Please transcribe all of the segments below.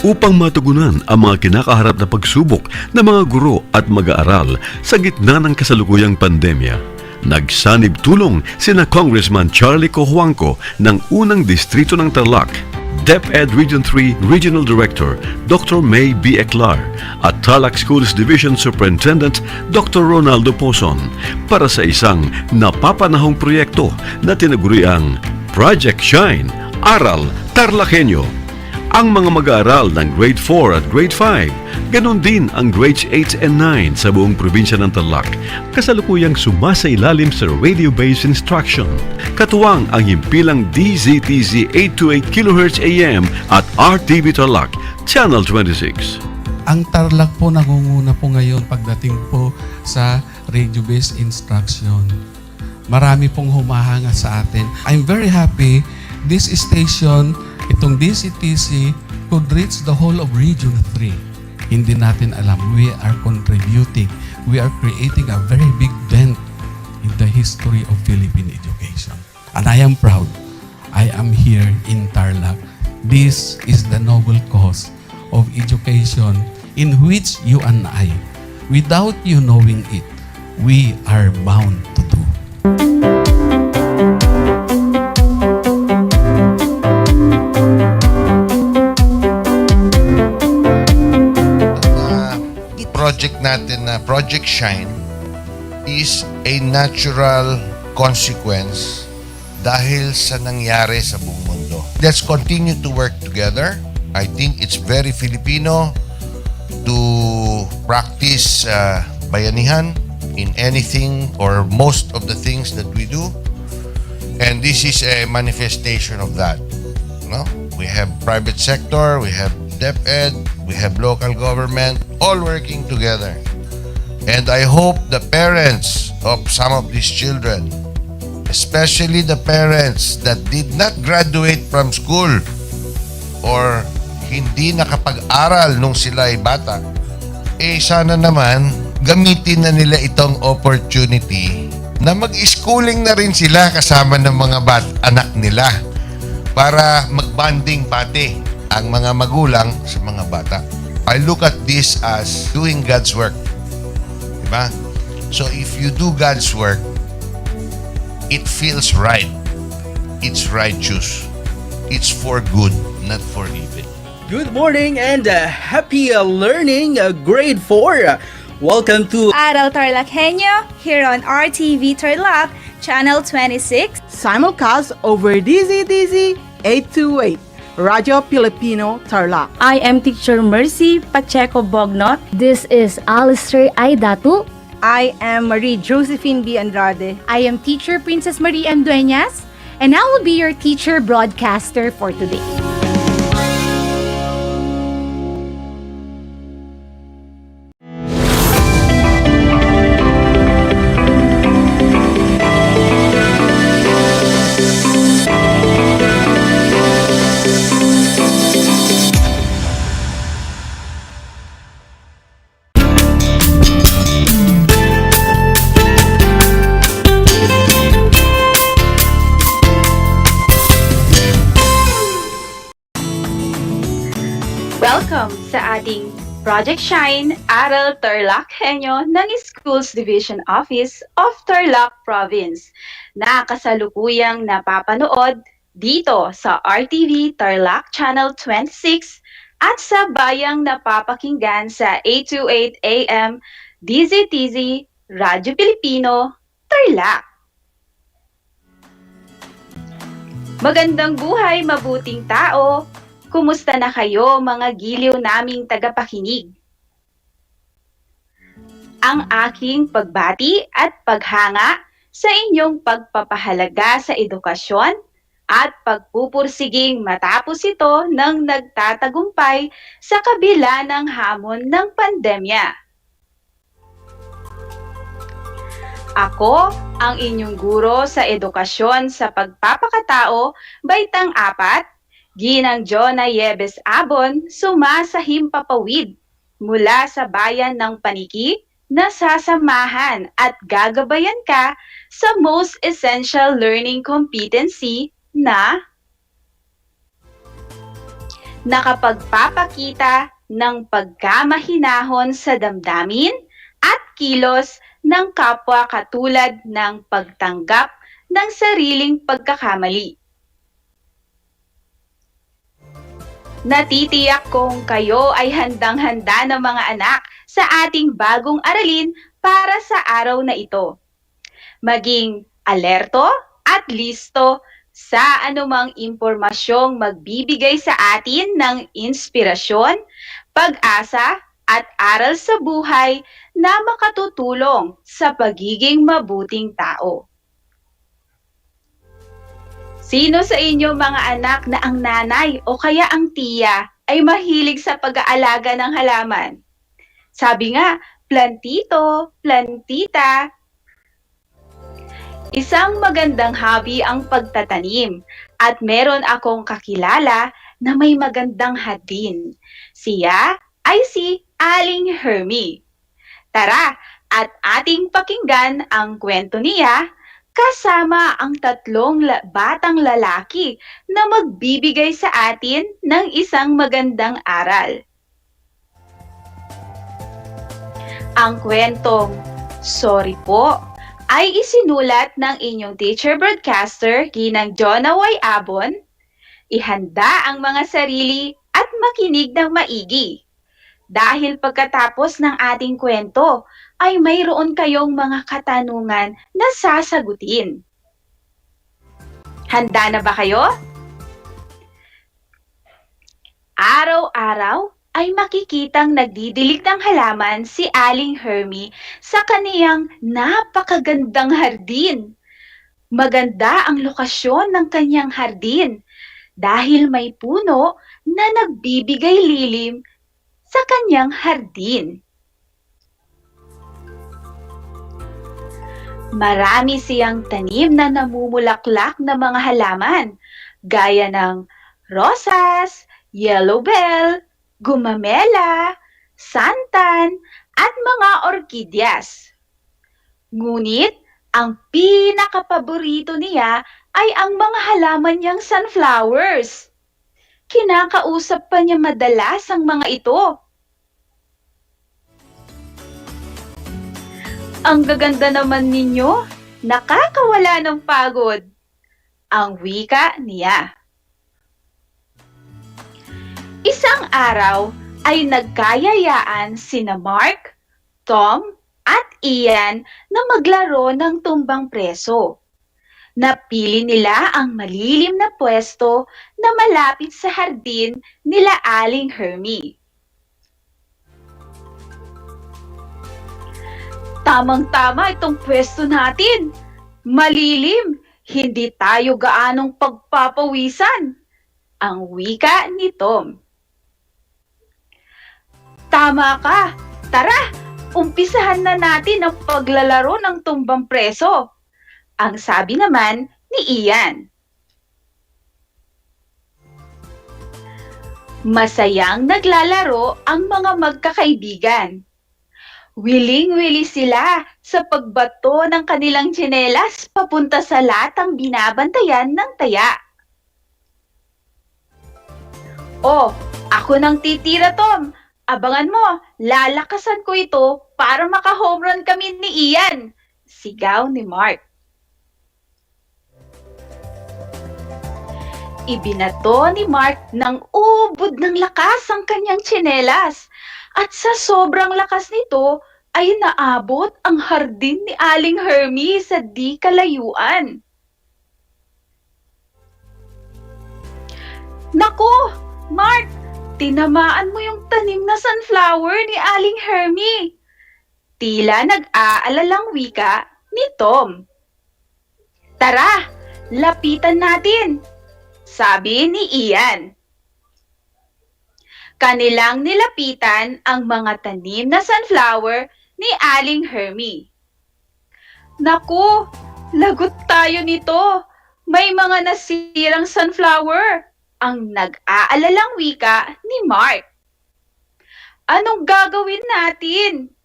Upang matugunan ang mga kinakaharap na pagsubok ng mga guro at mag-aaral sa gitna ng kasalukuyang pandemya, nagsanib tulong sina Congressman Charlie Cojuangco ng unang distrito ng Tarlac, DEPED Region 3 Regional Director Dr. May B. Eclar at Tarlac Schools Division Superintendent Dr. Ronaldo Pozon para sa isang napapanahong proyekto na tinaguriang Project Shine, Aral TarlakHenyo. Ang mga mag-aaral ng Grade 4 at Grade 5, ganon din ang Grades 8 and 9 sa buong probinsya ng Tarlac, kasalukuyang sumasailalim sa radio-based instruction. Katuwang ang himpilang DZTZ 828 kHz AM at RTV Tarlac, Channel 26. Ang Tarlac po nangunguna po ngayon pagdating po sa radio-based instruction. Marami pong humahanga sa atin. I'm very happy this station, itong DCTC, could reach the whole of Region 3. Hindi natin alam, we are contributing. We are creating a very big dent in the history of Philippine education. And I am proud. I am here in Tarlac. This is the noble cause of education in which you and I, without you knowing it, we are bound to do. Project natin na Project Shine is a natural consequence dahil sa nangyari sa buong mundo. Let's continue to work together. I think it's very Filipino to practice bayanihan in anything or most of the things that we do. And this is a manifestation of that. No? We have private sector, we have DEPED, we have local government, all working together. And I hope the parents of some of these children, especially the parents that did not graduate from school or hindi nakapag-aral nung sila ay bata, sana naman gamitin na nila itong opportunity na mag-schooling na rin sila kasama ng mga anak nila para mag-bonding pati ang mga magulang sa mga bata. I look at this as doing God's work. Diba? So if you do God's work, it feels right. It's righteous. It's for good, not for evil. Good morning and happy learning, grade 4. Welcome to Aral TarlakHenyo here on RTV Tarlac, Channel 26. Simulcast over DZDZ 828, Radio Filipino Tarlac. I am Teacher Mercy Pacheco Bognot. This is Alistair Aidatu. I am Marie Josephine B. Andrade. I am Teacher Princess Marie M. Dueñas, and I will be your teacher broadcaster for today. Welcome sa ating Project Shine Aral TarlakHenyo ng Schools Division Office of Tarlac Province na kasalukuyang napapanood dito sa RTV Tarlac Channel 26 at sa bayang napapakinggan sa 828 AM DZTZ Radyo Pilipino Tarlac. Magandang buhay, mabuting tao! Kumusta na kayo mga giliw naming tagapakinig? Ang aking pagbati at paghanga sa inyong pagpapahalaga sa edukasyon at pagpupursiging matapos ito ng nagtatagumpay sa kabila ng hamon ng pandemya. Ako ang inyong guro sa edukasyon sa pagpapakatao, baitang 4, Ginang Jona Yebes Abon, sumasahim papawid mula sa bayan ng Paniki na sasamahan at gagabayan ka sa Most Essential Learning Competency na nakapagpapakita ng pagkamahinahon sa damdamin at kilos ng kapwa katulad ng pagtanggap ng sariling pagkakamali. Natitiyak kong kayo ay handang-handa ng mga anak sa ating bagong aralin para sa araw na ito. Maging alerto at listo sa anumang impormasyong magbibigay sa atin ng inspirasyon, pag-asa at aral sa buhay na makatutulong sa pagiging mabuting tao. Sino sa inyo mga anak na ang nanay o kaya ang tiya ay mahilig sa pag-aalaga ng halaman? Sabi nga, plantito, plantita. Isang magandang hobby ang pagtatanim at meron akong kakilala na may magandang hardin. Siya ay si Aling Hermie. Tara at ating pakinggan ang kwento niya kasama ang 3 batang lalaki na magbibigay sa atin ng isang magandang aral. Ang kwentong Sorry Po ay isinulat ng inyong teacher broadcaster Ginang Jona Y. Abon. Ihanda ang mga sarili at makinig ng maigi. Dahil pagkatapos ng ating kwento, ay mayroon kayong mga katanungan na sasagutin. Handa na ba kayo? Araw-araw ay makikitang nagdidilig ng halaman si Aling Hermie sa kaniyang napakagandang hardin. Maganda ang lokasyon ng kanyang hardin dahil may puno na nagbibigay lilim sa kanyang hardin. Marami siyang tanim na namumulaklak na mga halaman, gaya ng rosas, yellow bell, gumamela, santan, at mga orkidyas. Ngunit, ang pinakapaborito niya ay ang mga halaman niyang sunflowers. Kinakausap pa niya madalas ang mga ito. Ang gaganda naman ninyo, nakakawala ng pagod. Ang wika niya. Isang araw ay nagkayayaan sina Mark, Tom, at Ian na maglaro ng tumbang preso. Napili nila ang malilim na pwesto na malapit sa hardin nila Aling Hermie. Tamang-tama itong pwesto natin. Malilim, hindi tayo gaanong pagpapawisan. Ang wika ni Tom. Tama ka. Tara, umpisahan na natin ang paglalaro ng tumbang preso. Ang sabi naman ni Ian. Masayang naglalaro ang mga magkakaibigan. Wiling-wili sila sa pagbato ng kanilang tsinelas papunta sa latang binabantayan ng taya. Oh, ako nang titira, Tom. Abangan mo, lalakasan ko ito para maka-home run kami ni Ian. Sigaw ni Mark. Ibinato ni Mark ng ubod ng lakas ang kanyang tsinelas. At sa sobrang lakas nito ay naabot ang hardin ni Aling Hermie sa di kalayuan. Naku, Mark! Tinamaan mo yung tanim na sunflower ni Aling Hermie. Tila nag-aalalang wika ni Tom. Tara, lapitan natin, sabi ni Ian. Kanilang nilapitan ang mga tanim na sunflower ni Aling Hermie. Naku, lagot tayo nito. May mga nasirang sunflower. Ang nag-aalalang wika ni Mark. Anong gagawin natin?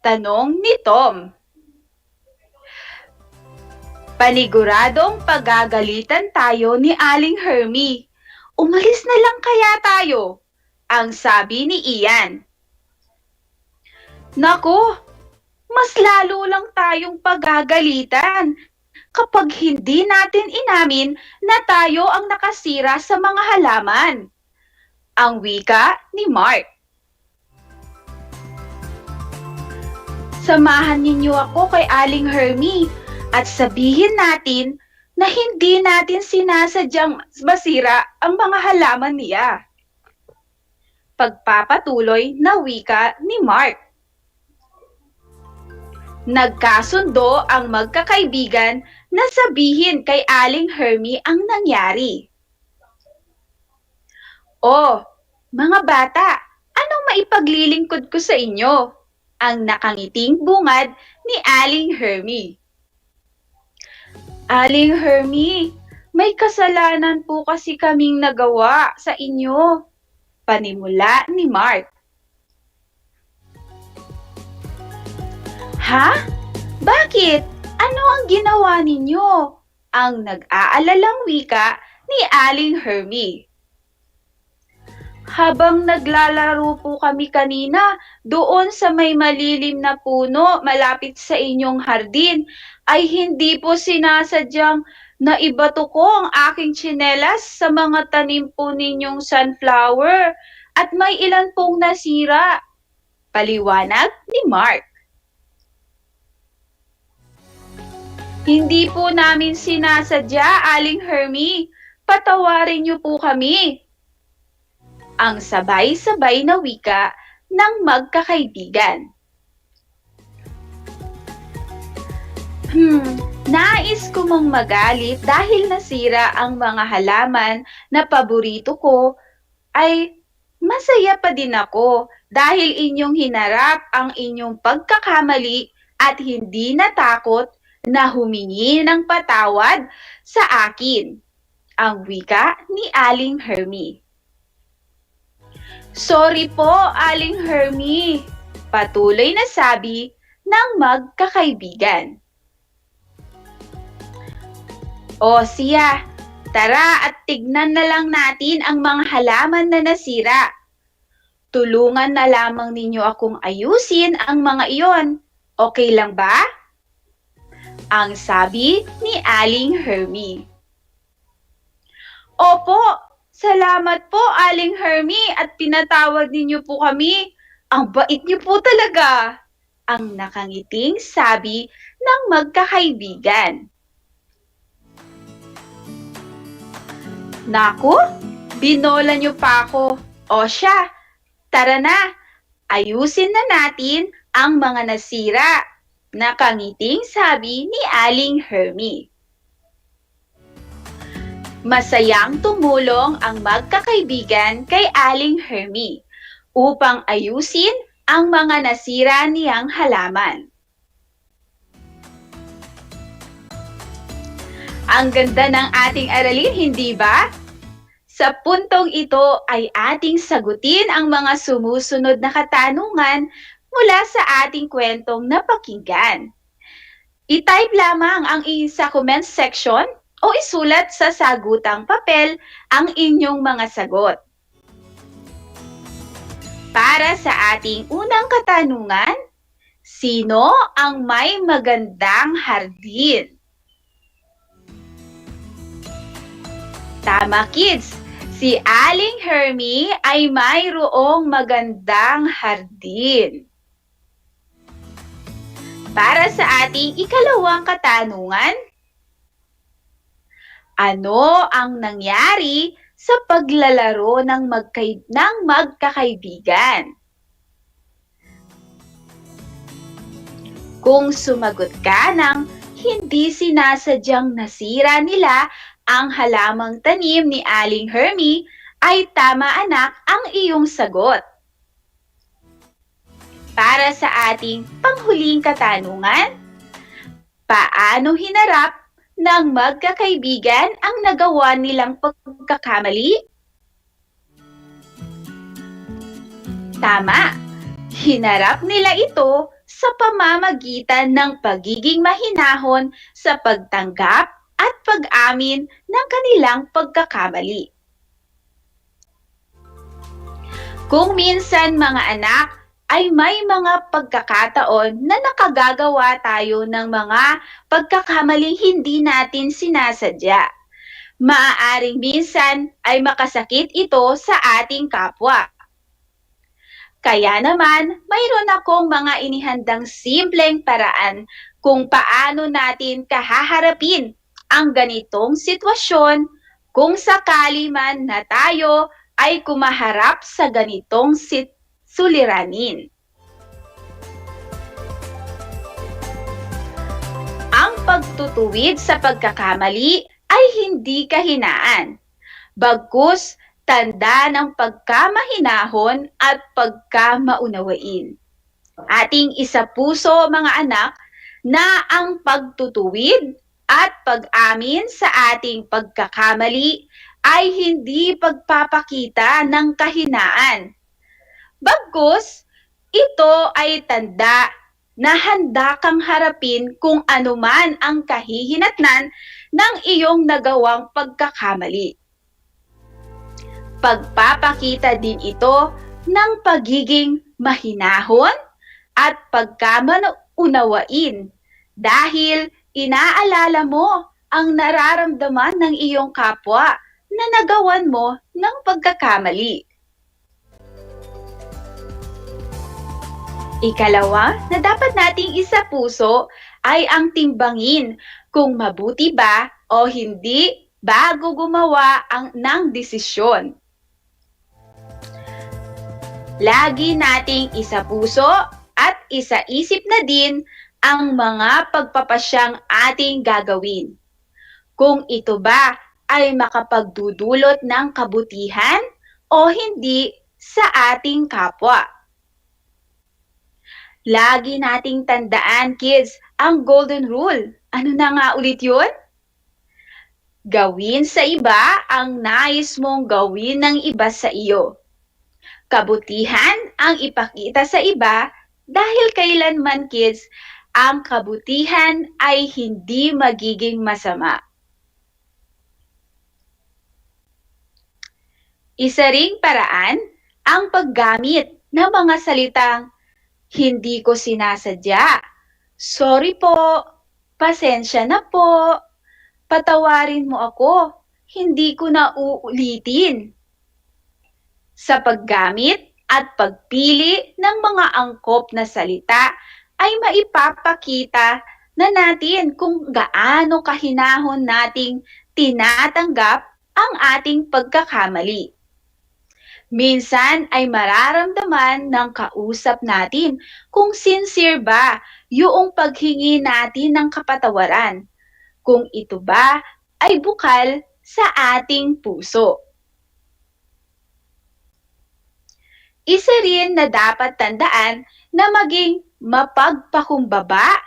Tanong ni Tom. Paniguradong pagagalitan tayo ni Aling Hermie. Umalis na lang kaya tayo? Ang sabi ni Ian. Naku, mas lalo lang tayong pagagalitan kapag hindi natin inamin na tayo ang nakasira sa mga halaman. Ang wika ni Mark. Samahan ninyo ako kay Aling Hermie at sabihin natin na hindi natin sinasadyang masira ang mga halaman niya. Pagpapatuloy na wika ni Mark. Nagkasundo ang magkakaibigan na sabihin kay Aling Hermie ang nangyari. Oh, mga bata, anong maipaglilingkod ko sa inyo? Ang nakangiting bungad ni Aling Hermie. Aling Hermie, may kasalanan po kasi kaming nagawa sa inyo. Panimula ni Mark. Ha? Bakit? Ano ang ginawa ninyo? Ang nag-aalalang wika ni Aling Hermie. Habang naglalaro po kami kanina doon sa may malilim na puno malapit sa inyong hardin, ay hindi po sinasadyang naibato ko ang aking tsinelas sa mga tanim po ninyong sunflower at may ilan pong nasira. Paliwanag ni Mark. Hindi po namin sinasadya, Aling Hermie. Patawarin niyo po kami. Ang sabay-sabay na wika ng magkakaibigan. Nais ko mong magalit dahil nasira ang mga halaman na paborito ko, ay masaya pa din ako dahil inyong hinarap ang inyong pagkakamali at hindi natakot na humingi ng patawad sa akin. Ang wika ni Aling Hermie. Sorry po, Aling Hermie, patuloy na sabi ng magkakaibigan. O siya, tara at tignan na lang natin ang mga halaman na nasira. Tulungan na lamang ninyo akong ayusin ang mga iyon. Okay lang ba? Ang sabi ni Aling Hermie. Opo, salamat po Aling Hermie at pinatawag ninyo po kami. Ang bait niyo po talaga. Ang nakangiting sabi ng magkakaibigan. Naku, binola niyo pa ako. O siya, tara na, ayusin na natin ang mga nasira. Nakangiting sabi ni Aling Hermie. Masayang tumulong ang magkakaibigan kay Aling Hermie upang ayusin ang mga nasira niyang halaman. Ang ganda ng ating aralin, hindi ba? Sa puntong ito ay ating sagutin ang mga sumusunod na katanungan mula sa ating kwentong napakinggan. I-type lamang ang sa comment section o isulat sa sagutang papel ang inyong mga sagot. Para sa ating unang katanungan, sino ang may magandang hardin? Tama kids, si Aling Hermie ay mayroong magandang hardin. Para sa ating ikalawang katanungan, ano ang nangyari sa paglalaro ng magkakaibigan? Kung sumagot ka ng hindi sinasadyang nasira nila ang halamang tanim ni Aling Hermie, ay tama anak ang iyong sagot. Para sa ating panghuling katanungan, paano hinarap ng magkakaibigan ang nagawa nilang pagkakamali? Tama, hinarap nila ito sa pamamagitan ng pagiging mahinahon sa pagtanggap at pag-amin ng kanilang pagkakamali. Kung minsan mga anak ay may mga pagkakataon na nakagagawa tayo ng mga pagkakamaling hindi natin sinasadya. Maaaring minsan ay makasakit ito sa ating kapwa. Kaya naman, mayroon akong mga inihandang simpleng paraan kung paano natin kahaharapin ang ganitong sitwasyon kung sakali man na tayo ay kumaharap sa ganitong suliranin. Ang pagtutuwid sa pagkakamali ay hindi kahinaan, bagkus tanda ng pagkamahinahon at pagkamaunawain. Ating isapuso mga anak na ang pagtutuwid at pag-amin sa ating pagkakamali ay hindi pagpapakita ng kahinaan. Bagkus, ito ay tanda na handa kang harapin kung anuman ang kahihinatnan ng iyong nagawang pagkakamali. Pagpapakita din ito ng pagiging mahinahon at pagkamaunawain dahil inaalala mo ang nararamdaman ng iyong kapwa na nagawan mo ng pagkakamali. Ikalawa na dapat nating isapuso ay ang timbangin kung mabuti ba o hindi bago gumawa ng desisyon. Lagi nating isapuso at isaisip na din ang mga pagpapasyang ating gagawin. Kung ito ba ay makapagdudulot ng kabutihan o hindi sa ating kapwa. Lagi nating tandaan, kids, ang golden rule. Ano na nga ulit yun? Gawin sa iba ang nais mong gawin ng iba sa iyo. Kabutihan ang ipakita sa iba dahil kailanman, kids, ang kabutihan ay hindi magiging masama. Isa ring paraan ang paggamit ng mga salitang hindi ko sinasadya Sorry po, pasensya na po, patawarin mo ako, hindi ko na uulitin. Sa paggamit at pagpili ng mga angkop na salita ay maipapakita na natin kung gaano kahinahon nating tinatanggap ang ating pagkakamali. Minsan ay mararamdaman ng kausap natin kung sincere ba yung paghingi natin ng kapatawaran, kung ito ba ay bukal sa ating puso. Isa rin na dapat tandaan na maging mapagpakumbaba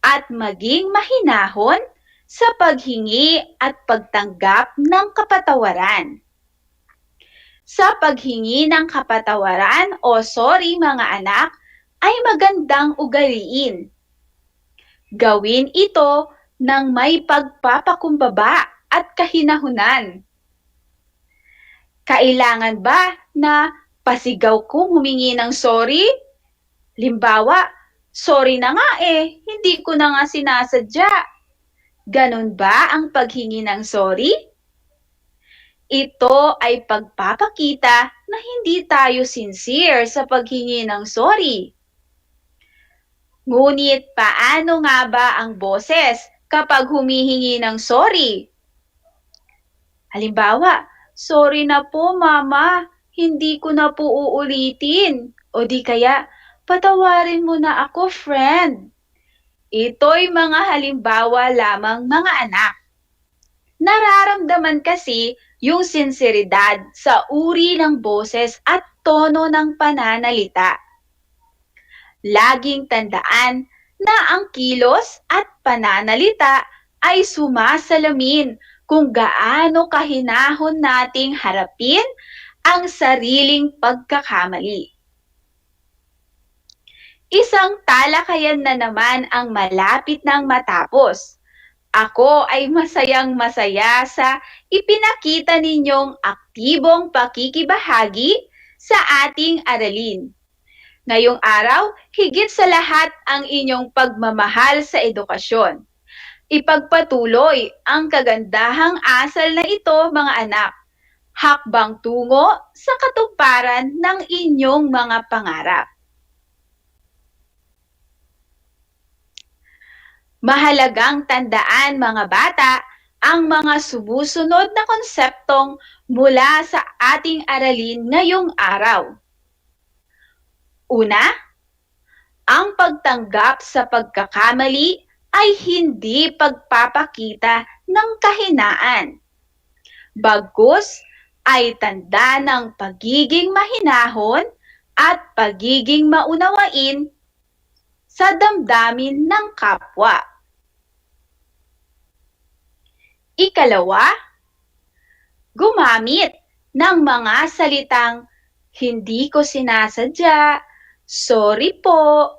at maging mahinahon sa paghingi at pagtanggap ng kapatawaran. Sa paghingi ng kapatawaran o sorry mga anak ay magandang ugaliin. Gawin ito ng may pagpapakumbaba at kahinahunan. Kailangan ba na pasigaw kong humingi ng sorry? Limbawa, sorry na nga hindi ko na nga sinasadya. Ganon ba ang paghingi ng sorry? Ito ay pagpapakita na hindi tayo sincere sa paghingi ng sorry. Ngunit paano nga ba ang boses kapag humihingi ng sorry? Halimbawa, sorry na po mama, hindi ko na po uulitin. O di kaya, patawarin mo na ako friend. Ito'y mga halimbawa lamang mga anak. Nararamdaman kasi yung sinseridad sa uri ng boses at tono ng pananalita. Laging tandaan na ang kilos at pananalita ay sumasalamin kung gaano kahinahon nating harapin ang sariling pagkakamali. Isang talakayan na naman ang malapit nang matapos. Ako ay masayang-masaya sa ipinakita ninyong aktibong pakikibahagi sa ating aralin. Ngayong araw, higit sa lahat ang inyong pagmamahal sa edukasyon. Ipagpatuloy ang kagandahang asal na ito, mga anak, hakbang tungo sa katuparan ng inyong mga pangarap. Mahalagang tandaan mga bata ang mga sumusunod na konseptong mula sa ating aralin ngayong araw. Una, ang pagtanggap sa pagkakamali ay hindi pagpapakita ng kahinaan. Bagkus ay tanda ng pagiging mahinahon at pagiging maunawain sa damdamin ng kapwa. Ikalawa, gumamit ng mga salitang hindi ko sinasadya, sorry po,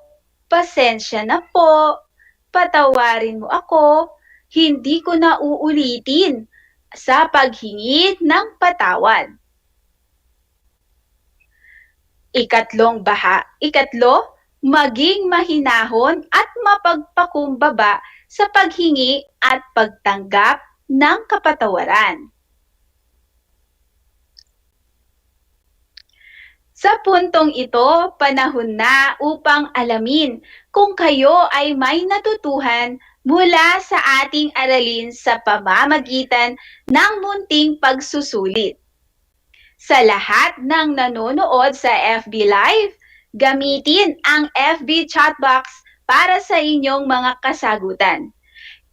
pasensya na po, patawarin mo ako, hindi ko na uulitin sa paghingi ng patawad. Ikatlo, maging mahinahon at mapagpakumbaba sa paghingi at pagtanggap ng kapatawaran. Sa puntong ito, panahon na upang alamin kung kayo ay may natutuhan mula sa ating aralin sa pamamagitan ng munting pagsusulit. Sa lahat ng nanonood sa FB Live, gamitin ang FB chat box para sa inyong mga kasagutan.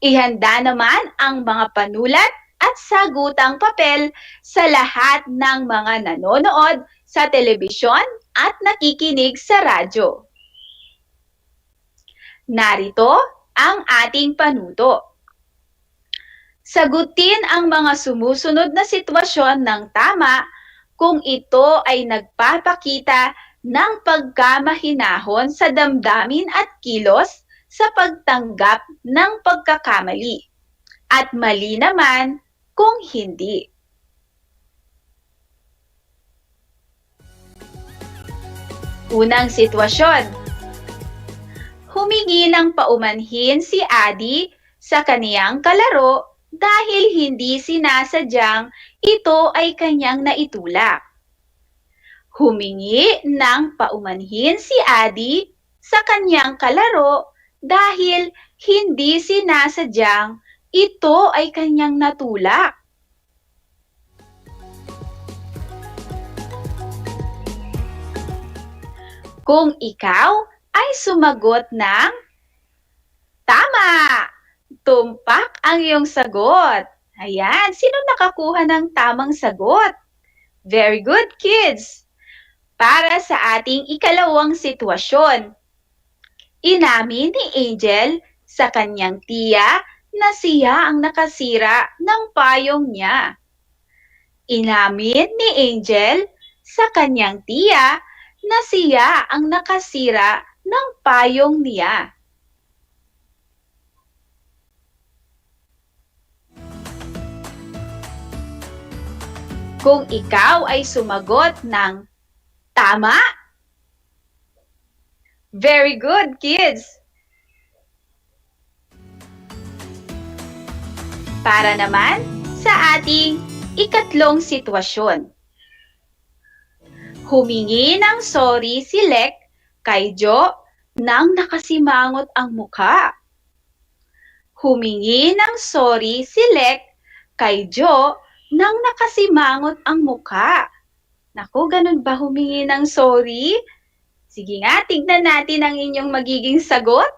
Ihanda naman ang mga panulat at sagutang papel sa lahat ng mga nanonood sa telebisyon at nakikinig sa radyo. Narito ang ating panuto. Sagutin ang mga sumusunod na sitwasyon ng tama kung ito ay nagpapakita ng pagkamahinahon sa damdamin at kilos sa pagtanggap ng pagkakamali, at mali naman kung hindi. Unang sitwasyon. humingi ng paumanhin si Adi sa kaniyang kalaro dahil hindi sinasadyang ito ay kanyang naitulak. Humingi ng paumanhin si Adi sa kanyang kalaro dahil hindi sinasadyang ito ay kanyang natulak. Kung ikaw ay sumagot ng tama, tumpak ang iyong sagot. Ayan, sino nakakuha ng tamang sagot? Very good, kids! Para sa ating ikalawang sitwasyon, inamin ni Angel sa kanyang tiya na siya ang nakasira ng payong niya. Inamin ni Angel sa kanyang tiya na siya ang nakasira ng payong niya. Kung ikaw ay sumagot ng tama, very good, kids! Para naman sa ating ikatlong sitwasyon. Humingi ng sorry si Lek kay Jo nang nakasimangot ang mukha. Humingi ng sorry si Lek kay Jo nang nakasimangot ang mukha. Naku, ganun ba humingi ng sorry? Sige nga, tignan natin ang inyong magiging sagot.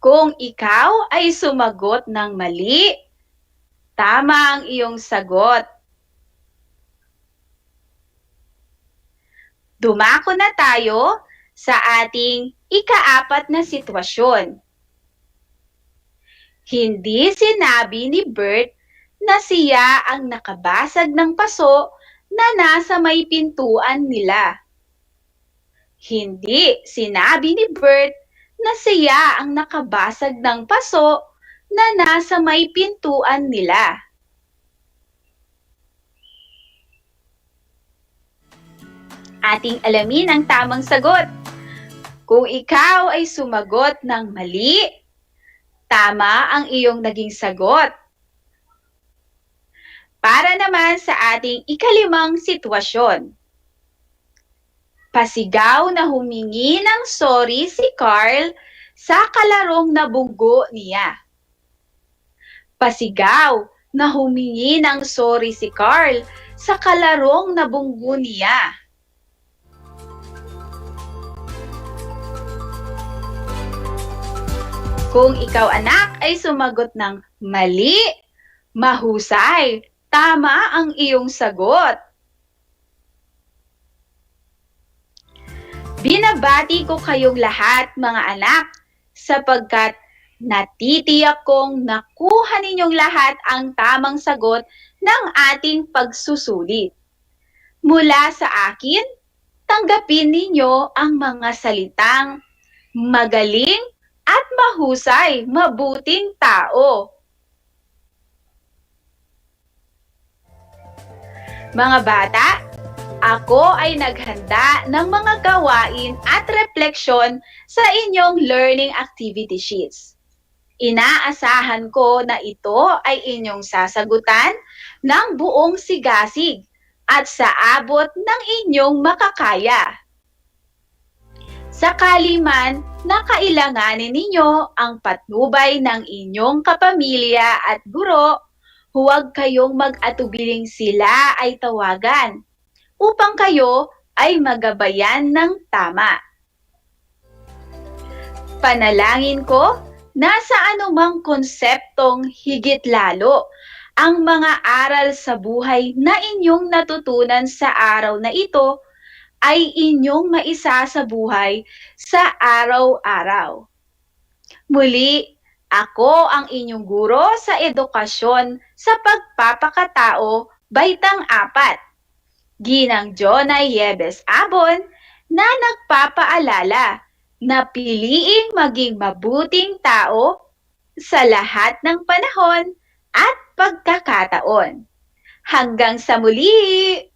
Kung ikaw ay sumagot ng mali, tama ang iyong sagot. Dumako na tayo sa ating ikaapat na sitwasyon. Hindi sinabi ni Bert na siya ang nakabasag ng paso na nasa may pintuan nila. Hindi sinabi ni Bert na siya ang nakabasag ng paso na nasa may pintuan nila. Ating alamin ang tamang sagot. Kung ikaw ay sumagot ng mali, tama ang iyong naging sagot. Para naman sa ating ikalimang sitwasyon. Pasigaw na humingi ng sorry si Carl sa kalarong nabunggo niya. Pasigaw na humingi ng sorry si Carl sa kalarong nabunggo niya. Kung ikaw anak ay sumagot ng mali, mahusay, tama ang iyong sagot. Binabati ko kayong lahat mga anak sapagkat natitiyak kong nakuha ninyong lahat ang tamang sagot ng ating pagsusulit. Mula sa akin, tanggapin ninyo ang mga salitang magaling at mahusay, mabuting tao. Mga bata, ako ay naghanda ng mga gawain at refleksyon sa inyong learning activity sheets. Inaasahan ko na ito ay inyong sasagutan ng buong sigasig at sa abot ng inyong makakaya. Sakali man na kailanganin ninyo ang patnubay ng inyong kapamilya at guro, huwag kayong mag-atubiling sila ay tawagan upang kayo ay magabayan ng tama. Panalangin ko na sa anumang konseptong higit lalo ang mga aral sa buhay na inyong natutunan sa araw na ito ay inyong maisa sa buhay sa araw-araw. Muli, ako ang inyong guro sa edukasyon sa pagpapakatao, Baitang 4. Ginang Jonay Yebes Abon na nagpapaalala na piliing maging mabuting tao sa lahat ng panahon at pagkakataon. Hanggang sa muli!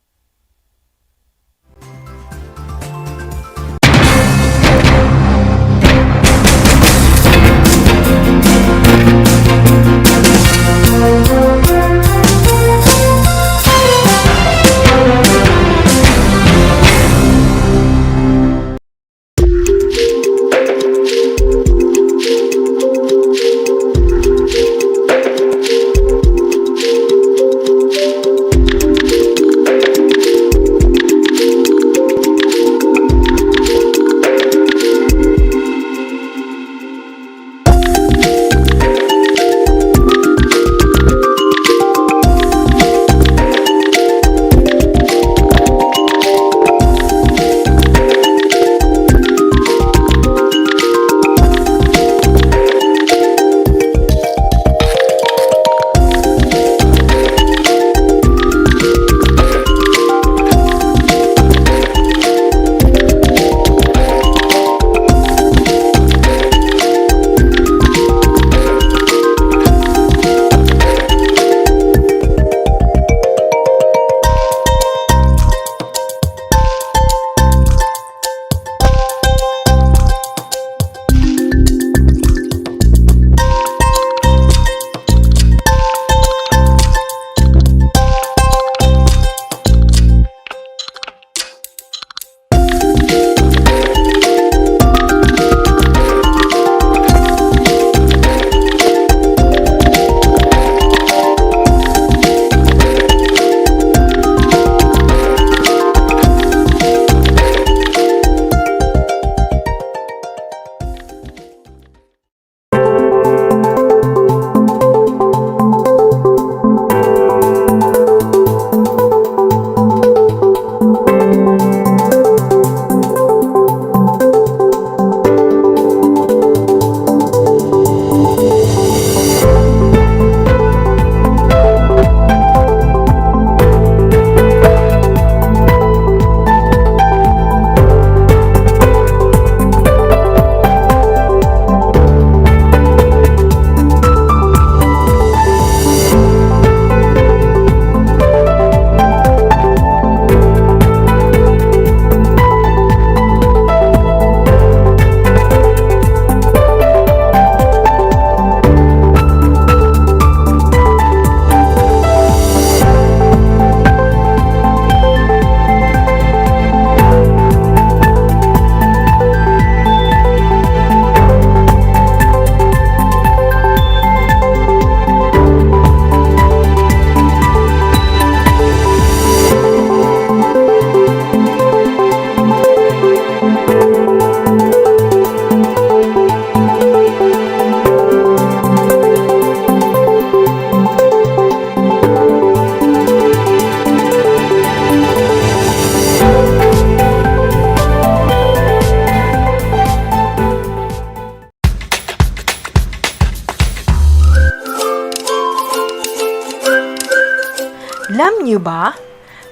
niyo ba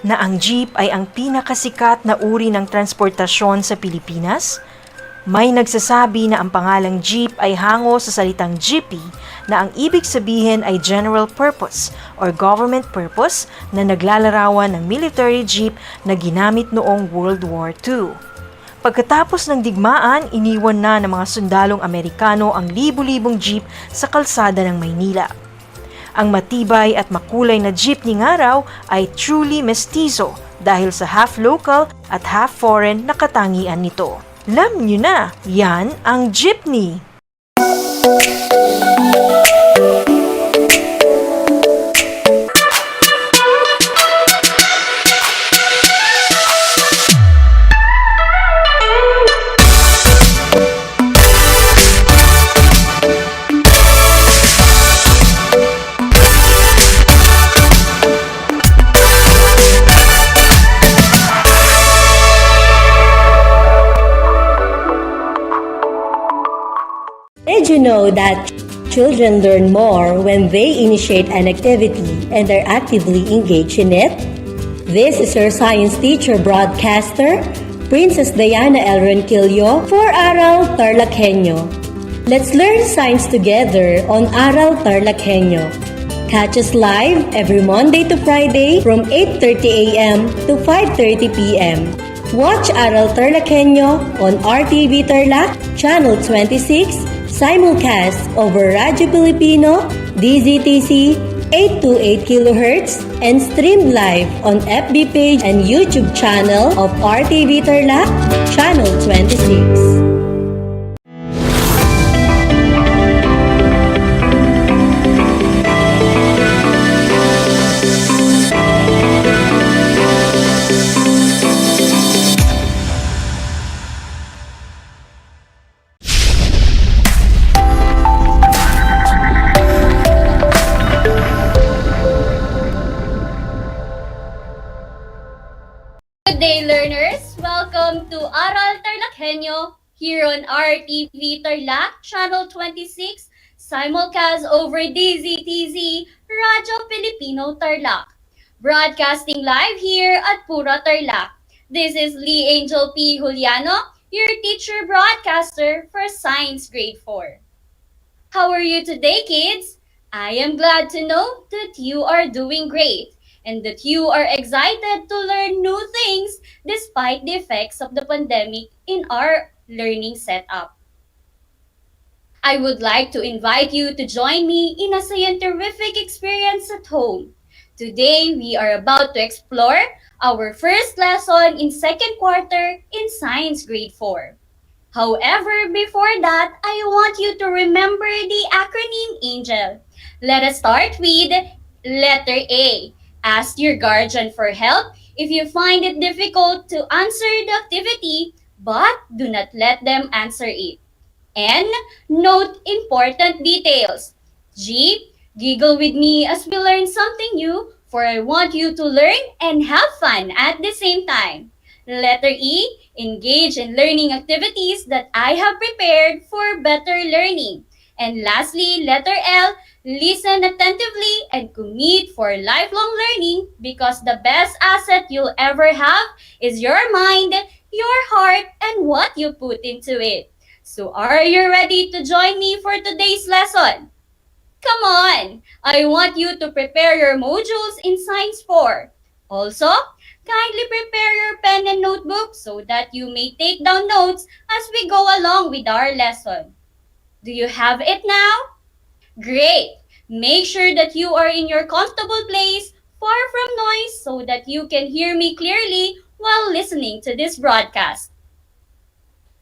na ang jeep ay ang pinakasikat na uri ng transportasyon sa Pilipinas? May nagsasabi na ang pangalang jeep ay hango sa salitang jeepy na ang ibig sabihin ay general purpose or government purpose na naglalarawan ng military jeep na ginamit noong World War II. Pagkatapos ng digmaan, iniwan na ng mga sundalong Amerikano ang libu-libong jeep sa kalsada ng Maynila. Ang matibay at makulay na jeepney nga raw ay truly mestizo dahil sa half local at half foreign na katangian nito. Alam nyo na, yan ang jeepney. Did you know that children learn more when they initiate an activity and are actively engaged in it? This is your science teacher broadcaster, Princess Diana L. Ronquillo for Aral TarlakHenyo. Let's learn science together on Aral TarlakHenyo. Catch us live every Monday to Friday from 8:30 a.m. to 5:30 p.m. Watch Aral TarlakHenyo on RTV Tarlac, Channel 26, simulcast over Radyo Pilipino, DZTC 828 kHz, and streamed live on FB page and YouTube channel of RTV Tarlac, Channel 26. Good day, learners! Welcome to Aral TarlakHenyo here on RTV Tarlac, Channel 26, simulcast over DZTZ, Radyo Pilipino Tarlac. Broadcasting live here at Pura Tarlac. This is Lee Angel P. Juliano, your teacher broadcaster for Science Grade 4. How are you today, kids? I am glad to know that you are doing great and that you are excited to learn new things despite the effects of the pandemic in our learning setup. I would like to invite you to join me in a scientific experience at home. Today, we are about to explore our first lesson in second quarter in Science Grade 4. However, before that, I want you to remember the acronym ANGEL. Let us start with letter A. Ask your guardian for help if you find it difficult to answer the activity, but do not let them answer it. N. Note important details. G. Giggle with me as we learn something new, for I want you to learn and have fun at the same time. Letter E. Engage in learning activities that I have prepared for better learning. And lastly, letter L. Listen attentively and commit for lifelong learning because the best asset you'll ever have is your mind, your heart, and what you put into it. So are you ready to join me for today's lesson? Come on! I want you to prepare your modules in Science 4. Also, kindly prepare your pen and notebook so that you may take down notes as we go along with our lesson. Do you have it now? Great! Make sure that you are in your comfortable place, far from noise, so that you can hear me clearly while listening to this broadcast.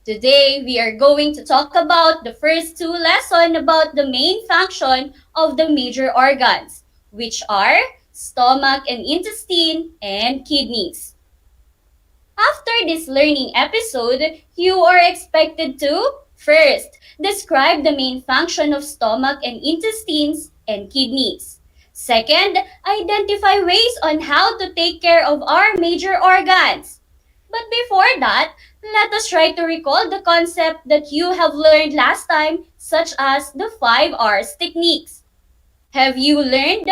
Today, we are going to talk about the first two lessons about the main function of the major organs, which are stomach and intestine and kidneys. After this learning episode, you are expected to first, describe the main function of stomach and intestines and kidneys. Second, identify ways on how to take care of our major organs. But before that, let us try to recall the concept that you have learned last time, such as the 5 R's techniques. Have you learned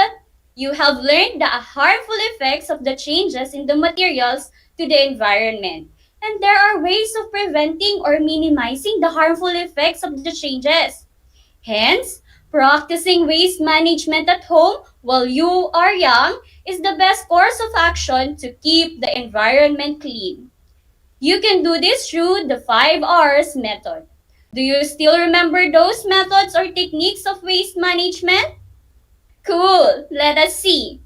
You have learned the harmful effects of the changes in the materials to the environment. And there are ways of preventing or minimizing the harmful effects of the changes. Hence, practicing waste management at home while you are young is the best course of action to keep the environment clean. You can do this through the 5 R's method. Do you still remember those methods or techniques of waste management? Cool, let us see.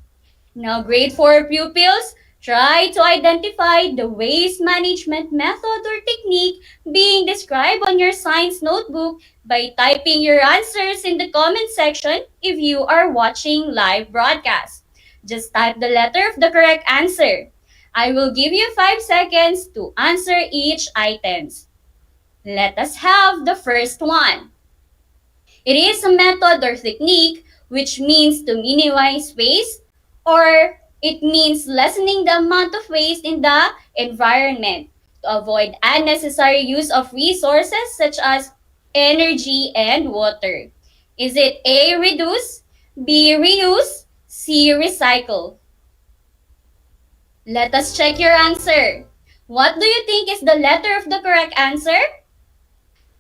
Now, grade 4 pupils, try to identify the waste management method or technique being described on your science notebook by typing your answers in the comment section if you are watching live broadcast. Just type the letter of the correct answer. I will give you 5 seconds to answer each items. Let us have the first one. It is a method or technique which means to minimize waste, or it means lessening the amount of waste in the environment to avoid unnecessary use of resources such as energy and water. Is it A, reduce, B, reuse, C, recycle? Let us check your answer. What do you think is the letter of the correct answer?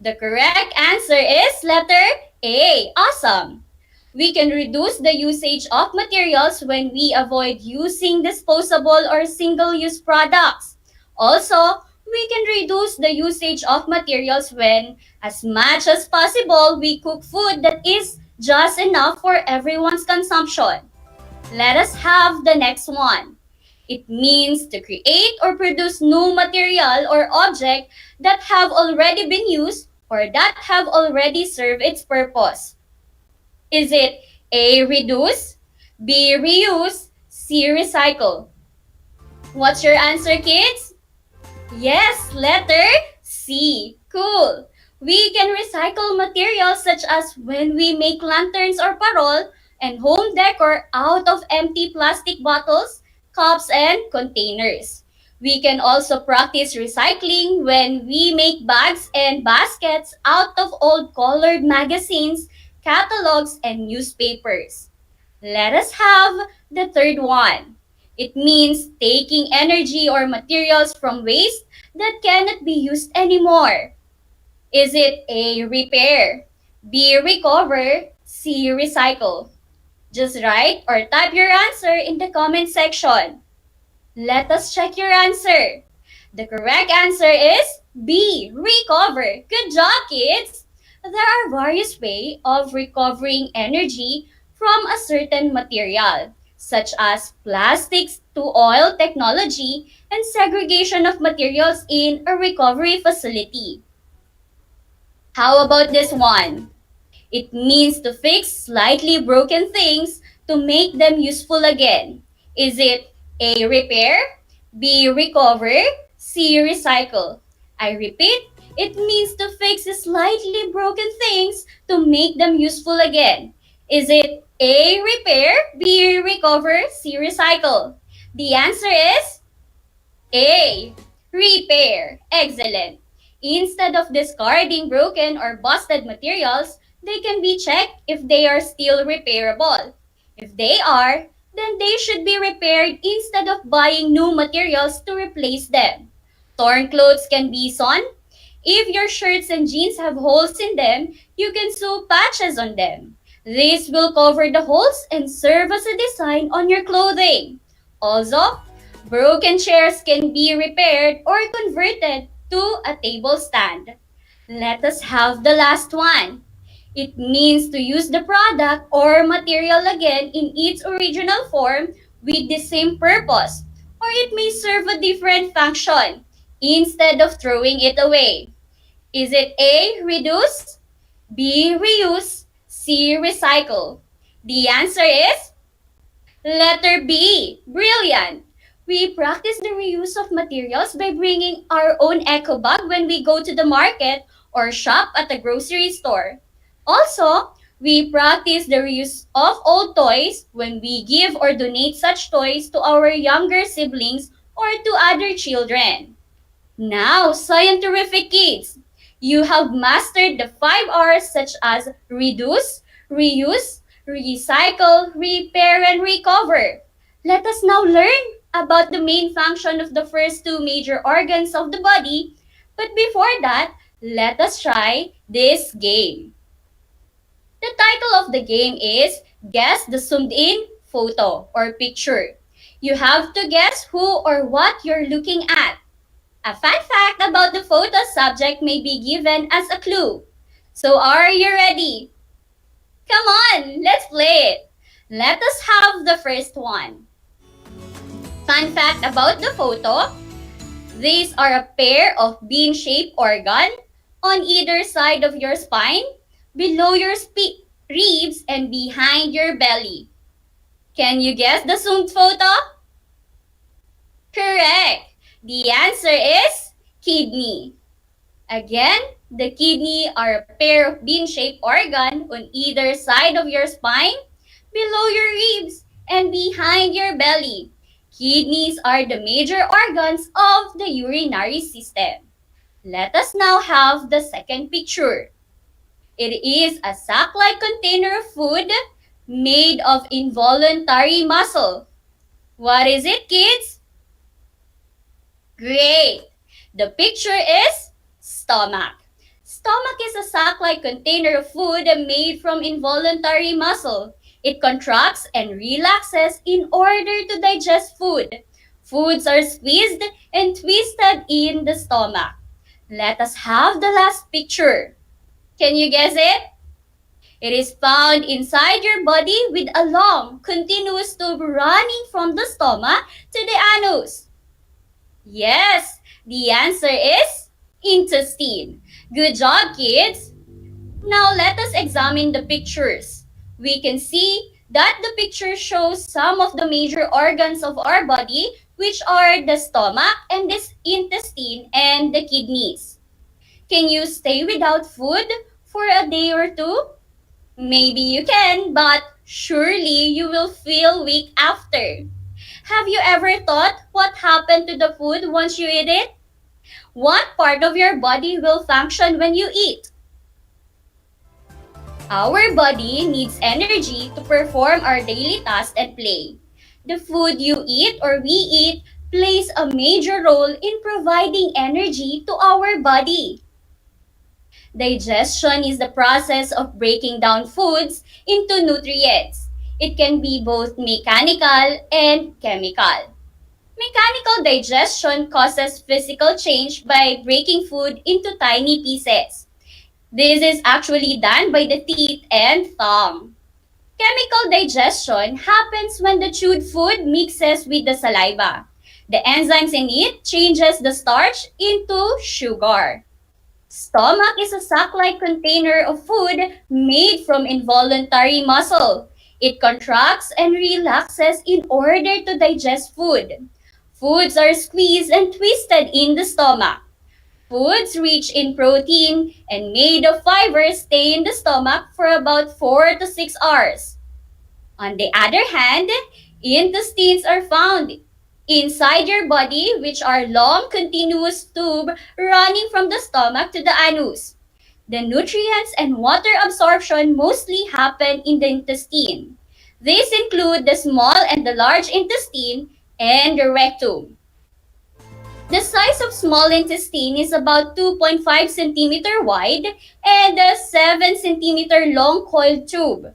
The correct answer is letter A. Awesome! We can reduce the usage of materials when we avoid using disposable or single-use products. Also, we can reduce the usage of materials when, as much as possible, we cook food that is just enough for everyone's consumption. Let us have the next one. It means to create or produce new material or object that have already been used or that have already served its purpose. Is it A, reduce, B, reuse, C, recycle? What's your answer, kids? Yes, letter C. Cool. We can recycle materials such as when we make lanterns or parol and home decor out of empty plastic bottles, cups, and containers. We can also practice recycling when we make bags and baskets out of old colored magazines, catalogs, and newspapers. Let us have the third one. It means taking energy or materials from waste that cannot be used anymore. Is it A, repair, B, recover, C, recycle? Just write or type your answer in the comment section. Let us check your answer. The correct answer is B, recover. Good job, kids! There are various ways of recovering energy from a certain material, such as plastics to oil technology and segregation of materials in a recovery facility. How about this one? It means to fix slightly broken things to make them useful again. Is it A, repair, B, recover, C, recycle? I repeat, it means to fix slightly broken things to make them useful again. Is it A, repair, B, recover, C, recycle? The answer is A, repair. Excellent. Instead of discarding broken or busted materials, they can be checked if they are still repairable. If they are, then they should be repaired instead of buying new materials to replace them. Torn clothes can be sewn. If your shirts and jeans have holes in them, you can sew patches on them. This will cover the holes and serve as a design on your clothing. Also, broken chairs can be repaired or converted to a table stand. Let us have the last one. It means to use the product or material again in its original form with the same purpose, or it may serve a different function instead of throwing it away. Is it A, reduce, B, reuse, C, recycle? The answer is letter B. Brilliant! We practice the reuse of materials by bringing our own eco bag when we go to the market or shop at the grocery store. Also, we practice the reuse of old toys when we give or donate such toys to our younger siblings or to other children. Now, scientific kids, you have mastered the 5 R's such as reduce, reuse, recycle, repair, and recover. Let us now learn about the main function of the first two major organs of the body. But before that, let us try this game. The title of the game is Guess the Zoomed In Photo or Picture. You have to guess who or what you're looking at. A fun fact about the photo subject may be given as a clue. So are you ready? Come on, let's play it. Let us have the first one. Fun fact about the photo, these are a pair of bean-shaped organ on either side of your spine, below your ribs, and behind your belly. Can you guess the zoomed photo? Correct. The answer is kidney. Again, the kidney are a pair of bean-shaped organ on either side of your spine, below your ribs, and behind your belly. Kidneys are the major organs of the urinary system. Let us now have the second picture. It is a sack-like container of food made of involuntary muscle. What is it, kids? Great! The picture is stomach. Stomach is a sack-like container of food made from involuntary muscle. It contracts and relaxes in order to digest food. Foods are squeezed and twisted in the stomach. Let us have the last picture. Can you guess it? It is found inside your body with a long, continuous tube running from the stomach to the anus. Yes, the answer is intestine. Good job, kids! Now let us examine the pictures. We can see that the picture shows some of the major organs of our body, which are the stomach and the intestine and the kidneys. Can you stay without food for a day or two? Maybe you can, but surely you will feel weak after. Have you ever thought what happened to the food once you eat it? What part of your body will function when you eat? Our body needs energy to perform our daily tasks and play. The food you eat or we eat plays a major role in providing energy to our body. Digestion is the process of breaking down foods into nutrients. It can be both mechanical and chemical. Mechanical digestion causes physical change by breaking food into tiny pieces. This is actually done by the teeth and tongue. Chemical digestion happens when the chewed food mixes with the saliva. The enzymes in it changes the starch into sugar. Stomach is a sac-like container of food made from involuntary muscle. It contracts and relaxes in order to digest food. Foods are squeezed and twisted in the stomach. Foods rich in protein and made of fiber stay in the stomach for about 4 to 6 hours. On the other hand, intestines are found inside your body, which are long continuous tube running from the stomach to the anus. The nutrients and water absorption mostly happen in the intestine. These include the small and the large intestine and the rectum. The size of small intestine is about 2.5 centimeter wide and a 7 centimeter long coiled tube.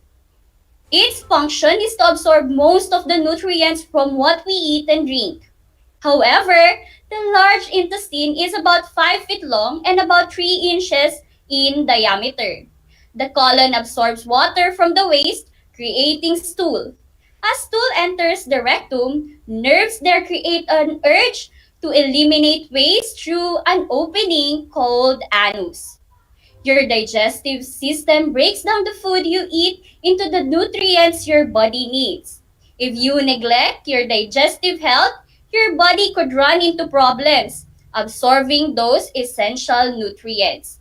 Its function is to absorb most of the nutrients from what we eat and drink. However, the large intestine is about 5 feet long and about 3 inches in diameter. The colon absorbs water from the waste, creating stool. As stool enters the rectum, nerves there create an urge to eliminate waste through an opening called anus. Your digestive system breaks down the food you eat into the nutrients your body needs. If you neglect your digestive health, your body could run into problems absorbing those essential nutrients.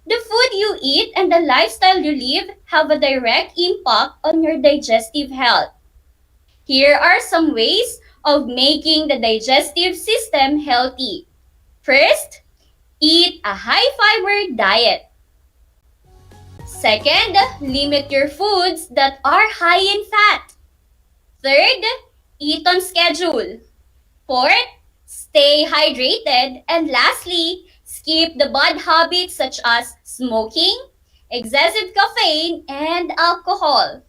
The food you eat and the lifestyle you live have a direct impact on your digestive health. Here are some ways of making the digestive system healthy. First, eat a high-fiber diet. Second, limit your foods that are high in fat. Third, eat on schedule. Fourth, stay hydrated. And lastly, skip the bad habits such as smoking, excessive caffeine, and alcohol.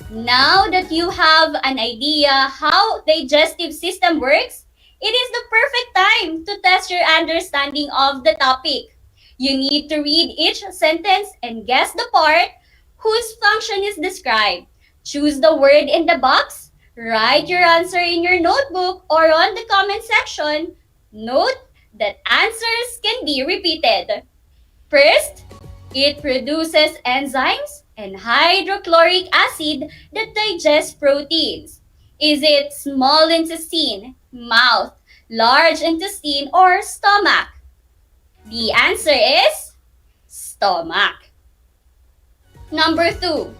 Now that you have an idea how digestive system works, it is the perfect time to test your understanding of the topic. You need to read each sentence and guess the part whose function is described. Choose the word in the box, write your answer in your notebook or on the comment section. Note that answers can be repeated. First, it produces enzymes and hydrochloric acid that digest proteins. Is it small intestine, mouth, large intestine, or stomach? The answer is stomach. Number 2.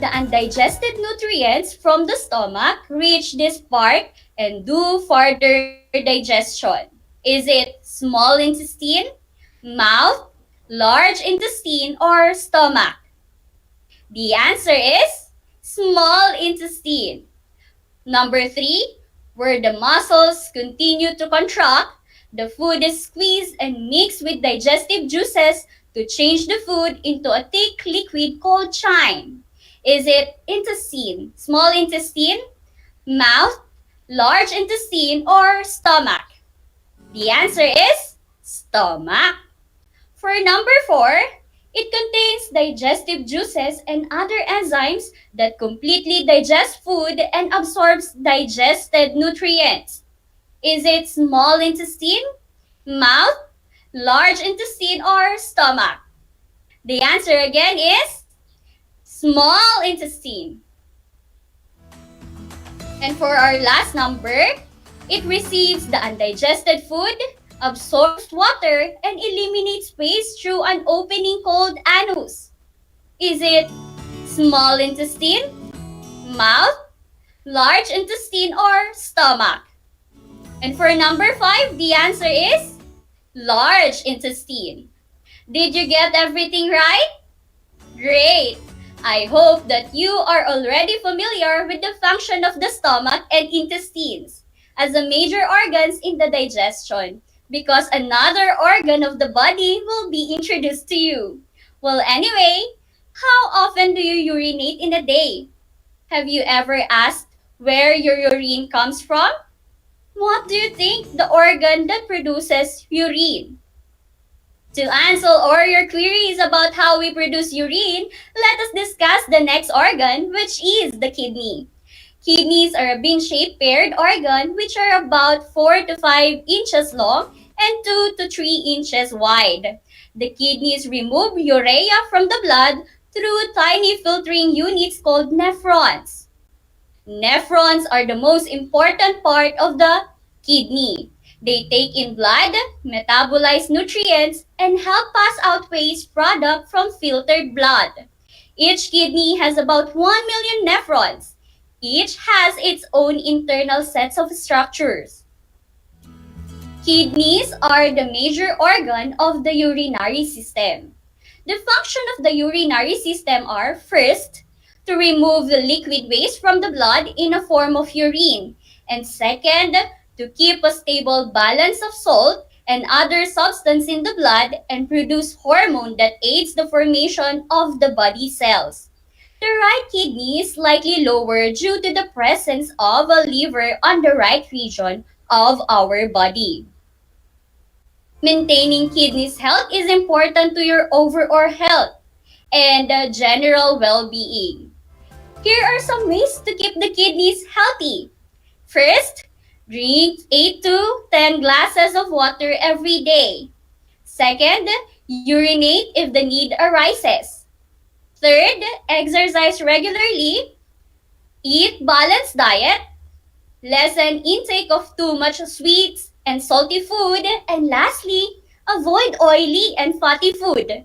The undigested nutrients from the stomach reach this part and do further digestion. Is it small intestine, mouth, large intestine, or stomach? The answer is small intestine. Number 3, where the muscles continue to contract, the food is squeezed and mixed with digestive juices to change the food into a thick liquid called chyme. Is it intestine, small intestine, mouth, large intestine, or stomach? The answer is stomach. For number 4, it contains digestive juices and other enzymes that completely digest food and absorbs digested nutrients. Is it small intestine, mouth, large intestine, or stomach? The answer again is small intestine. And for our last number, it receives the undigested food, absorbs water, and eliminates waste through an opening called anus. Is it small intestine, mouth, large intestine, or stomach? And for number 5, the answer is large intestine. Did you get everything right? Great! I hope that you are already familiar with the function of the stomach and intestines as a major organs in the digestion, because another organ of the body will be introduced to you. Well, anyway, how often do you urinate in a day? Have you ever asked where your urine comes from? What do you think the organ that produces urine? To answer all your queries about how we produce urine, let us discuss the next organ, which is the kidney. Kidneys are a bean-shaped paired organ which are about 4 to 5 inches long and 2 to 3 inches wide. The kidneys remove urea from the blood through tiny filtering units called nephrons. Nephrons are the most important part of the kidney. They take in blood, metabolize nutrients, and help pass out waste product from filtered blood. Each kidney has about 1 million nephrons. Each has its own internal sets of structures. Kidneys are the major organ of the urinary system. The function of the urinary system are, first, to remove the liquid waste from the blood in a form of urine, and second, to keep a stable balance of salt and other substance in the blood and produce hormone that aids the formation of the body cells. The right kidney is slightly lower due to the presence of a liver on the right region of our body. Maintaining kidneys health is important to your overall health and general well-being. Here are some ways to keep the kidneys healthy. First, drink 8 to 10 glasses of water every day. Second, urinate if the need arises. Third, exercise regularly. Eat balanced diet. Lessen intake of too much sweets and salty food. And lastly, avoid oily and fatty food.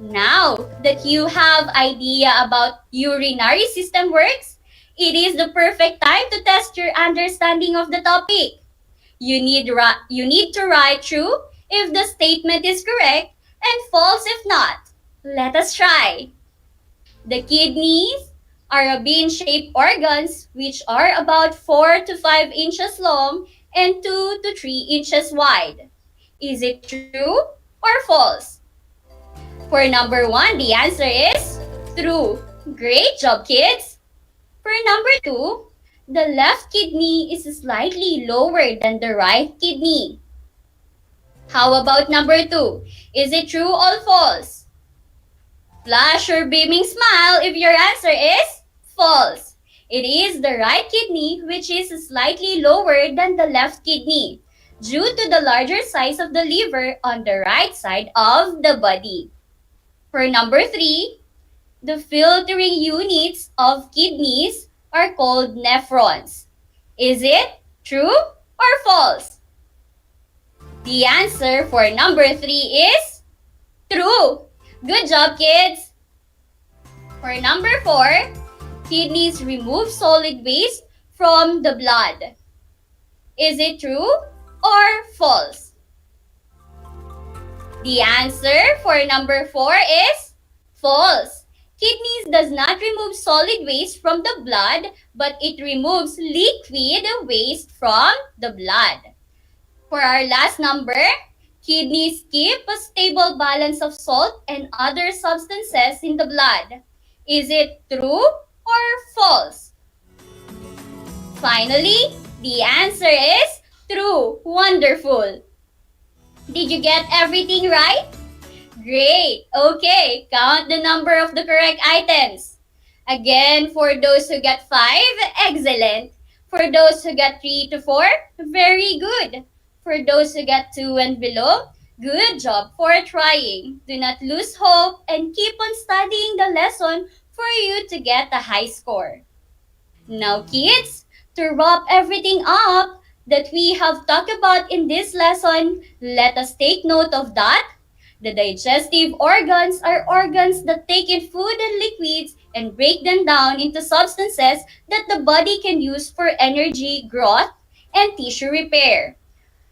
Now that you have idea about urinary system works, it is the perfect time to test your understanding of the topic. You need to write true if the statement is correct and false if not. Let us try. The kidneys are a bean-shaped organs which are about 4 to 5 inches long and 2 to 3 inches wide. Is it true or false? For number 1, the answer is true. Great job, kids! For number 2, the left kidney is slightly lower than the right kidney. How about number 2? Is it true or false? Flash your beaming smile if your answer is false. It is the right kidney which is slightly lower than the left kidney due to the larger size of the liver on the right side of the body. For number 3, the filtering units of kidneys are called nephrons. Is it true or false? The answer for number 3 is true. Good job, kids! For number 4, kidneys remove solid waste from the blood. Is it true or false? The answer for number 4 is false. Kidneys does not remove solid waste from the blood, but it removes liquid waste from the blood. For our last number, kidneys keep a stable balance of salt and other substances in the blood. Is it true or false? Finally, the answer is true. Wonderful. Did you get everything right? Great! Okay, count the number of the correct items. Again, for those who got 5, excellent. For those who got 3 to 4, very good. For those who got 2 and below, good job for trying. Do not lose hope and keep on studying the lesson for you to get a high score. Now, kids, to wrap everything up that we have talked about in this lesson, let us take note of that. The digestive organs are organs that take in food and liquids and break them down into substances that the body can use for energy, growth, and tissue repair.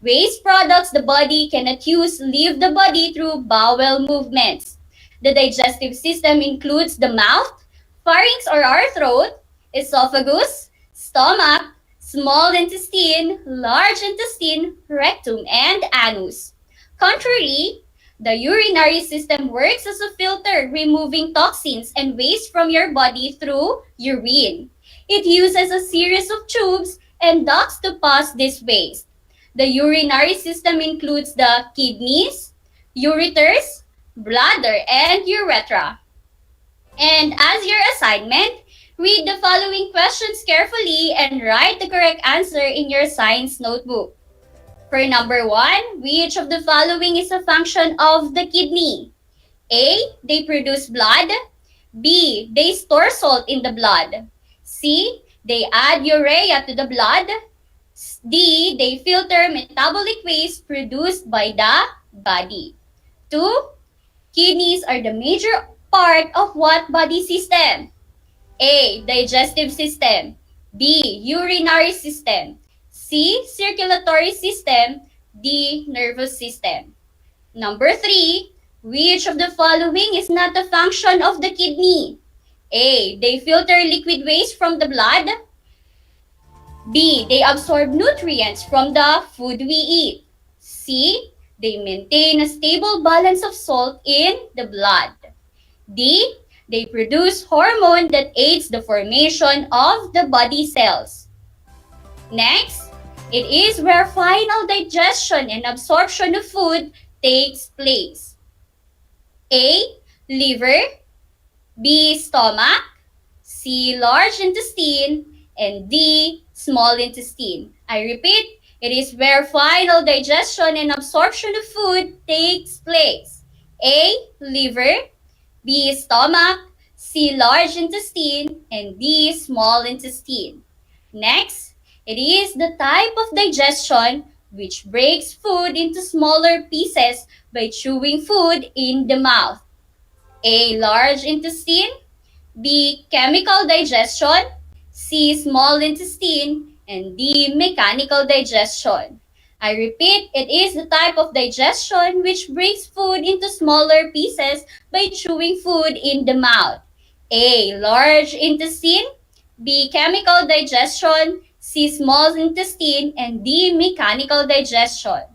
Waste products the body cannot use leave the body through bowel movements. The digestive system includes the mouth, pharynx or our throat, esophagus, stomach, small intestine, large intestine, rectum, and anus. Contrary, the urinary system works as a filter, removing toxins and waste from your body through urine. It uses a series of tubes and ducts to pass this waste. The urinary system includes the kidneys, ureters, bladder, and urethra. And as your assignment, read the following questions carefully and write the correct answer in your science notebook. For number 1, which of the following is a function of the kidney? A. They produce blood. B. They store salt in the blood. C. They add urea to the blood. D. They filter metabolic waste produced by the body. 2. Kidneys are the major part of what body system? A. Digestive system. B. Urinary system. C. Circulatory system. D. Nervous system. Number 3. Which of the following is not a function of the kidney? A. They filter liquid waste from the blood. B. They absorb nutrients from the food we eat. C. They maintain a stable balance of salt in the blood. D. They produce hormone that aids the formation of the body cells. Next, it is where final digestion and absorption of food takes place. A. Liver. B. Stomach. C. Large intestine. And D. Small intestine. I repeat, it is where final digestion and absorption of food takes place. A. Liver. B. Stomach. C. Large intestine. And D. Small intestine. Next, it is the type of digestion which breaks food into smaller pieces by chewing food in the mouth. A. Large intestine. B. Chemical digestion. C. Small intestine. And D. Mechanical digestion. I repeat, it is the type of digestion which breaks food into smaller pieces by chewing food in the mouth. A. Large intestine. B. Chemical digestion. C. Small intestine. And D. Mechanical digestion.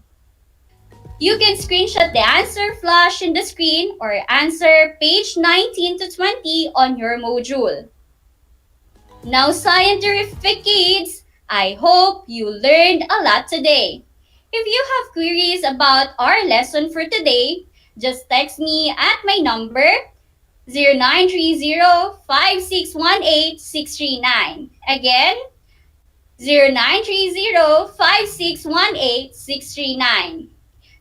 You can screenshot the answer flash in the screen or answer page 19 to 20 on your module. Now, scientific kids, I hope you learned a lot today. If you have queries about our lesson for today, just text me at my number 0930-5618-639. Again, 0930-5618-639.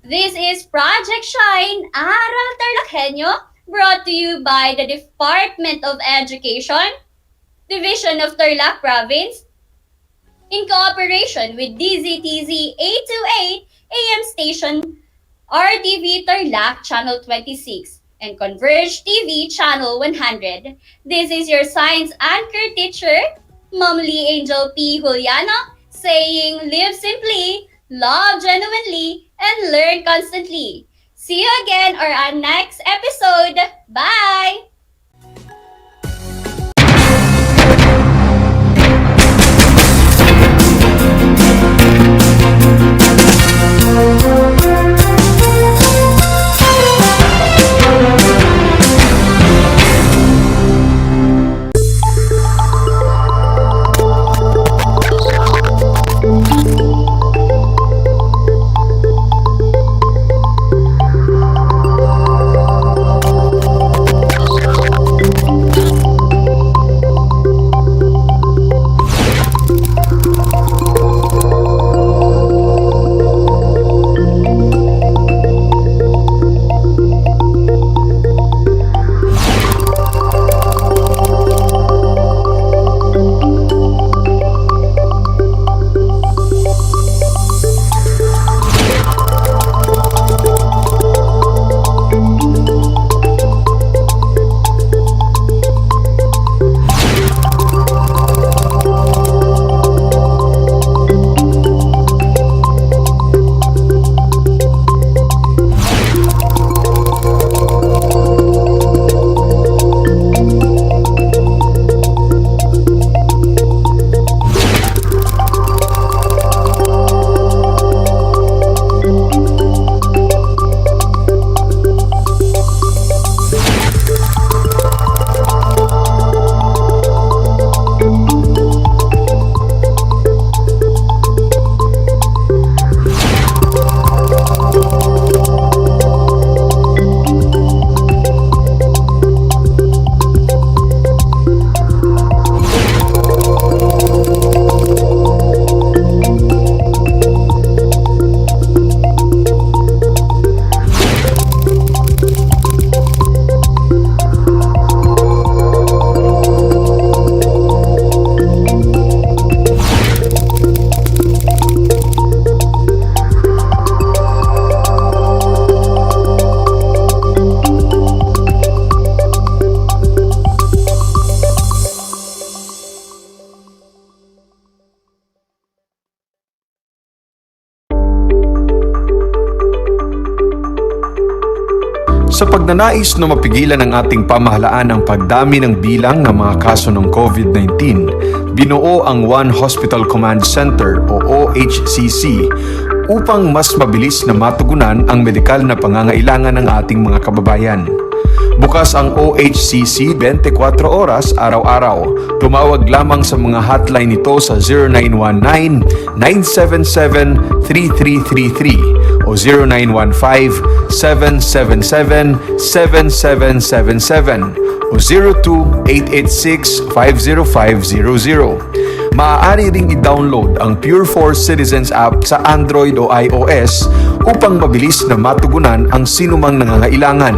This is Project Shine, Aral TarlakHenyo, brought to you by the Department of Education, Division of Tarlac Province, in cooperation with DZTZ 828 AM station RTV Tarlac Channel 26 and Converge TV Channel 100. This is your science anchor teacher, Ma'am Lee Angel P. Juliano, saying live simply, love genuinely, and learn constantly. See you again on our next episode. Bye! Sa pagnanais na mapigilan ng ating pamahalaan ang pagdami ng bilang ng mga kaso ng COVID-19, binuo ang One Hospital Command Center o OHCC upang mas mabilis na matugunan ang medikal na pangangailangan ng ating mga kababayan. Bukas ang OHCC 24 oras araw-araw. Tumawag lamang sa mga hotline nito sa 0919-977-3333 o 0915-777-7777 o 02-886-50500. Maaari ring i-download ang Pure Force Citizens app sa Android o iOS upang mabilis na matugunan ang sinumang nangangailangan.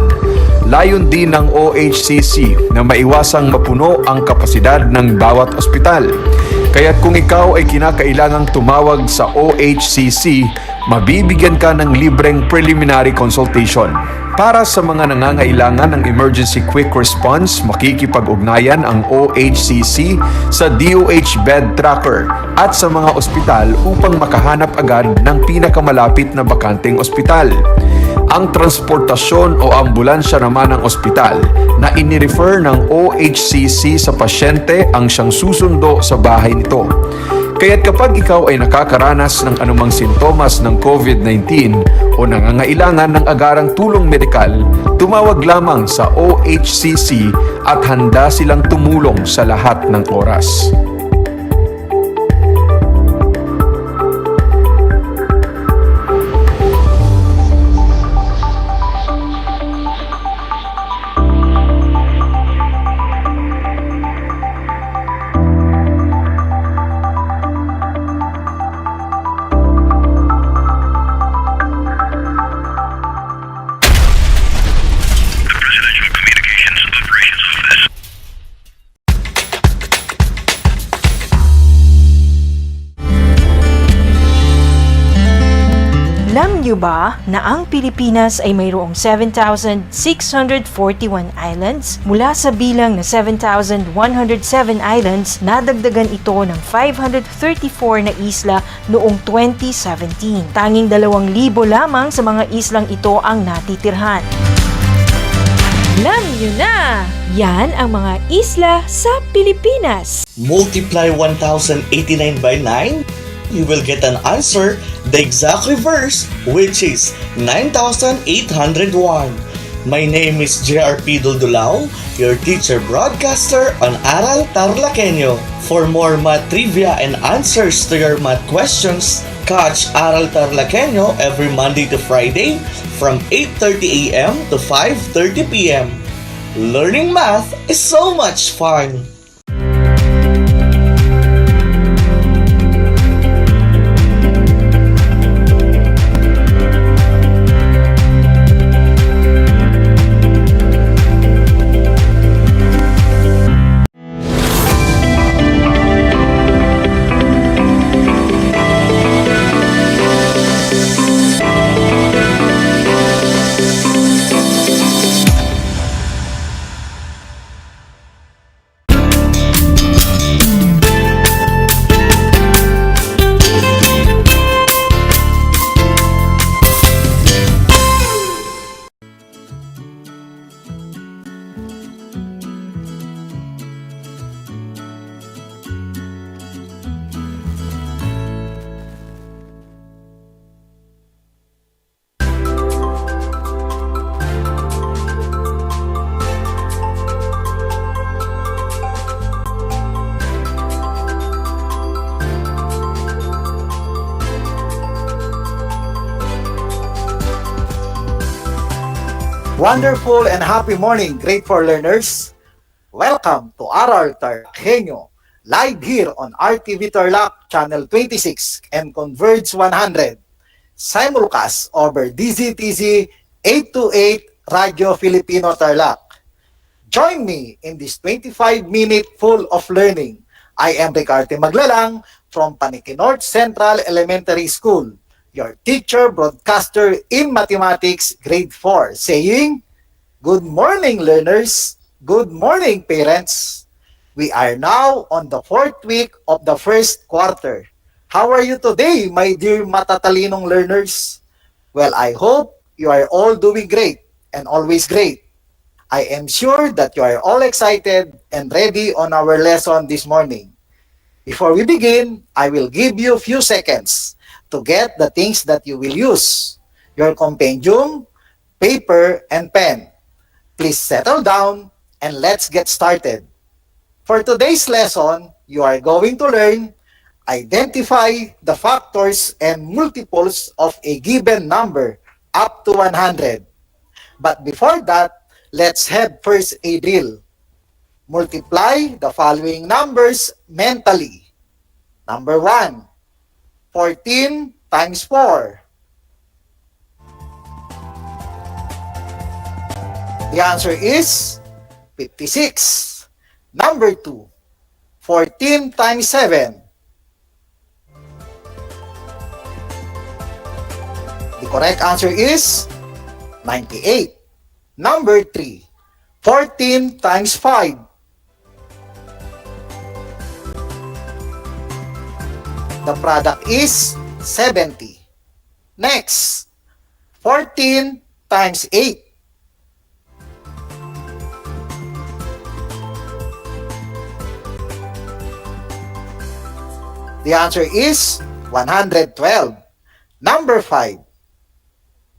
Layon din ng OHCC na maiwasang mapuno ang kapasidad ng bawat ospital. Kaya't kung ikaw ay kinakailangang tumawag sa OHCC, mabibigyan ka ng libreng preliminary consultation. Para sa mga nangangailangan ng emergency quick response, makikipag-ugnayan ang OHCC sa DOH Bed Tracker at sa mga ospital upang makahanap agad ng pinakamalapit na bakanteng ospital. Ang transportasyon o ambulansya naman ng ospital na inirefer ng OHCC sa pasyente ang siyang susundo sa bahay nito. Kaya't kapag ikaw ay nakakaranas ng anumang sintomas ng COVID-19 o nangangailangan ng agarang tulong medikal, tumawag lamang sa OHCC at handa silang tumulong sa lahat ng oras. Alam niyo ba na ang Pilipinas ay mayroong 7,641 islands? Mula sa bilang na 7,107 islands, nadagdagan ito ng 534 na isla noong 2017. Tanging 2,000 lamang sa mga islang ito ang natitirhan. Alam niyo na! Yan ang mga isla sa Pilipinas. Multiply 1,089 by 9. You will get an answer, the exact reverse, which is 9,801. My name is JRP Duldulao, your teacher broadcaster on Aral TarlakHenyo. For more math trivia and answers to your math questions, catch Aral TarlakHenyo every Monday to Friday from 8:30 a.m. to 5:30 p.m. Learning math is so much fun! Wonderful and happy morning, grade 4 learners. Welcome to Aral TarlakHenyo, live here on RTV Tarlac, channel 26 and Converge 100. Simulcast over DZTZ 828 Radio Filipino Tarlac. Join me in this 25-minute full of learning. I am Ricarte Maglalang from Paniqui North Central Elementary School, your teacher broadcaster in mathematics grade 4, saying, good morning learners, good morning parents. We are now on the 4th week of the first quarter. How are you today, my dear matatalinong learners? Well, I hope you are all doing great and always great. I am sure that you are all excited and ready on our lesson this morning. Before we begin, I will give you a few seconds to get the things that you will use. Your compendium, paper, and pen. Please settle down and let's get started. For today's lesson, you are going to learn identify the factors and multiples of a given number up to 100. But before that, let's have first a drill. Multiply the following numbers mentally. Number 1, 14 times 4. The answer is 56. Number 2, 14 times 7. The correct answer is 98. Number 3, 14 times 5. The product is 70. Next, 14 times 8. The answer is 112. Number 5,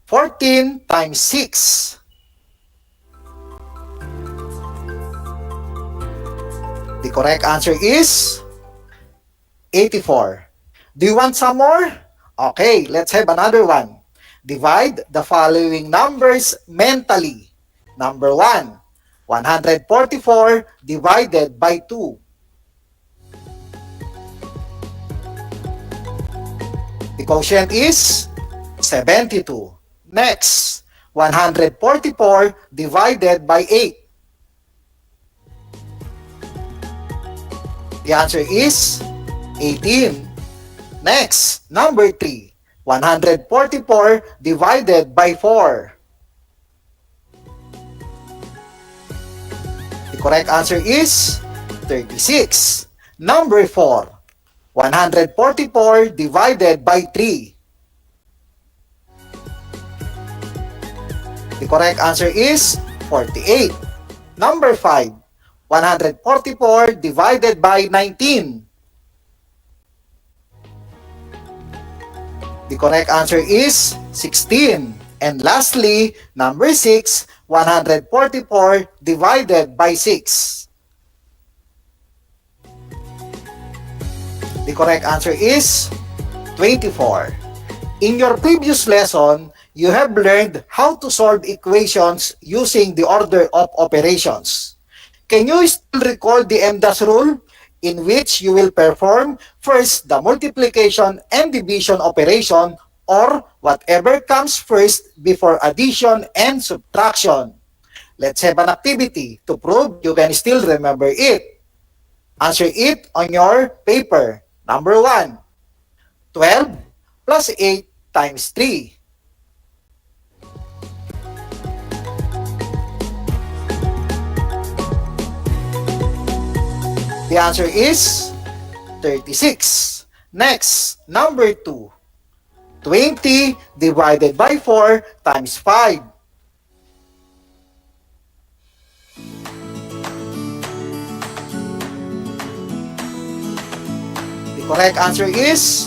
14 times 6. The correct answer is 84. Do you want some more? Okay, let's have another one. Divide the following numbers mentally. Number 1, 144 divided by 2. The quotient is 72. Next, 144 divided by 8. The answer is 18. Next, number 3, 144 divided by 4. The correct answer is 36. Number 4, 144 divided by 3. The correct answer is 48. Number 5, 144 divided by 19. The correct answer is 16. And lastly, number 6, 144 divided by 6. The correct answer is 24. In your previous lesson, you have learned how to solve equations using the order of operations. Can you still recall the MDAS rule, in which you will perform first the multiplication and division operation, or whatever comes first before addition and subtraction? Let's have an activity to prove you can still remember it. Answer it on your paper. Number 1, 12 plus 8 times 3. The answer is 36. Next, number 2, 20 divided by 4 times 5. The correct answer is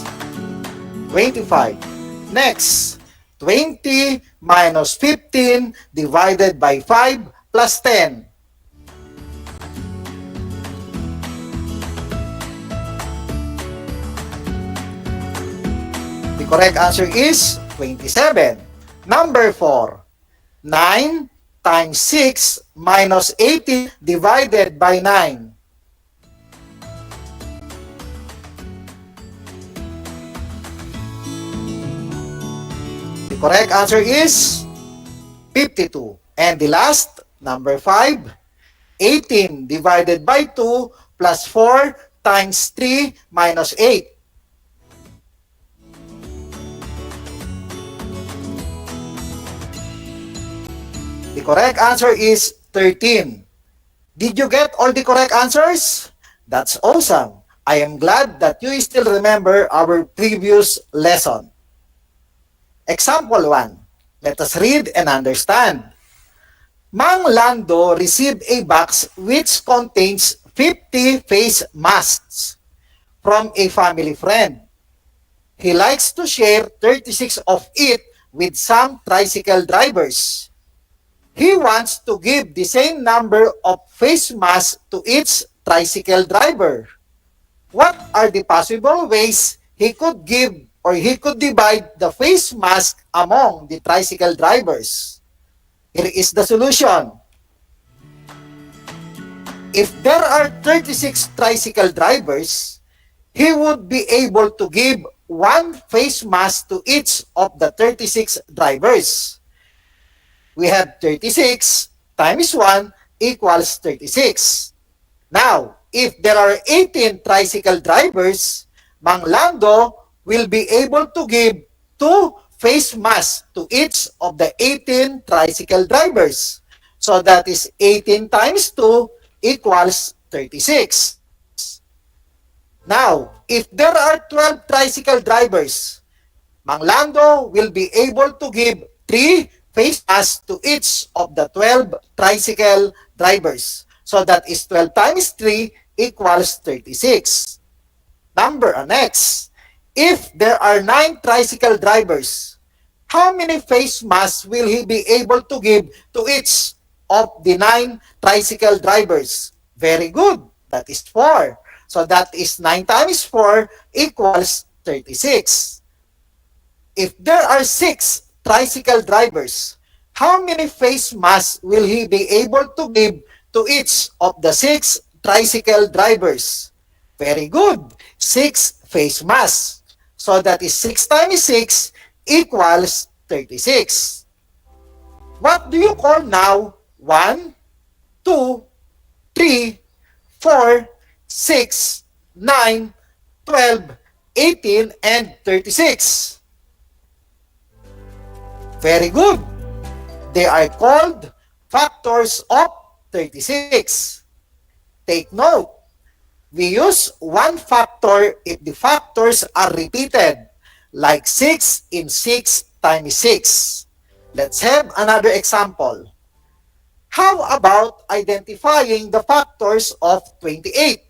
25. Next, 20 minus 15 divided by 5 plus 10. The correct answer is 27. Number 4, 9 times 6 minus 80 divided by 9. The correct answer is 52. And the last, number 5, 18 divided by 2 plus 4 times 3 minus 8. The correct answer is 13. Did you get all the correct answers? That's awesome. I am glad that you still remember our previous lesson. Example 1. Let us read and understand. Mang Lando received a box which contains 50 face masks from a family friend. He likes to share 36 of it with some tricycle drivers. He wants to give the same number of face masks to each tricycle driver. What are the possible ways he could give or he could divide the face mask among the tricycle drivers? Here is the solution. If there are 36 tricycle drivers, he would be able to give one face mask to each of the 36 drivers. We have 36 times 1 equals 36. Now, if there are 18 tricycle drivers, Mang Lando will be able to give 2 face masks to each of the 18 tricycle drivers. So that is 18 times 2 equals 36. Now, if there are 12 tricycle drivers, Mang Lando will be able to give 3 face masks to each of the 12 tricycle drivers. So that is 12 times 3 equals 36. Next, if there are 9 tricycle drivers, how many face masks will he be able to give to each of the 9 tricycle drivers? Very good. That is 4. So that is 9 times 4 equals 36. If there are 6 tricycle drivers, how many face masks will he be able to give to each of the 6 tricycle drivers? Very good. 6 face masks. So that is 6 times 6 equals 36. What do you call now 1, 2, 3, 4, 6, 9, 12, 18, and 36? Very good. They are called factors of 36. Take note, we use one factor if the factors are repeated, like 6 in 6 times 6. Let's have another example. How about identifying the factors of 28?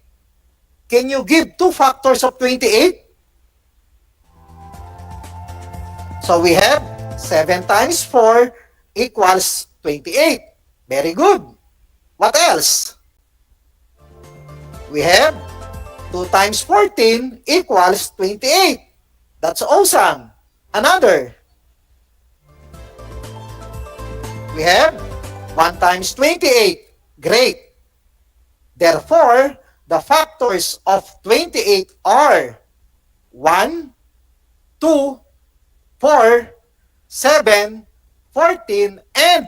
Can you give 2 factors of 28? So we have 7 times 4 equals 28. Very good. What else? We have 2 times 14 equals 28. That's awesome. Another. We have 1 times 28. Great. Therefore, the factors of 28 are 1, 2, 4, 7, 14, and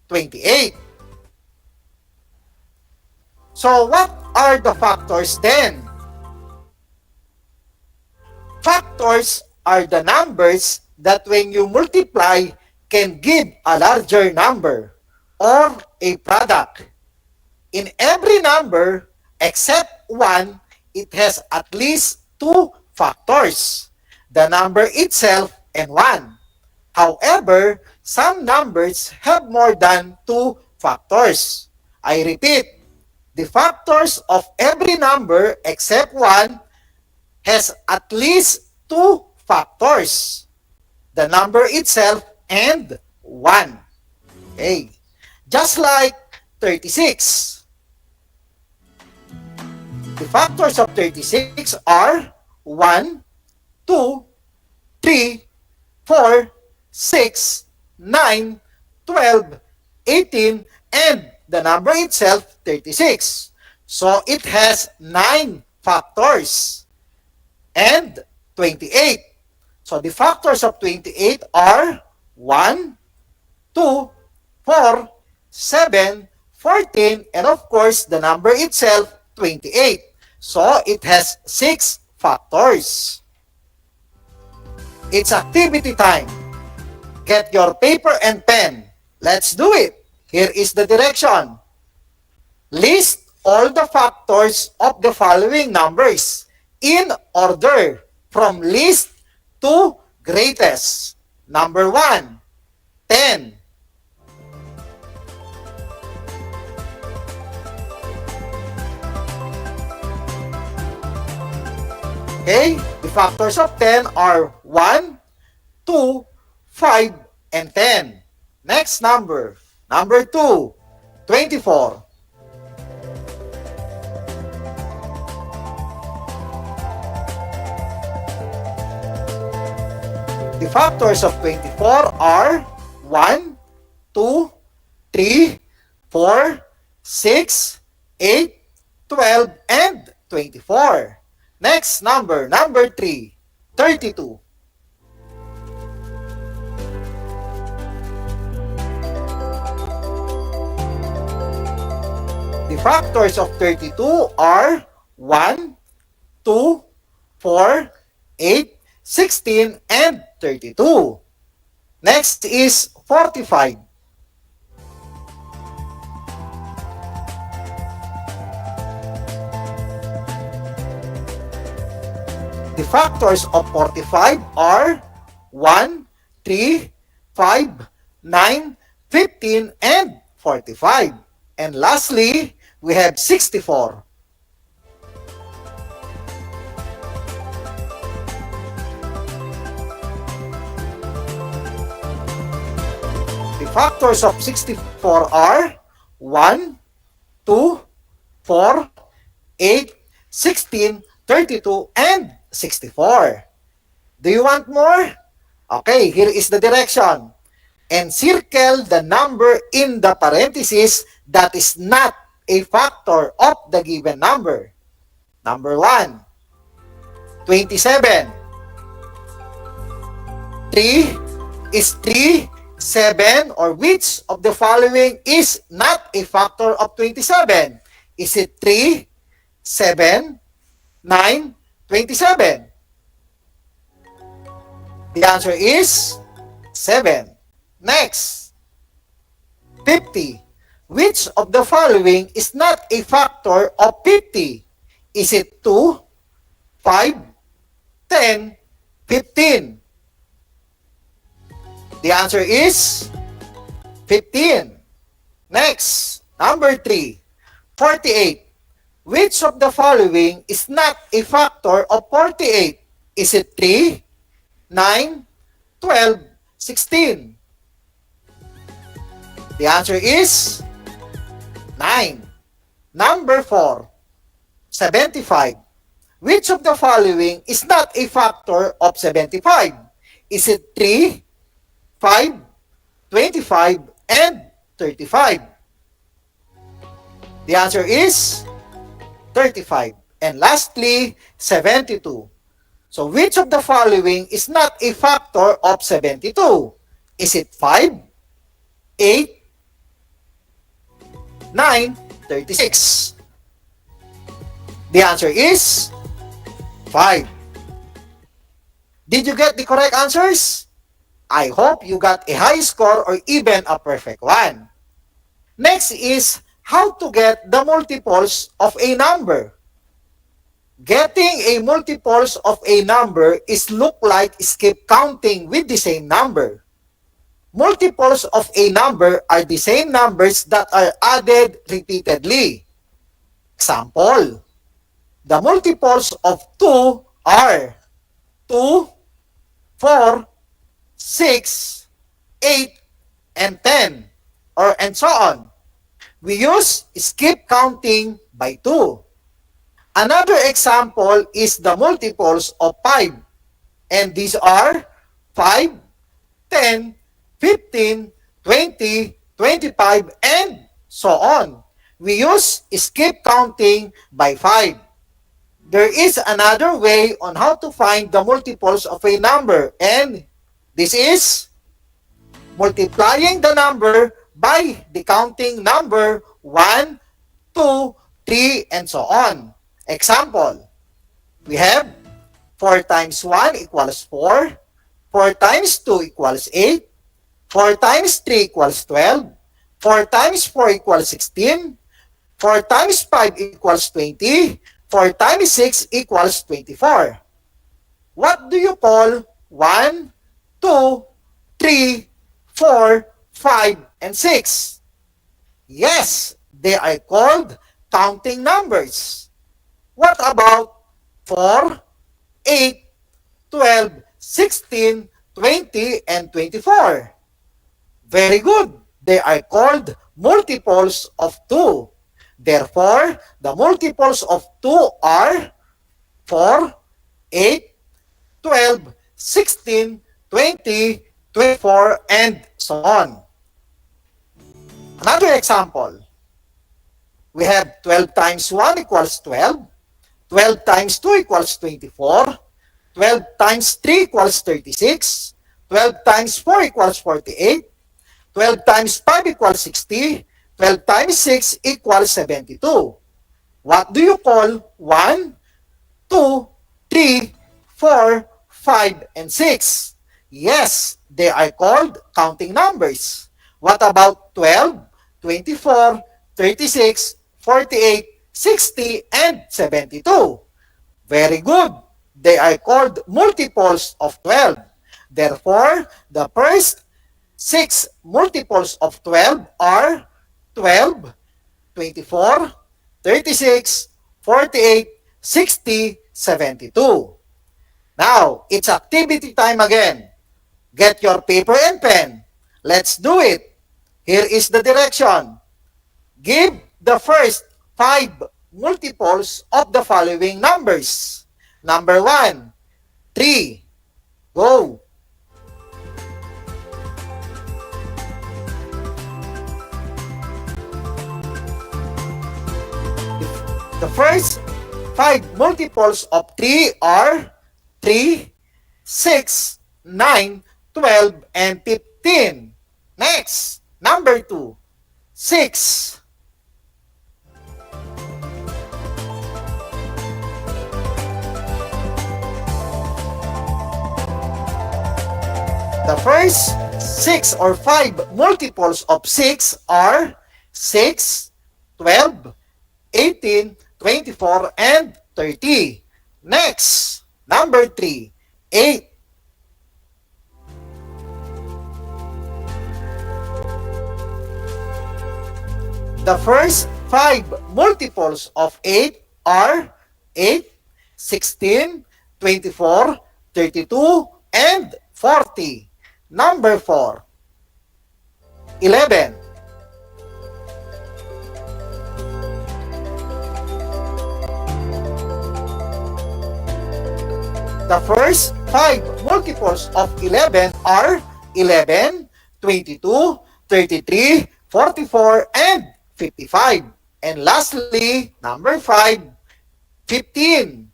28. So what are the factors then? Factors are the numbers that when you multiply can give a larger number or a product. In every number except 1, it has at least 2 factors, the number itself and 1. However, some numbers have more than 2 factors. I repeat, the factors of every number except 1 has at least 2 factors, the number itself and 1. Okay. Just like 36. The factors of 36 are 1, 2, 3, 4, 6, 9, 12, 18, and the number itself, 36. So it has 9 factors and 28. So the factors of 28 are 1, 2, 4, 7, 14, and of course, the number itself, 28. So it has 6 factors. It's activity time. Get your paper and pen. Let's do it. Here is the direction. List all the factors of the following numbers in order from least to greatest. Number 1, 10. Okay, the factors of 10 are 1, 2, 5, and 10. Next number, number 2, 24. The factors of 24 are 1, 2, 3, 4, 6, 8, 12, and 24. Next number, number 3, 32. The factors of 32 are 1, 2, 4, 8, 16, and 32. Next is 45. The factors of 45 are 1, 3, 5, 9, 15, and 45. And lastly, we have 64. The factors of 64 are 1, 2, 4, 8, 16, 32, and 64. Do you want more? Okay, here is the direction. Encircle the number in the parentheses that is not a factor of the given number. Number 1, 27. 3 is 3, 7, or which of the following is not a factor of 27? Is it 3, 7, 9, 27? The answer is 7. Next, 50. Which of the following is not a factor of 50? Is it 2, 5, 10, 15? The answer is 15. Next, number 3, 48. Which of the following is not a factor of 48? Is it 3, 9, 12, 16? The answer is 9. Number 4, 75. Which of the following is not a factor of 75? Is it 3, 5, 25, and 35? The answer is 35. And lastly, 72. So which of the following is not a factor of 72? Is it 5, 8, 9, 36? The answer is 5. Did you get the correct answers? I hope you got a high score or even a perfect one. Next is how to get the multiples of a number. Getting a multiples of a number is look like skip counting with the same number. Multiples of a number are the same numbers that are added repeatedly. Example, the multiples of 2 are 2, 4, 6, 8, and 10, and so on. We use skip counting by 2. Another example is the multiples of 5, and these are 5, 10, 15, 20, 25, and so on. We use skip counting by 5. There is another way on how to find the multiples of a number, and this is multiplying the number by the counting number 1, 2, 3, and so on. Example, we have 4 times 1 equals 4, 4 times 2 equals 8, 4 times 3 equals 12, 4 times 4 equals 16, 4 times 5 equals 20, 4 times 6 equals 24. What do you call 1, 2, 3, 4, 5, and 6? Yes, they are called counting numbers. What about 4, 8, 12, 16, 20, and 24? Very good. They are called multiples of 2. Therefore, the multiples of 2 are 4, 8, 12, 16, 20, 24, and so on. Another example. We have 12 times 1 equals 12, 12 times 2 equals 24, 12 times 3 equals 36, 12 times 4 equals 48, 12 times 5 equals 60, 12 times 6 equals 72. What do you call 1, 2, 3, 4, 5, and 6? Yes, They are called counting numbers. What about 12, 24, 36, 48, 60, and 72? Very good. They are called multiples of 12. Therefore, the first 6 multiples of 12 are 12, 24, 36, 48, 60, 72. Now, it's activity time again. Get your paper and pen. Let's do it. Here is the direction. Give the first 5 multiples of the following numbers. Number 1, 3. Go. The first 5 multiples of 3 are 3, 6, 9, 12, and 15. Next, number 2, 6. The first 6 or 5 multiples of 6 are 6, 12, 18, 24, and 30. Next, number 3, 8. The first 5 multiples of 8 are 8, 16, 24, 32, and 40. Number 4, 11. The first 5 multiples of 11 are 11, 22, 33, 44, and 55. And lastly, number 5, 15.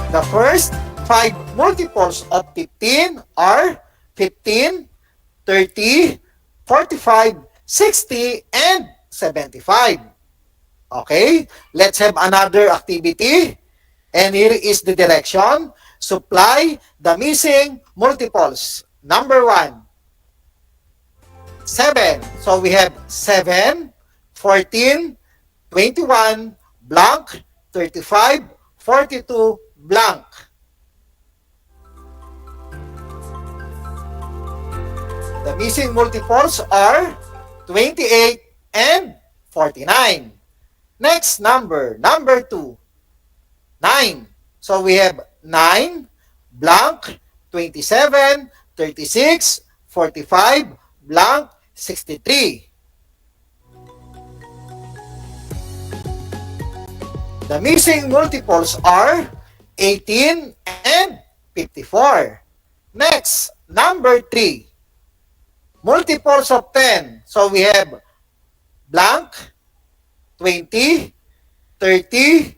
The first 5 multiples of 15 are 15, 30, 45, 60, and 75. Okay, let's have another activity. And here is the direction. Supply the missing multiples. Number 1, 7. So we have 7, 14, 21, blank, 35, 42, blank. The missing multiples are 28 and 49. Next number 2, 9. So we have 9, blank, 27, 36, 45, blank, 63. The missing multiples are 18 and 54. Next, number 3. Multiples of 10. So we have blank, 20, 30,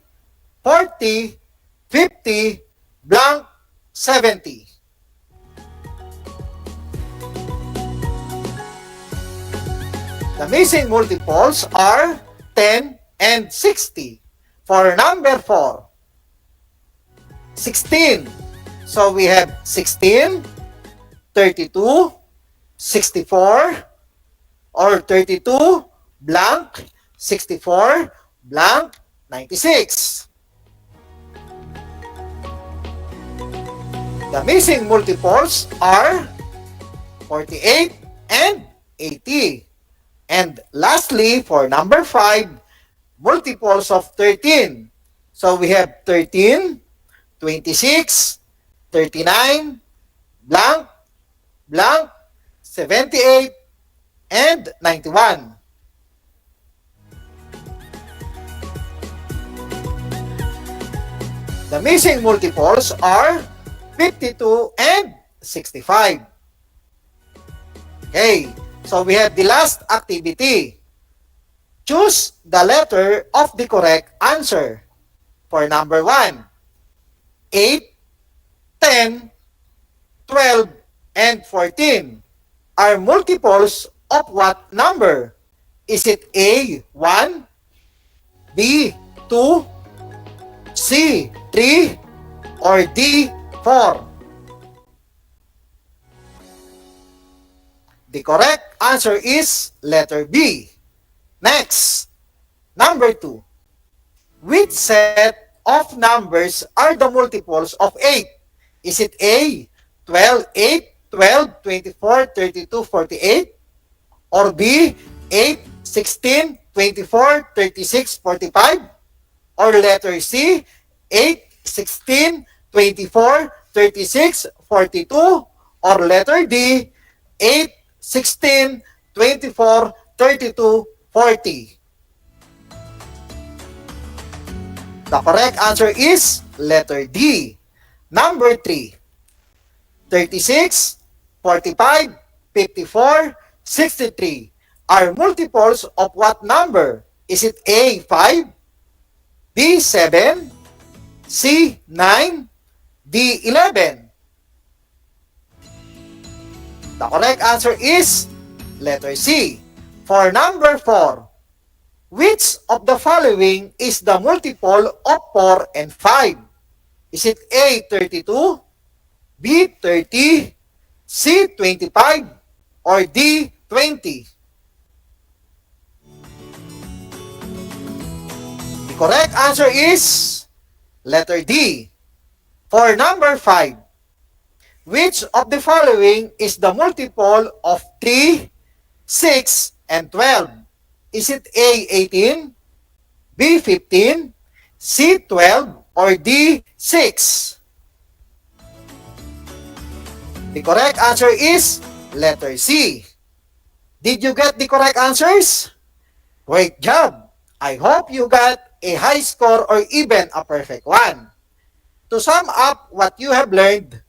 40, 50, blank, 70. The missing multiples are 10 and 60. For number 4, 16. So we have 16, 32, 64, or 32, blank, 64, blank, 96. The missing multiples are 48 and 80. And lastly, for number 5, multiples of 13. So we have 13, 26, 39, blank, blank, 78, and 91. The missing multiples are 52 and 65. Okay, so we have the last activity. Choose the letter of the correct answer. For number 1, 8, 10, 12, and 14 are multiples of what number? Is it A, 1, B, 2, C, 3, or D, 4? The correct answer is letter B. Next, number 2. Which set of numbers are the multiples of 8? Is it A, 12, 8, 12, 24, 32, 48? Or B, 8, 16, 24, 36, 45? Or letter C, 8, 16, 24, 36, 42? Or letter D, 8, 16, 24, 32, 40? The correct answer is letter D. Number 3. 36, 45, 54, 63 are multiples of what number? Is it A, 5, B, 7, C, 9, D, 11? The correct answer is letter C. For number 4, which of the following is the multiple of 4 and 5? Is it A, 32, B, 30, C, 25, or D, 20? The correct answer is letter D. For number 5, which of the following is the multiple of 3, 6, and 12? Is it A, 18, B, 15, C, 12, or D, 6? The correct answer is letter C. Did you get the correct answers? Great job! I hope you got a high score or even a perfect one. To sum up what you have learned,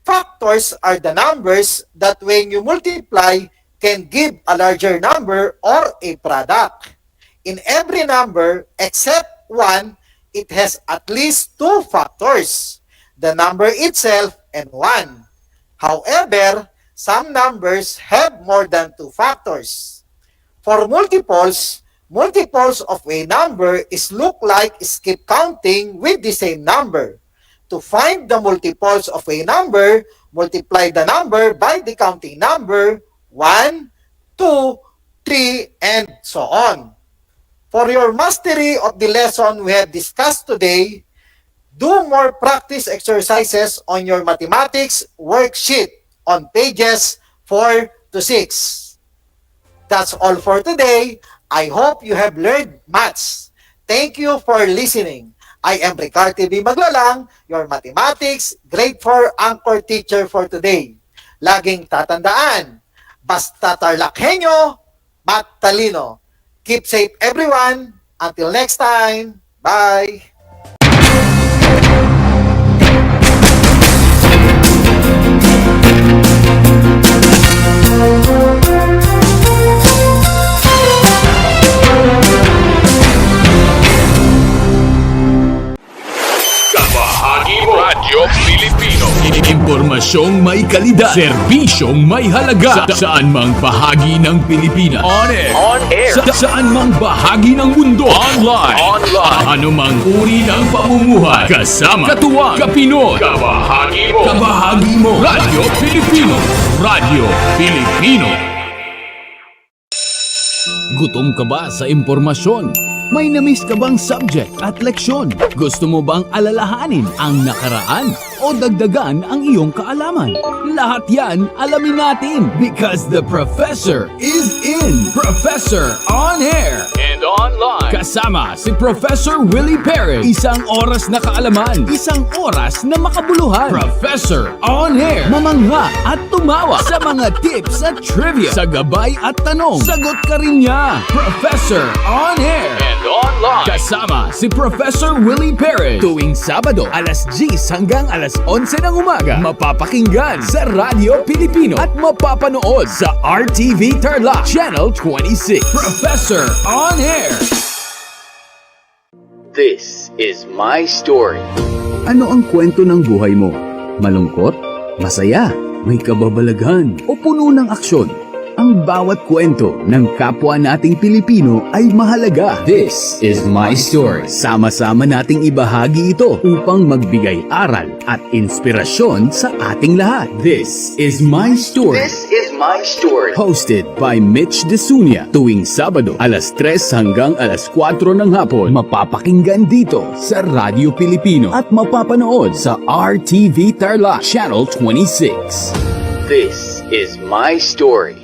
factors are the numbers that when you multiply can give a larger number or a product. In every number except 1, it has at least 2 factors, the number itself and 1. However, some numbers have more than 2 factors. For multiples of a number is look like skip counting with the same number. To find the multiples of a number, multiply the number by the counting number 1, 2, 3, and so on. For your mastery of the lesson we have discussed today, do more practice exercises on your mathematics worksheet on pages 4 to 6. That's all for today. I hope you have learned maths. Thank you for listening. I am Ricardo TV Maglalang, your mathematics grade 4 anchor teacher for today. Laging tatandaan, basta TARLAKHENYO, matalino. Keep safe everyone. Until next time. Bye. Kabahagi mo Radyo Pilipino. Impormasyong may kalidad, serbisyong may halaga, saan mang bahagi ng Pilipinas. On air. Saan mang bahagi ng mundo. Online. Anumang uri ng pamumuhay. Kasama, katuwang, kapinoy. Kabahagi mo. Radyo Pilipino. Radyo Pilipino. Gutom ka ba sa impormasyon? May na-miss ka bang subject at leksyon? Gusto mo bang alalahanin ang nakaraan o dagdagan ang iyong kaalaman? Lahat yan alamin natin because the Professor is in. Professor on air and online. Kasama si Professor Willie Perez. Isang oras na kaalaman, isang oras na makabuluhan. Professor on air. Mamangha at tumawa sa mga tips at trivia. Sa gabay at tanong, sagot ka rin niya. Professor on air and online. Kasama si Professor Willie Perez. Tuwing Sabado, alas 10 hanggang alas 11 ng umaga. Mapapakinggan sa Radyo Pilipino at mapapanood sa RTV Tarlac Channel 26. Professor on air. This is my story. Ano ang kwento ng buhay mo? Malungkot? Masaya? May kababalaghan? O puno ng aksyon? ang bawat kwento ng kapwa nating Pilipino ay mahalaga. This is my story. Sama-sama nating ibahagi ito upang magbigay aral at inspirasyon sa ating lahat. This is my story. This is my story. Hosted by Mitch Desunia tuwing Sabado alas 3 hanggang alas 4 ng hapon. Mapapakinggan dito sa Radyo Pilipino at mapapanood sa RTV Tarlac Channel 26. This is my story.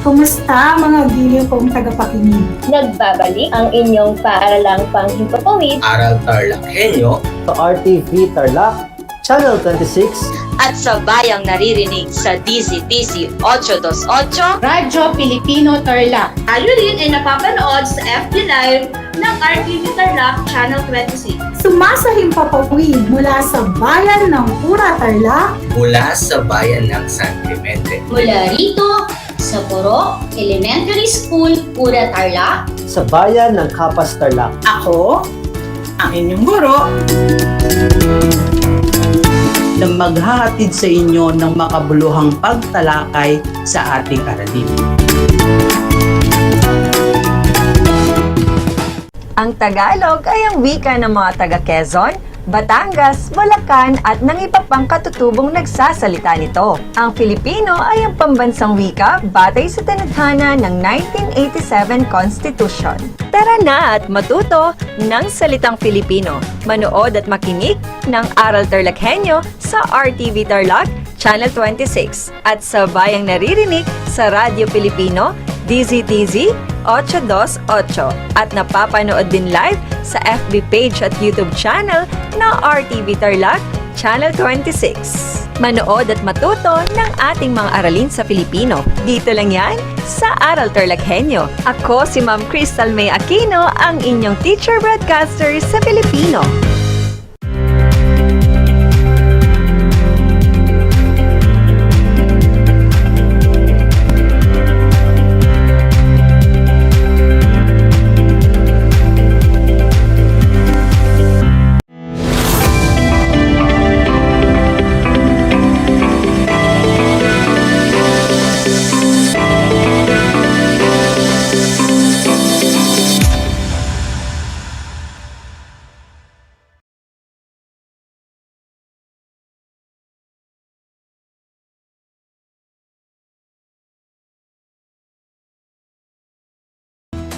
Kumusta mga giliw kong tagapakinig? Nagbabalik ang inyong paaralang panghimpapawid Aral TarlakHenyo sa RTV Tarlac Channel 26 at sa bayang naririnig sa DZTZ 828 Radyo Pilipino Tarlac. Tayo rin ay napapanood sa FB Live ng RTV Tarlac Channel 26. Sumasahimpapawid mula sa bayan ng Pura Tarlac, mula sa bayan ng San Clemente, mula rito sa Poro Elementary School, Pura Tarlac, sa bayan ng Kapas Tarlac. Ako, ang inyong guro, na maghahatid sa inyo ng makabuluhang pagtalakay sa ating aralin. Ang Tagalog ay ang wika ng mga taga-Quezon, Batangas, Bulacan at ng iba pang katutubong nagsasalita nito. Ang Filipino ay ang pambansang wika batay sa tinadhana ng 1987 Constitution. Tara na at matuto ng salitang Filipino. Manood at makinig ng Aral TarlakHenyo sa RTV Tarlac Channel 26 at sa bayang naririnig sa Radyo Pilipino DZTZ 828 at napapanood din live sa FB page at YouTube channel na RTV Tarlac Channel 26. Manood at matuto ng ating mga aralin sa Pilipino. Dito lang yan sa Aral TarlakHenyo. Ako si Ma'am Crystal May Aquino, ang inyong teacher broadcaster sa Pilipino.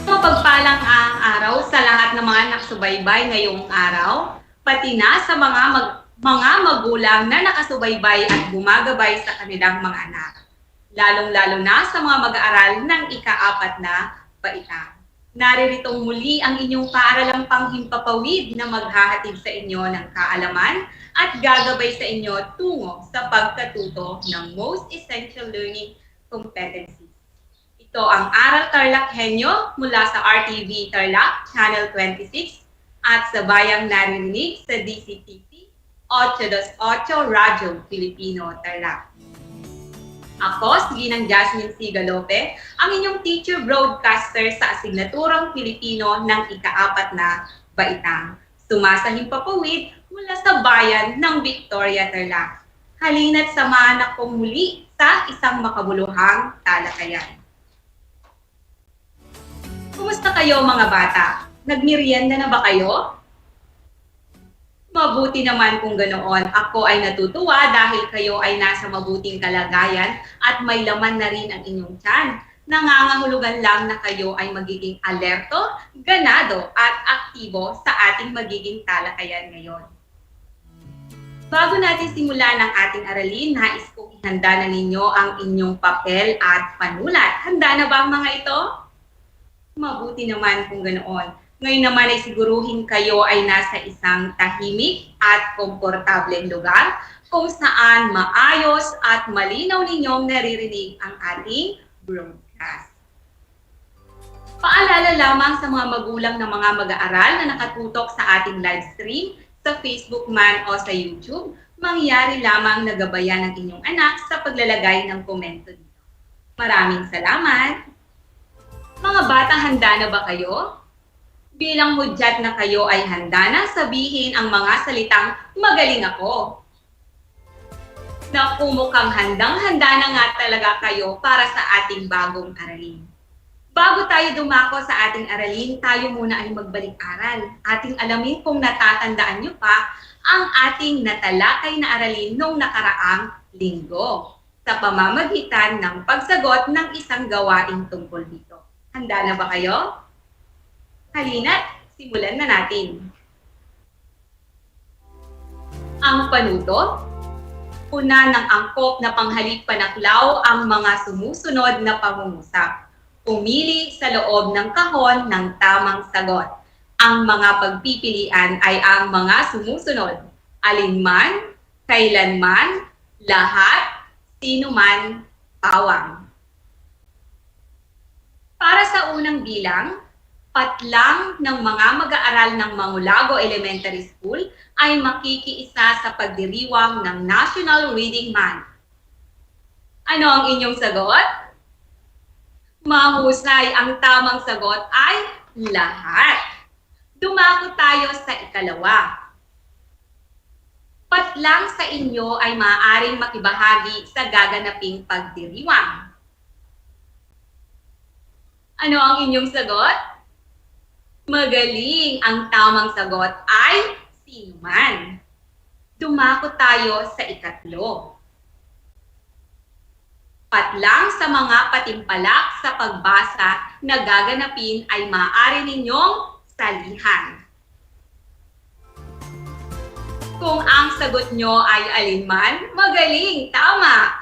Mapagpalang araw sa lahat ng mga nakasubaybay ngayong araw, pati na sa mga magulang na nakasubaybay at gumagabay sa kanilang mga anak. Lalong-lalo na sa mga mag-aaral ng ika-4 na baitang. Naririto muli ang inyong paaralang panghimpapawid na maghahatid sa inyo ng kaalaman at gagabay sa inyo tungo sa pagkatuto ng Most Essential Learning Competencies. Ito ang Aral TarlakHenyo mula sa RTV Tarlac Channel 26 at sa bayang naririnig sa DCTV 828 Radyo Pilipino Tarlac. Ako, si Ginang Jasmine C. Galope, ang inyong teacher broadcaster sa asignaturang Pilipino ng ika-4 na baitang. Sumasahimpapawid mula sa bayan ng Victoria Tarlac. Halina't samahan ako muli sa isang makabuluhang talakayan. Kumusta kayo mga bata? Nagmerienda na ba kayo? Mabuti naman kung ganoon. Ako ay natutuwa dahil kayo ay nasa mabuting kalagayan at may laman na rin ang inyong tiyan. Nangangahulugan lang na kayo ay magiging alerto, ganado at aktibo sa ating magiging talakayan ngayon. Bago natin simulan ang ating aralin, nais kong ihanda na ninyo ang inyong papel at panulat. Handa na ba ang mga ito? Mabuti naman kung ganoon. Ngayon naman ay siguruhin kayo ay nasa isang tahimik at komportableng lugar kung saan maayos at malinaw ninyong naririnig ang ating broadcast. Paalala lamang sa mga magulang ng mga mag-aaral na nakatutok sa ating live stream sa Facebook man o sa YouTube, mangyari lamang na gabayan ng inyong anak sa paglalagay ng komento dito. Maraming salamat! Mga bata, handa na ba kayo? Bilang hudyat na kayo ay handa na sabihin ang mga salitang magaling ako. Naku, mukhang handang-handa na nga talaga kayo para sa ating bagong aralin. Bago tayo dumako sa ating aralin, tayo muna ay magbalik-aral. Ating alamin kung natatandaan nyo pa ang ating natalakay na aralin noong nakaraang linggo sa pamamagitan ng pagsagot ng isang gawaing tungkol dito. Handa na ba kayo? Halina't simulan na natin. Ang panuto, una ng angkop na panghalip panaklaw ang mga sumusunod na pangungusap. Pumili sa loob ng kahon ng tamang sagot. Ang mga pagpipilian ay ang mga sumusunod: alinman, kailanman, lahat, sinuman, pawang. Para sa unang bilang, patlang ng mga mag-aaral ng Mangulago Elementary School ay makikiisa sa pagdiriwang ng National Reading Month. Ano ang inyong sagot? Mahusay, ang tamang sagot ay lahat. Dumako tayo sa ikalawa. Patlang sa inyo ay maaaring makibahagi sa gaganaping pagdiriwang. Ano ang inyong sagot? Magaling! Ang tamang sagot ay sinuman. Dumako tayo sa ikatlo. Patlang sa mga patimpalak sa pagbasa na gaganapin ay maaari ninyong salihan. Kung ang sagot nyo ay alinman, magaling, tama.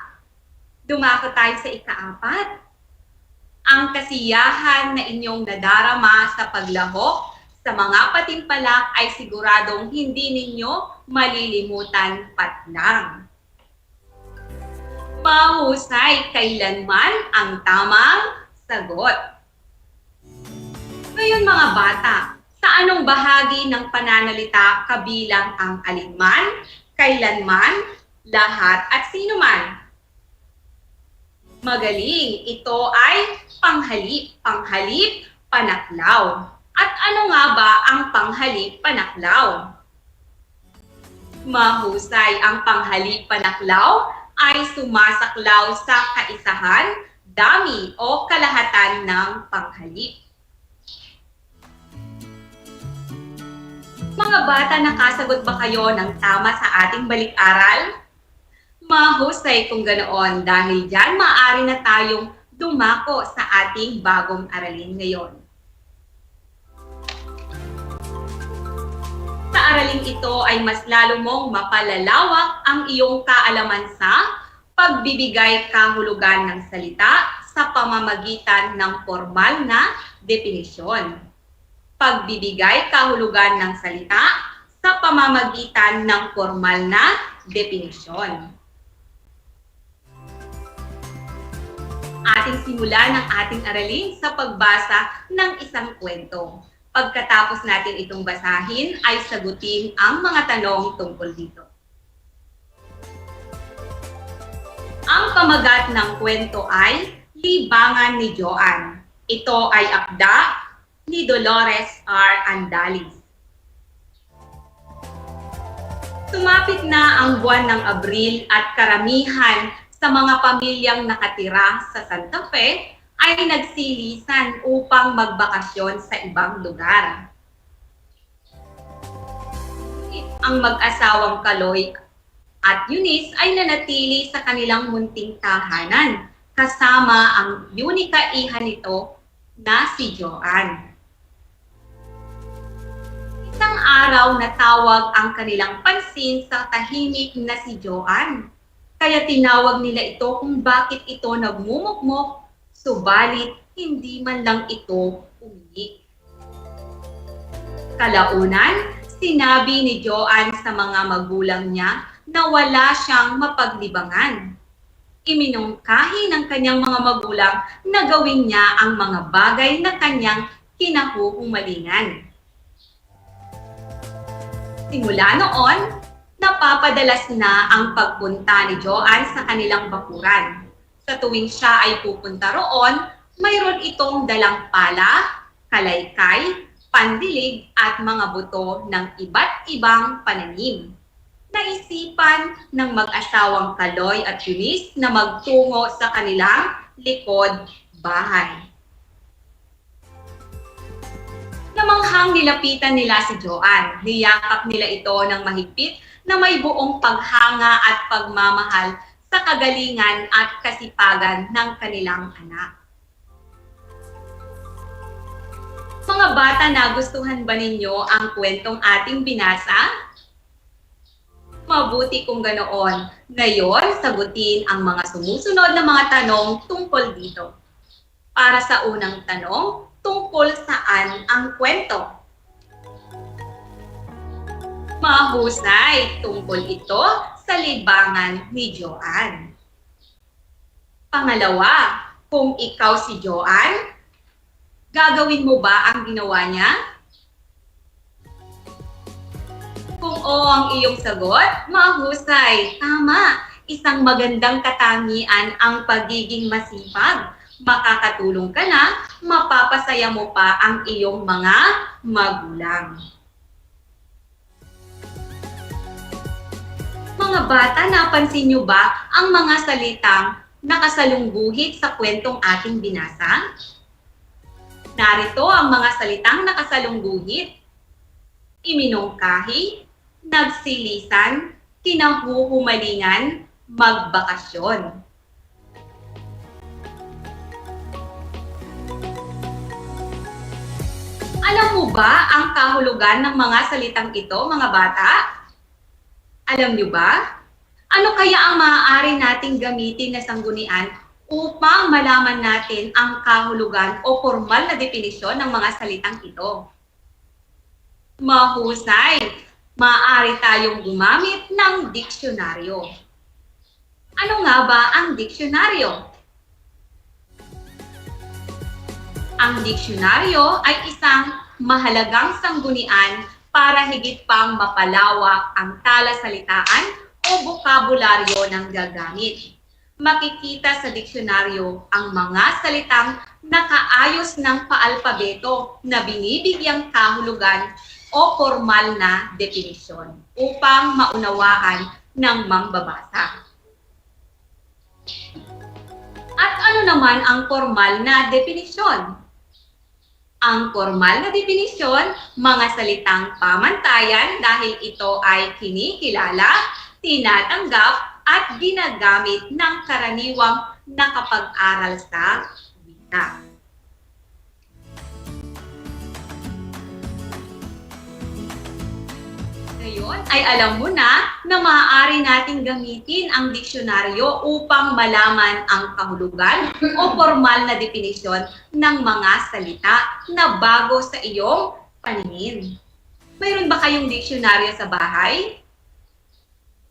Dumako tayo sa ikaapat. Ang kasiyahan na inyong nadarama sa paglahok sa mga patimpalak ay siguradong hindi ninyo malilimutan patlang. Mahusay, kailanman ang tamang sagot. Ngayon mga bata, sa anong bahagi ng pananalita kabilang ang alinman, kailanman, lahat at sinuman? Magaling, ito ay panghalip, panghalip, panaklaw. At ano nga ba ang panghalip, panaklaw? Mahusay, ang panghalip, panaklaw ay sumasaklaw sa kaisahan, dami o kalahatan ng panghalip. Mga bata, nakasagot ba kayo ng tama sa ating balik-aral? Mahusay kung ganoon, dahil dyan maaari na tayong dumako sa ating bagong aralin ngayon. Sa aralin ito ay mas lalo mong mapalalawak ang iyong kaalaman sa pagbibigay kahulugan ng salita sa pamamagitan ng formal na definisyon. Pagbibigay kahulugan ng salita sa pamamagitan ng formal na definisyon. Ating simulan ang ating aralin sa pagbasa ng isang kwento. Pagkatapos natin itong basahin, ay sagutin ang mga tanong tungkol dito. Ang pamagat ng kwento ay Libangan ni Joan. Ito ay akda ni Dolores R. Andalis. Sumapit na ang buwan ng Abril at karamihan sa mga pamilyang nakatira sa Santa Fe ay nagsilisan upang magbakasyon sa ibang lugar. Ang mag-asawang Kaloy at Eunice ay nanatili sa kanilang munting tahanan kasama ang unika iha nito na si Joan. Isang araw natawag ang kanilang pansin sa tahimik na si Joan. Kaya tinawag nila ito kung bakit ito nagmumukmok, subalit hindi man lang ito umiik. Kalaunan, sinabi ni Joan sa mga magulang niya na wala siyang mapaglibangan. Iminungkahi ng kanyang mga magulang na gawin niya ang mga bagay na kanyang kinahuhumalingan. Simula noon, napapadalas na ang pagpunta ni Joan sa kanilang bakuran. Sa tuwing siya ay pupunta roon, mayroon itong dalang pala, kalaykay, pandilig at mga buto ng iba't ibang pananim. naisipan ng mag-asawang Kaloy at Eunice na magtungo sa kanilang likod bahay. Namanghang nilapitan nila si Joanne. Niyakap nila ito ng mahigpit na may buong paghanga at pagmamahal sa kagalingan at kasipagan ng kanilang anak. Mga bata, nagustuhan ba ninyo ang kwentong ating binasa? Mabuti kung ganoon. Ngayon, sagutin ang mga sumusunod na mga tanong tungkol dito. Para sa unang tanong, tungkol saan ang kwento? Mahusay, tungkol ito sa libangan ni Joanne. Pangalawa, kung ikaw si Joanne, gagawin mo ba ang ginawa niya? Kung oo ang iyong sagot, mahusay, tama. Isang magandang katangian ang pagiging masipag. Makakatulong ka na, mapapasaya mo pa ang iyong mga magulang. Mga bata, napansin niyo ba ang mga salitang nakasalungguhit sa kwentong ating binasa? Narito ang mga salitang nakasalungguhit. Iminungkahi, nagsilisan, kinahuhumalingan, magbakasyon. Alam mo ba ang kahulugan ng mga salitang ito, mga bata? Alam niyo ba? Ano kaya ang maaari nating gamitin na sanggunian upang malaman natin ang kahulugan o formal na definisyon ng mga salitang ito? Mahusay! Maaari tayong gumamit ng diksyonaryo. Ano nga ba ang diksyonaryo? Ang diksyonaryo ay isang mahalagang sanggunian para higit pang mapalawak ang talasalitaan o bokabularyo ng gagamit. Makikita sa diksyonaryo ang mga salitang nakaayos ng paalpabeto na binibigyang kahulugan o formal na definisyon upang maunawaan ng mambabasa. At ano naman ang formal na definisyon? Ang formal na definisyon, mga salitang pamantayan dahil ito ay kinikilala, tinatanggap at ginagamit ng karaniwang nakapag-aral sa wika. Ngayon ay alam mo na maaari nating gamitin ang diksyonaryo upang malaman ang kahulugan o formal na definisyon ng mga salita na bago sa iyong paningin. Mayroon ba kayong diksyonaryo sa bahay?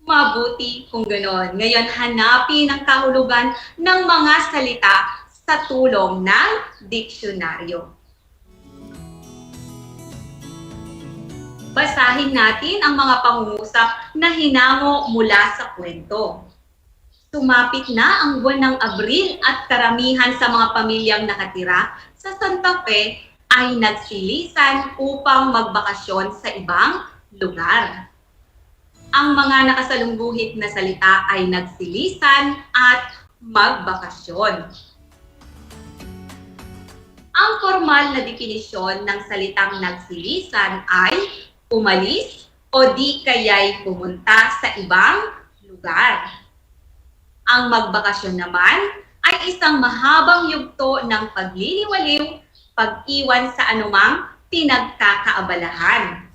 Mabuti kung ganon. Ngayon hanapin ang kahulugan ng mga salita sa tulong ng diksyonaryo. Basahin natin ang mga pangungusap na hinango mula sa kwento. Sumapit na ang buwan ng Abril at karamihan sa mga pamilyang nakatira sa Santa Fe ay nagsilisan upang magbakasyon sa ibang lugar. Ang mga nakasalungguhit na salita ay nagsilisan at magbakasyon. Ang formal na definisyon ng salitang nagsilisan ay umalis o di kaya'y pumunta sa ibang lugar. Ang magbakasyon naman ay isang mahabang yugto ng pagliliwaliw, pag-iwan sa anumang pinagkakaabalahan.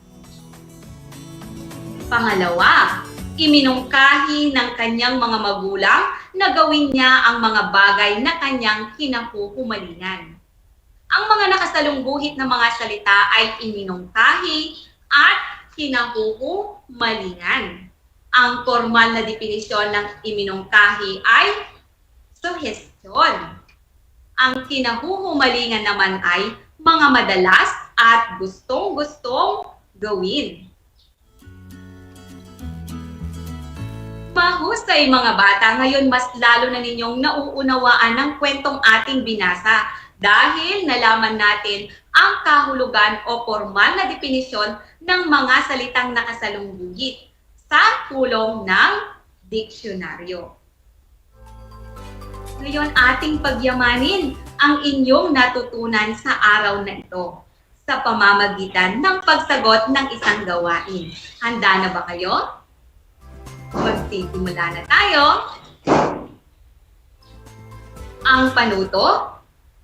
Pangalawa, iminungkahi ng kanyang mga magulang na gawin niya ang mga bagay na kanyang kinahuhumalingan. Ang mga nakasalungguhit na mga salita ay iminungkahi at kinahuhumalingan. Ang formal na definisyon ng iminungkahi ay suhestyon. Ang kinahuhumalingan naman ay mga madalas at gustong-gustong gawin. Mahusay mga bata, ngayon mas lalo na ninyong nauunawaan ng kwentong ating binasa dahil nalaman natin ang kahulugan o formal na definisyon ng mga salitang nakasalungguhit. sa tulong ng diksyonaryo. Ngayon, ating pagyamanin ang inyong natutunan sa araw na ito sa pamamagitan ng pagsagot ng isang gawain. Handa na ba kayo? Magsisimula na tayo. Ang panuto,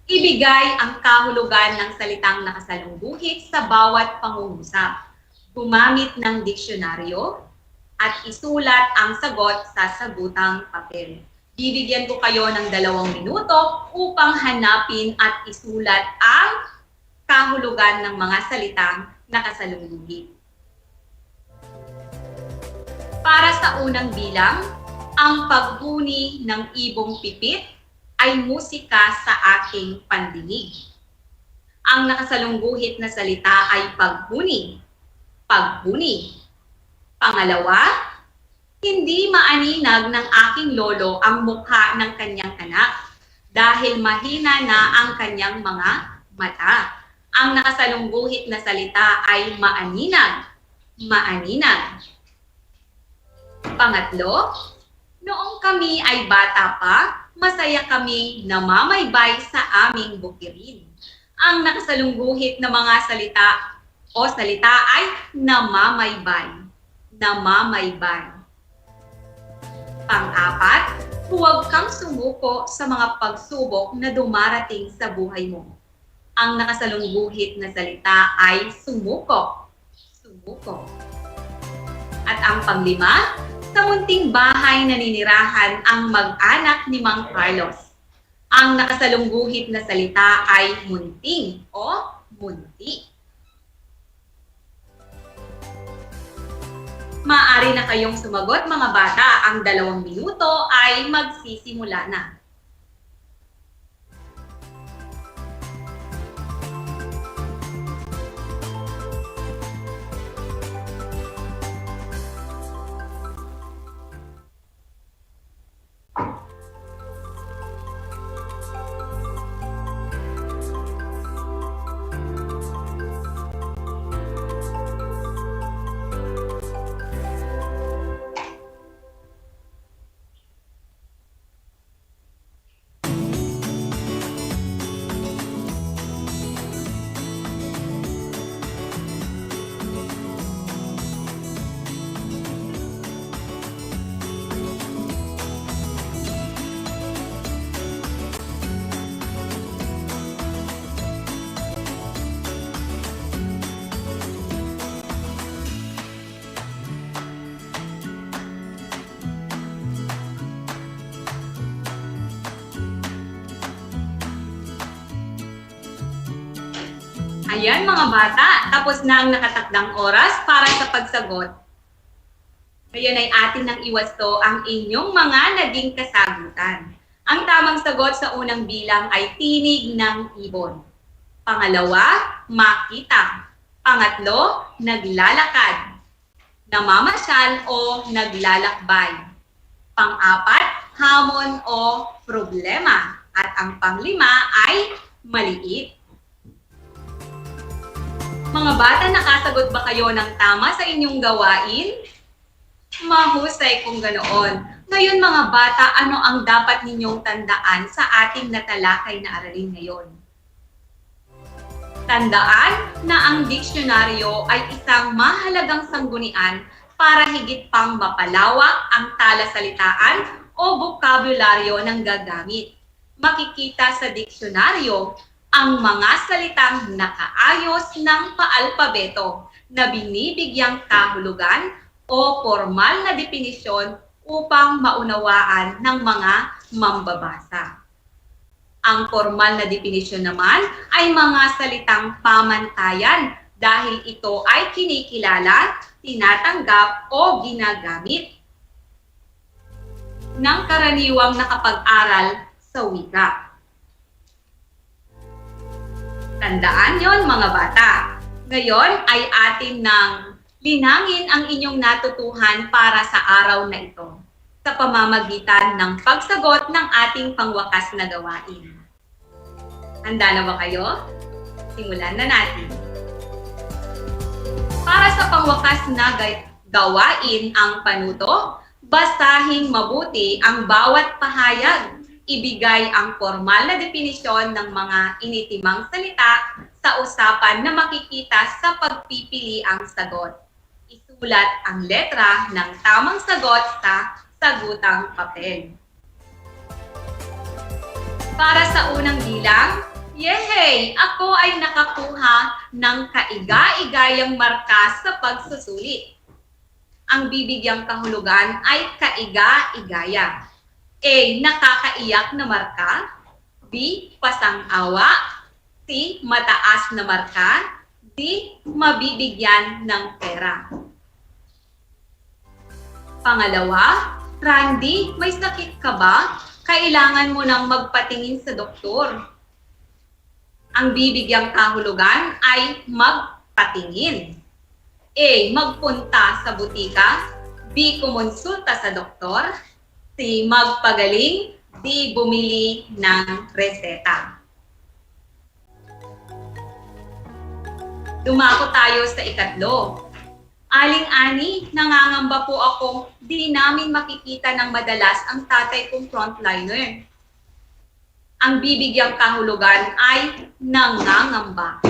ibigay ang kahulugan ng salitang nakasalungguhit sa bawat pangungusap. Gumamit ng diksyonaryo at isulat ang sagot sa sagutang papel. Bibigyan ko kayo ng 2 minuto upang hanapin at isulat ang kahulugan ng mga salitang nakasalungguhit. Para sa unang bilang, ang paghuni ng ibong pipit ay musika sa aking pandinig. Ang nakasalungguhit na salita ay paghuni. Paghuni. Pangalawa, hindi maaninag ng aking lolo ang mukha ng kanyang anak dahil mahina na ang kanyang mga mata. Ang nakasalungguhit na salita ay maaninag. Maaninag. Pangatlo, noong kami ay bata pa, masaya kaming namamaybay sa aming bukirin. Ang nakasalungguhit na mga salita ay namamaybay. Namamaybay. Pang-4, huwag kang sumuko sa mga pagsubok na dumarating sa buhay mo. Ang nakasalungguhit na salita ay sumuko. Sumuko. At ang pang-5, sa munting bahay naninirahan ang mag-anak ni Mang Carlos. Ang nakasalungguhit na salita ay munting o munti. Maaari na kayong sumagot mga bata. Ang 2 minuto ay magsisimula na. Ayan mga bata, tapos na ang nakatakdang oras para sa pagsagot. Ngayon ay atin nang iwasto ang inyong mga naging kasagutan. Ang tamang sagot sa unang bilang ay tinig ng ibon. Pangalawa, makita. Pangatlo, naglalakad. Namamasyal o naglalakbay. Pang-4, hamon o problema. At ang pang-5 ay maliit. Mga bata, nakasagot ba kayo ng tama sa inyong gawain? Mahusay kung ganoon. Ngayon mga bata, ano ang dapat ninyong tandaan sa ating natalakay na aralin ngayon? Tandaan na ang diksyonaryo ay isang mahalagang sanggunian para higit pang mapalawak ang talasalitaan o bokabularyo ng gagamit. Makikita sa diksyonaryo ang mga salitang nakaayos ng paalpabeto na binibigyang kahulugan o formal na definisyon upang maunawaan ng mga mambabasa. Ang formal na definisyon naman ay mga salitang pamantayan dahil ito ay kinikilala, tinatanggap o ginagamit ng karaniwang nakapag-aral sa wika. Tandaan yon mga bata. Ngayon ay atin nang linangin ang inyong natutuhan para sa araw na ito sa pamamagitan ng pagsagot ng ating pangwakas na gawain. Handa na ba kayo? Simulan na natin. Para sa pangwakas na Gawain ang panuto, basahin mabuti ang bawat pahayag, ibigay ang formal na definisyon ng mga initimang salita sa usapan na makikita sa pagpipili ang sagot. Isulat ang letra ng tamang sagot sa sagutang papel. Para sa unang bilang, yehey! Ako ay nakakuha ng kaiga-igayang marka sa pagsusulit. Ang bibigyang kahulugan ay kaiga-igaya. A. Nakakaiyak na marka. B. Pasang-awa. C. Mataas na marka. D. Mabibigyan ng pera. Pangalawa, Randy, may sakit ka ba? Kailangan mo nang magpatingin sa doktor. Ang bibigyang kahulugan ay magpatingin. A. Magpunta sa butika. B. Kumonsulta sa doktor. C. Magpagaling. D. Bumili ng reseta. Dumako tayo sa ikatlo. Aling-ani, nangangamba po akong di namin makikita ng madalas ang tatay kong frontliner. Ang bibigyang kahulugan ay nangangamba.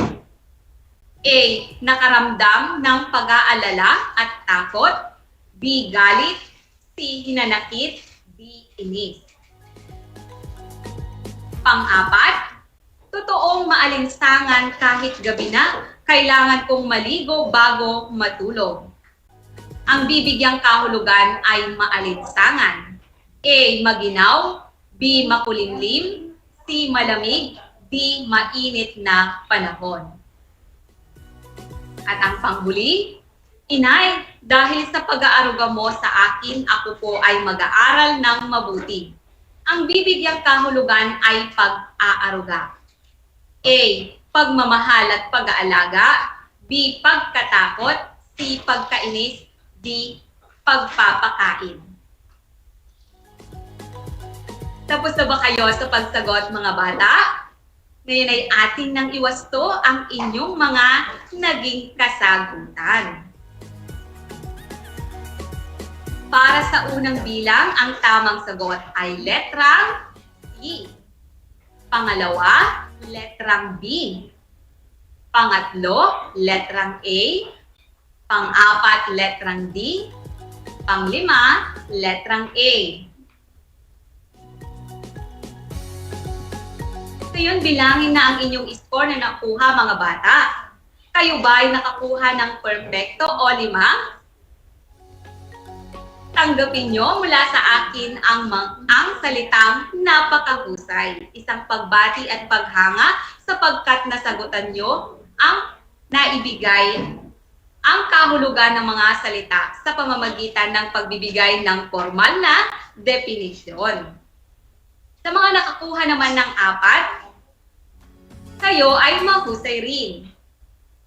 A. Nakaramdam ng pag-aalala at takot. B. Galit. C. Hinanakit. D. Inis. Pang-apat, totoong maalinsangan kahit gabi na, kailangan kong maligo bago matulog. Ang bibigyang kahulugan ay maalinsangan. A. Maginaw. B. Makulimlim. C. Malamig. D. Mainit na panahon. At ang panghuli, Inay, dahil sa pag-aaruga mo sa akin, ako po ay mag-aaral ng mabuti. Ang bibigyang kahulugan ay pag-aaruga. A. Pagmamahal at pag-aalaga. B. Pagkatakot. C. Pagkainis. D. Pagpapakain. Tapos na ba kayo sa pagsagot, mga bata? Ngayon ay atin nang iwasto ang inyong mga naging kasagutan. Para sa unang bilang, ang tamang sagot ay letrang C. Pangalawa, letrang B. Pangatlo, letrang A. Pang-apat, letrang D. Panglima, letrang A. Ngayon, bilangin na ang inyong score na nakuha, mga bata. Kayo ba ay nakakuha ng perfecto o 5? Tanggapin nyo mula sa akin ang salitang napakahusay. Isang pagbati at paghanga sapagkat nasagutan nyo ang naibigay ang kahulugan ng mga salita sa pamamagitan ng pagbibigay ng formal na definisyon. Sa mga nakakuha naman ng 4, kayo ay mahusay rin.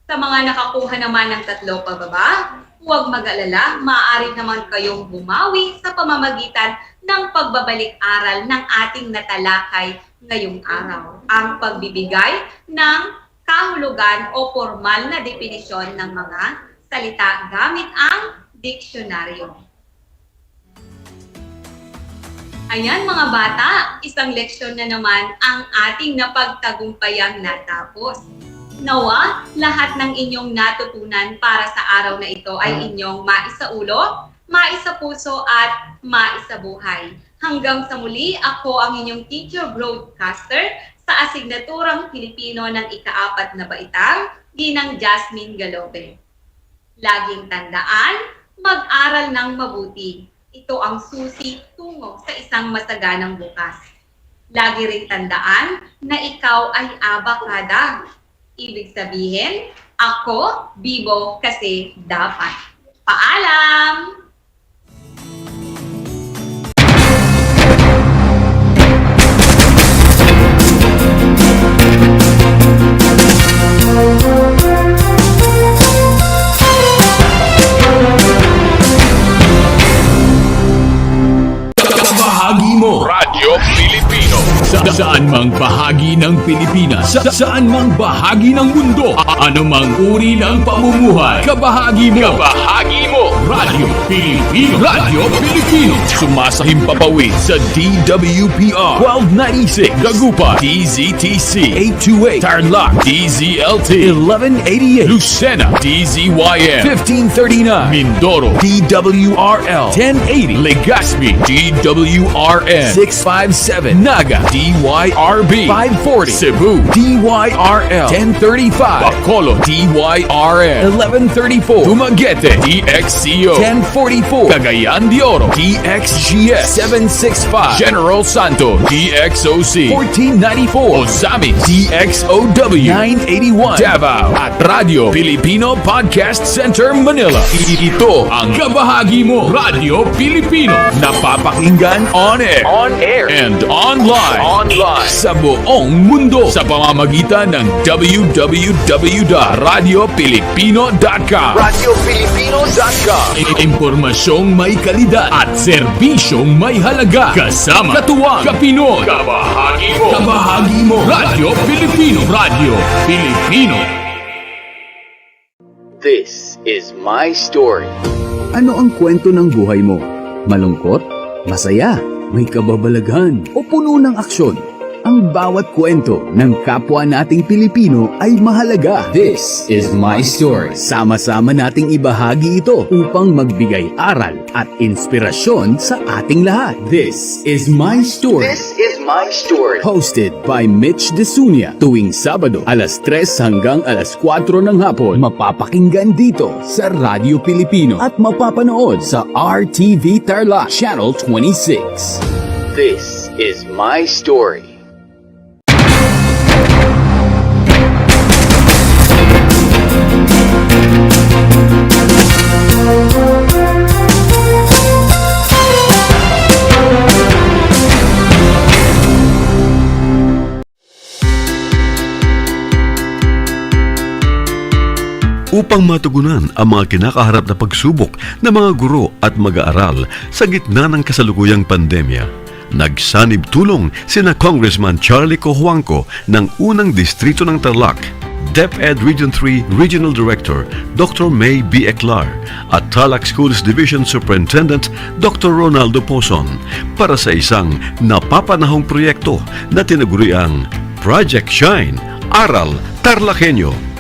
Sa mga nakakuha naman ng 3 pababa, huwag mag-alala, maaari naman kayong bumawi sa pamamagitan ng pagbabalik-aral ng ating natalakay ngayong araw. Ang pagbibigay ng kahulugan o formal na definisyon ng mga salita gamit ang diksyonaryo. Ayan mga bata, isang leksyon na naman ang ating napagtagumpayang natapos. Nawa, lahat ng inyong natutunan para sa araw na ito ay inyong maisaulo, maisapuso at maisabuhay. Hanggang sa muli, ako ang inyong teacher broadcaster sa asignaturang Pilipino ng ika-4 na baitang, Ginang Jasmine Galope. Laging tandaan, mag-aral ng mabuti. Ito ang susi tungo sa isang masaganang bukas. Lagi ring tandaan na ikaw ay abakada. Ibig sabihin, ako bibo kasi dapat. Paalam! Bahagi mo. Radyo Pilipino. Saan mang bahagi ng Pilipinas, saan mang bahagi ng mundo, anumang uri ng pamumuhay, kabahagi mo. Radio Pilipino. Radio Pilipino. Sumasahim papawid sa DWPR 1296 Dagupan, DZTC 828 Tarlac, DZLT 1188 Lucena, DZYM 1539 Mindoro, DWRL 1080 Legazpi, DWRN 657 Naga, DYRB 540 Cebu, DYRL 1035 Bacolod, DYRN 1134 Dumaguete, DXCO 1044 Cagayan de Oro, DXGS 765 General Santos, DXOC 1494 Osamis, DXOW 981 Davao at Radio Filipino Podcast Center Manila. Ito ang kabahagi mo, Radio Filipino, napapakinggan on air and online sa buong mundo sa pamamagitan ng www.radiofilipino.com. Impormasyong may kalidad at serbisyong may halaga. Kasama, katuwang, kapinoy, kabahagi mo, Radio Filipino. Radio Filipino. This is my story. Ano ang kwento ng buhay mo? Malungkot? Masaya? May kababalaghan? O puno ng aksyon? Ang bawat kwento ng kapwa nating Pilipino ay mahalaga. This is my story. Sama-sama nating ibahagi ito upang magbigay aral at inspirasyon sa ating lahat. This is my story. This is my story. Hosted by Mitch Desunia. Tuwing Sabado, alas 3 hanggang alas 4 ng hapon. Mapapakinggan dito sa Radio Pilipino at mapapanood sa RTV Tarlac Channel 26. This is my story. Upang matugunan ang mga kinakaharap na pagsubok ng mga guro at mag-aaral sa gitna ng kasalukuyang pandemya, nagsanib tulong sina Congressman Charlie Cojuangco ng unang distrito ng Tarlac, DEPED Region 3 Regional Director Dr. May B. Eclar at Tarlac Schools Division Superintendent Dr. Ronaldo Pozon para sa isang napapanahong proyekto na tinaguriang Project Shine, Aral TarlakHenyo.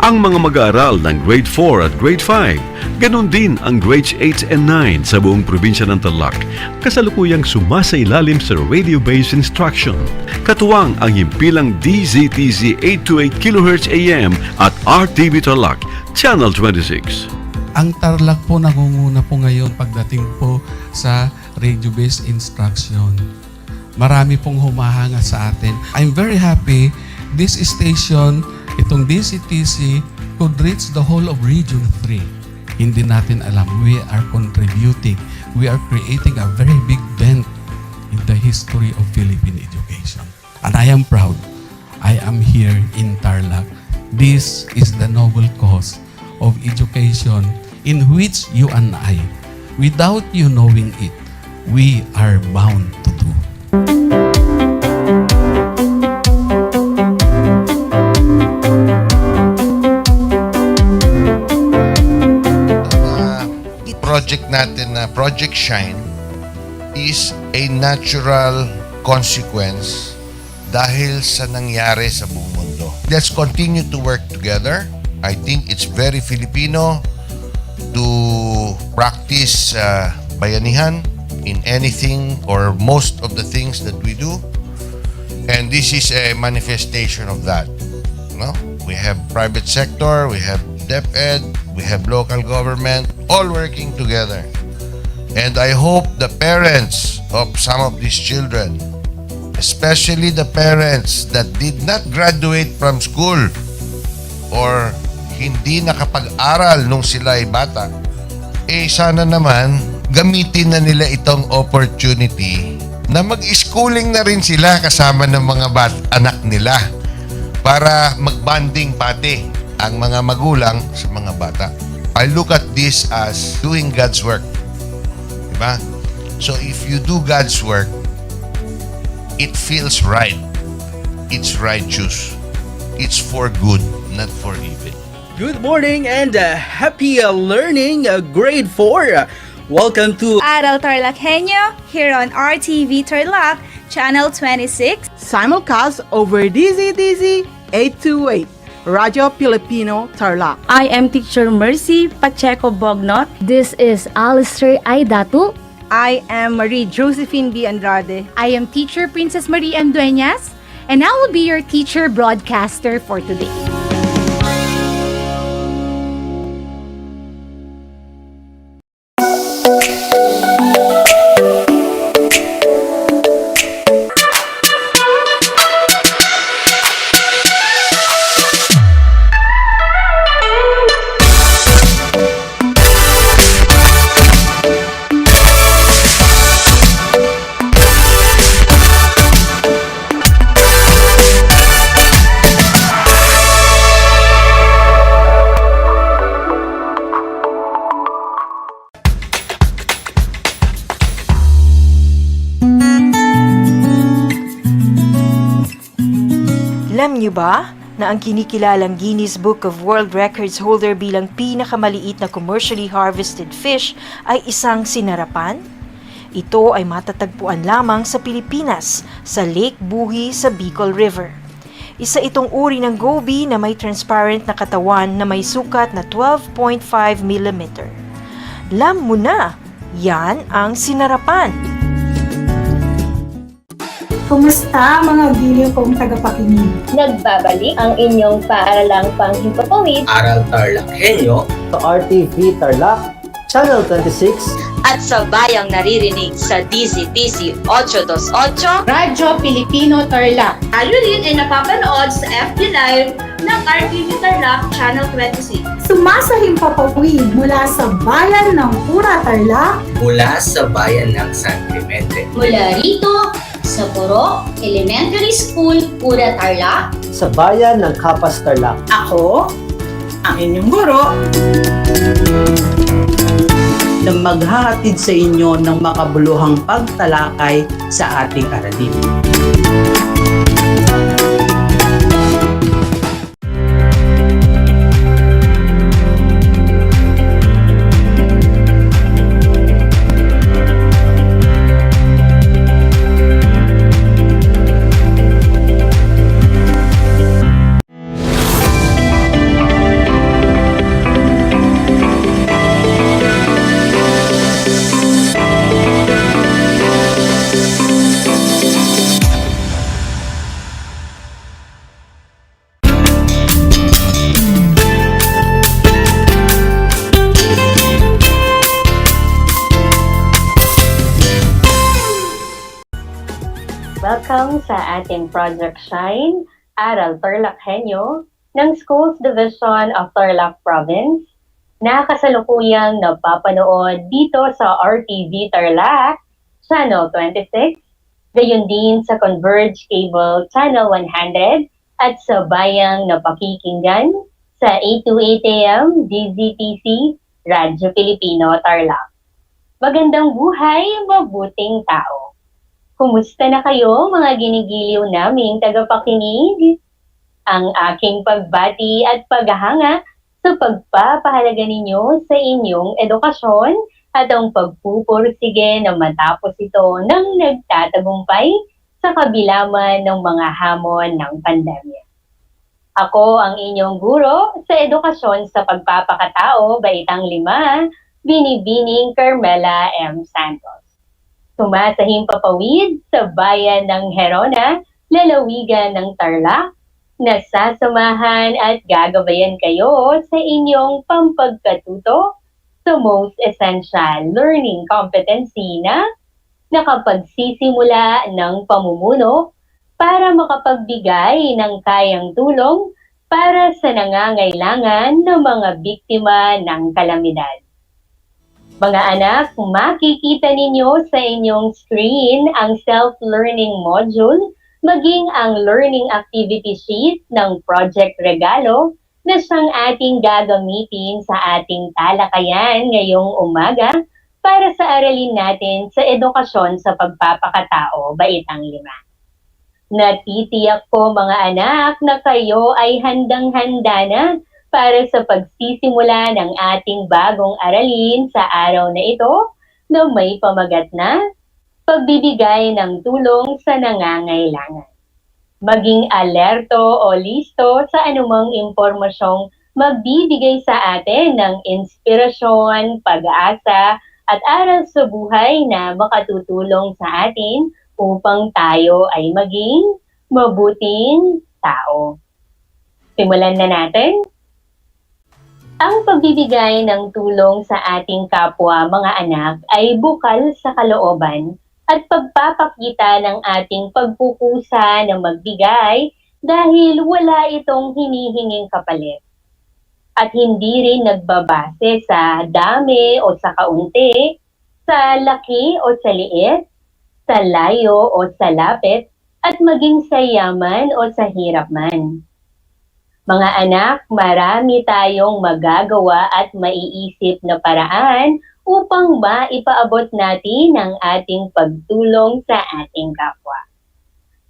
Ang mga mag-aaral ng Grade 4 at Grade 5, ganon din ang Grades 8 and 9 sa buong probinsya ng Tarlac, kasalukuyang sumasailalim sa radio-based instruction. Katuwang ang himpilang DZTZ 828 kHz AM at RTV Tarlac, Channel 26. Ang Tarlac po nangunguna po ngayon pagdating po sa radio-based instruction. Marami pong humahanga sa atin. I'm very happy this station, itong DCTC, could reach the whole of Region 3. Hindi natin alam. We are contributing. We are creating a very big dent in the history of Philippine education. And I am proud. I am here in Tarlac. This is the noble cause of education in which you and I, without you knowing it, we are bound to do. Project natin na Project Shine is a natural consequence dahil sa nangyari sa buong mundo. Let's continue to work together. I think it's very Filipino to practice bayanihan in anything or most of the things that we do. And this is a manifestation of that. No? We have private sector, we have DEPED, we have local government, all working together. And I hope the parents of some of these children, especially the parents that did not graduate from school or hindi nakapag-aral nung sila ay bata, sana naman gamitin na nila itong opportunity na mag-schooling na rin sila kasama ng mga anak nila para mag-bonding pati ang mga magulang sa mga bata. I look at this as doing God's work. Diba? So if you do God's work, It feels right. It's righteous. It's for good, not for evil. Good morning and happy learning, grade 4. Welcome to Aral TarlakHenyo here on RTV Tarlac, Channel 26. Simulcast over DZTZ 828, Radio Filipino Tarlac. I am Teacher Mercy Pacheco Bognot. This is Alistair Aidatu. I am Marie Josephine B. Andrade. I am Teacher Princess Marie M. Dueñas, and I will be your teacher broadcaster for today. Alam niyo ba na ang kinikilalang Guinness Book of World Records holder bilang pinakamaliit na commercially harvested fish ay isang sinarapan? Ito ay matatagpuan lamang sa Pilipinas, sa Lake Buhi sa Bicol River. Isa itong uri ng goby na may transparent na katawan na may sukat na 12.5 mm. Alam mo na, yan ang sinarapan. Kumusta mga giliw kong tagapakinig? Nagbabalik ang inyong paaralang panghimpapawid, Aral TarlakHenyo, Sa RTV Tarlac, Channel 26, At sa bayang naririnig sa DZTC 828, Radyo Pilipino Tarlac. Tayo rin ay napapanood sa FB Live ng RTV Tarlac Channel 26. Sumasahimpapawid mula sa bayan ng Pura Tarlac, mula sa bayan ng San Clemente. Mula rito, sa Puro Elementary School, Pura Tarlac. sa bayan ng Capas Tarlac. ako, ang inyong guro, na maghahatid sa inyo ng makabuluhang pagtalakay sa ating aralin. Welcome sa ating Project Shine, Aral TarlakHenyo ng Schools Division of Tarlac Province na kasalukuyang napapanood dito sa RTV Tarlac, Channel 26, gayon din sa Converge Cable Channel 100 at sa bayang napakikinggan sa 8 AM DZTC Radyo Pilipino Tarlac. Magandang buhay, mabuting tao! Kumusta na kayo mga ginigiliw naming tagapakinig? Ang aking pagbati at paghahanga sa pagpapahalaga ninyo sa inyong edukasyon at ang pagpupursige na matapos ito ng nagtatagumpay sa kabila man ng mga hamon ng pandemya. Ako ang inyong guro sa edukasyon sa pagpapakatao, Baitang 5, Binibining Carmela M. Santos. Sumasahimpapawid sa bayan ng Herona, lalawigan ng Tarlac, nasasamahan at gagabayan kayo sa inyong pampagkatuto sa Most Essential Learning Competency na nakapagsisimula ng pamumuno para makapagbigay ng kayang tulong para sa nangangailangan ng mga biktima ng kalamidad. Mga anak, makikita ninyo sa inyong screen ang self-learning module, maging ang learning activity sheet ng Project Regalo na siyang ating gagamitin sa ating talakayan ngayong umaga para sa aralin natin sa edukasyon sa pagpapakatao, Baitang 5. Natitiyak ko mga anak na kayo ay handang-handa na para sa pagsisimula ng ating bagong aralin sa araw na ito na may pamagat na pagbibigay ng tulong sa nangangailangan. Maging alerto o listo sa anumang impormasyong magbibigay sa atin ng inspirasyon, pag-asa at aral sa buhay na makatutulong sa atin upang tayo ay maging mabuting tao. Simulan na natin. Ang pagbibigay ng tulong sa ating kapwa mga anak ay bukal sa kalooban at pagpapakita ng ating pagpupusa na magbigay dahil wala itong hinihinging kapalit. At hindi rin nagbabase sa dami o sa kaunti, sa laki o sa liit, sa layo o sa lapit, at maging sa yaman o sa hirap man. Mga anak, marami tayong magagawa at maiisip na paraan upang maipaabot natin ang ating pagtulong sa ating kapwa.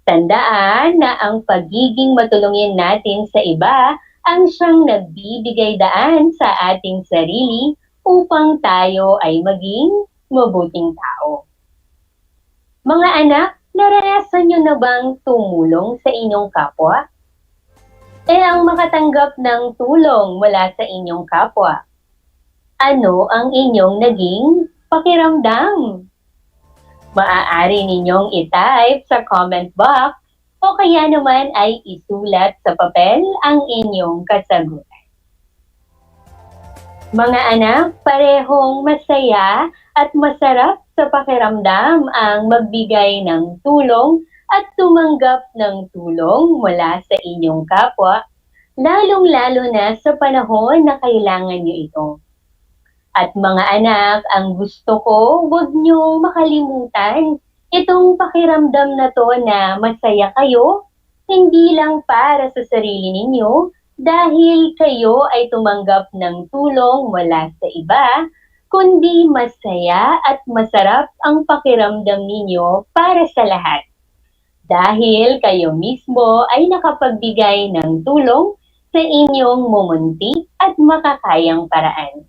Tandaan na ang pagiging matulungin natin sa iba ang siyang nagbibigay daan sa ating sarili upang tayo ay maging mabuting tao. Mga anak, naranasan nyo na bang tumulong sa inyong kapwa? Ang makatanggap ng tulong mula sa inyong kapwa, ano ang inyong naging pakiramdam? Maaari ninyong i-type sa comment box o kaya naman ay isulat sa papel ang inyong kasagutan. Mga anak, parehong masaya at masarap sa pakiramdam ang magbigay ng tulong at tumanggap ng tulong mula sa inyong kapwa, lalong-lalo na sa panahon na kailangan nyo ito. At mga anak, ang gusto ko, huwag nyo makalimutan itong pakiramdam na to na masaya kayo, hindi lang para sa sarili ninyo, dahil kayo ay tumanggap ng tulong mula sa iba, kundi masaya at masarap ang pakiramdam ninyo para sa lahat. Dahil kayo mismo ay nakapagbigay ng tulong sa inyong mumunti at makakayang paraan.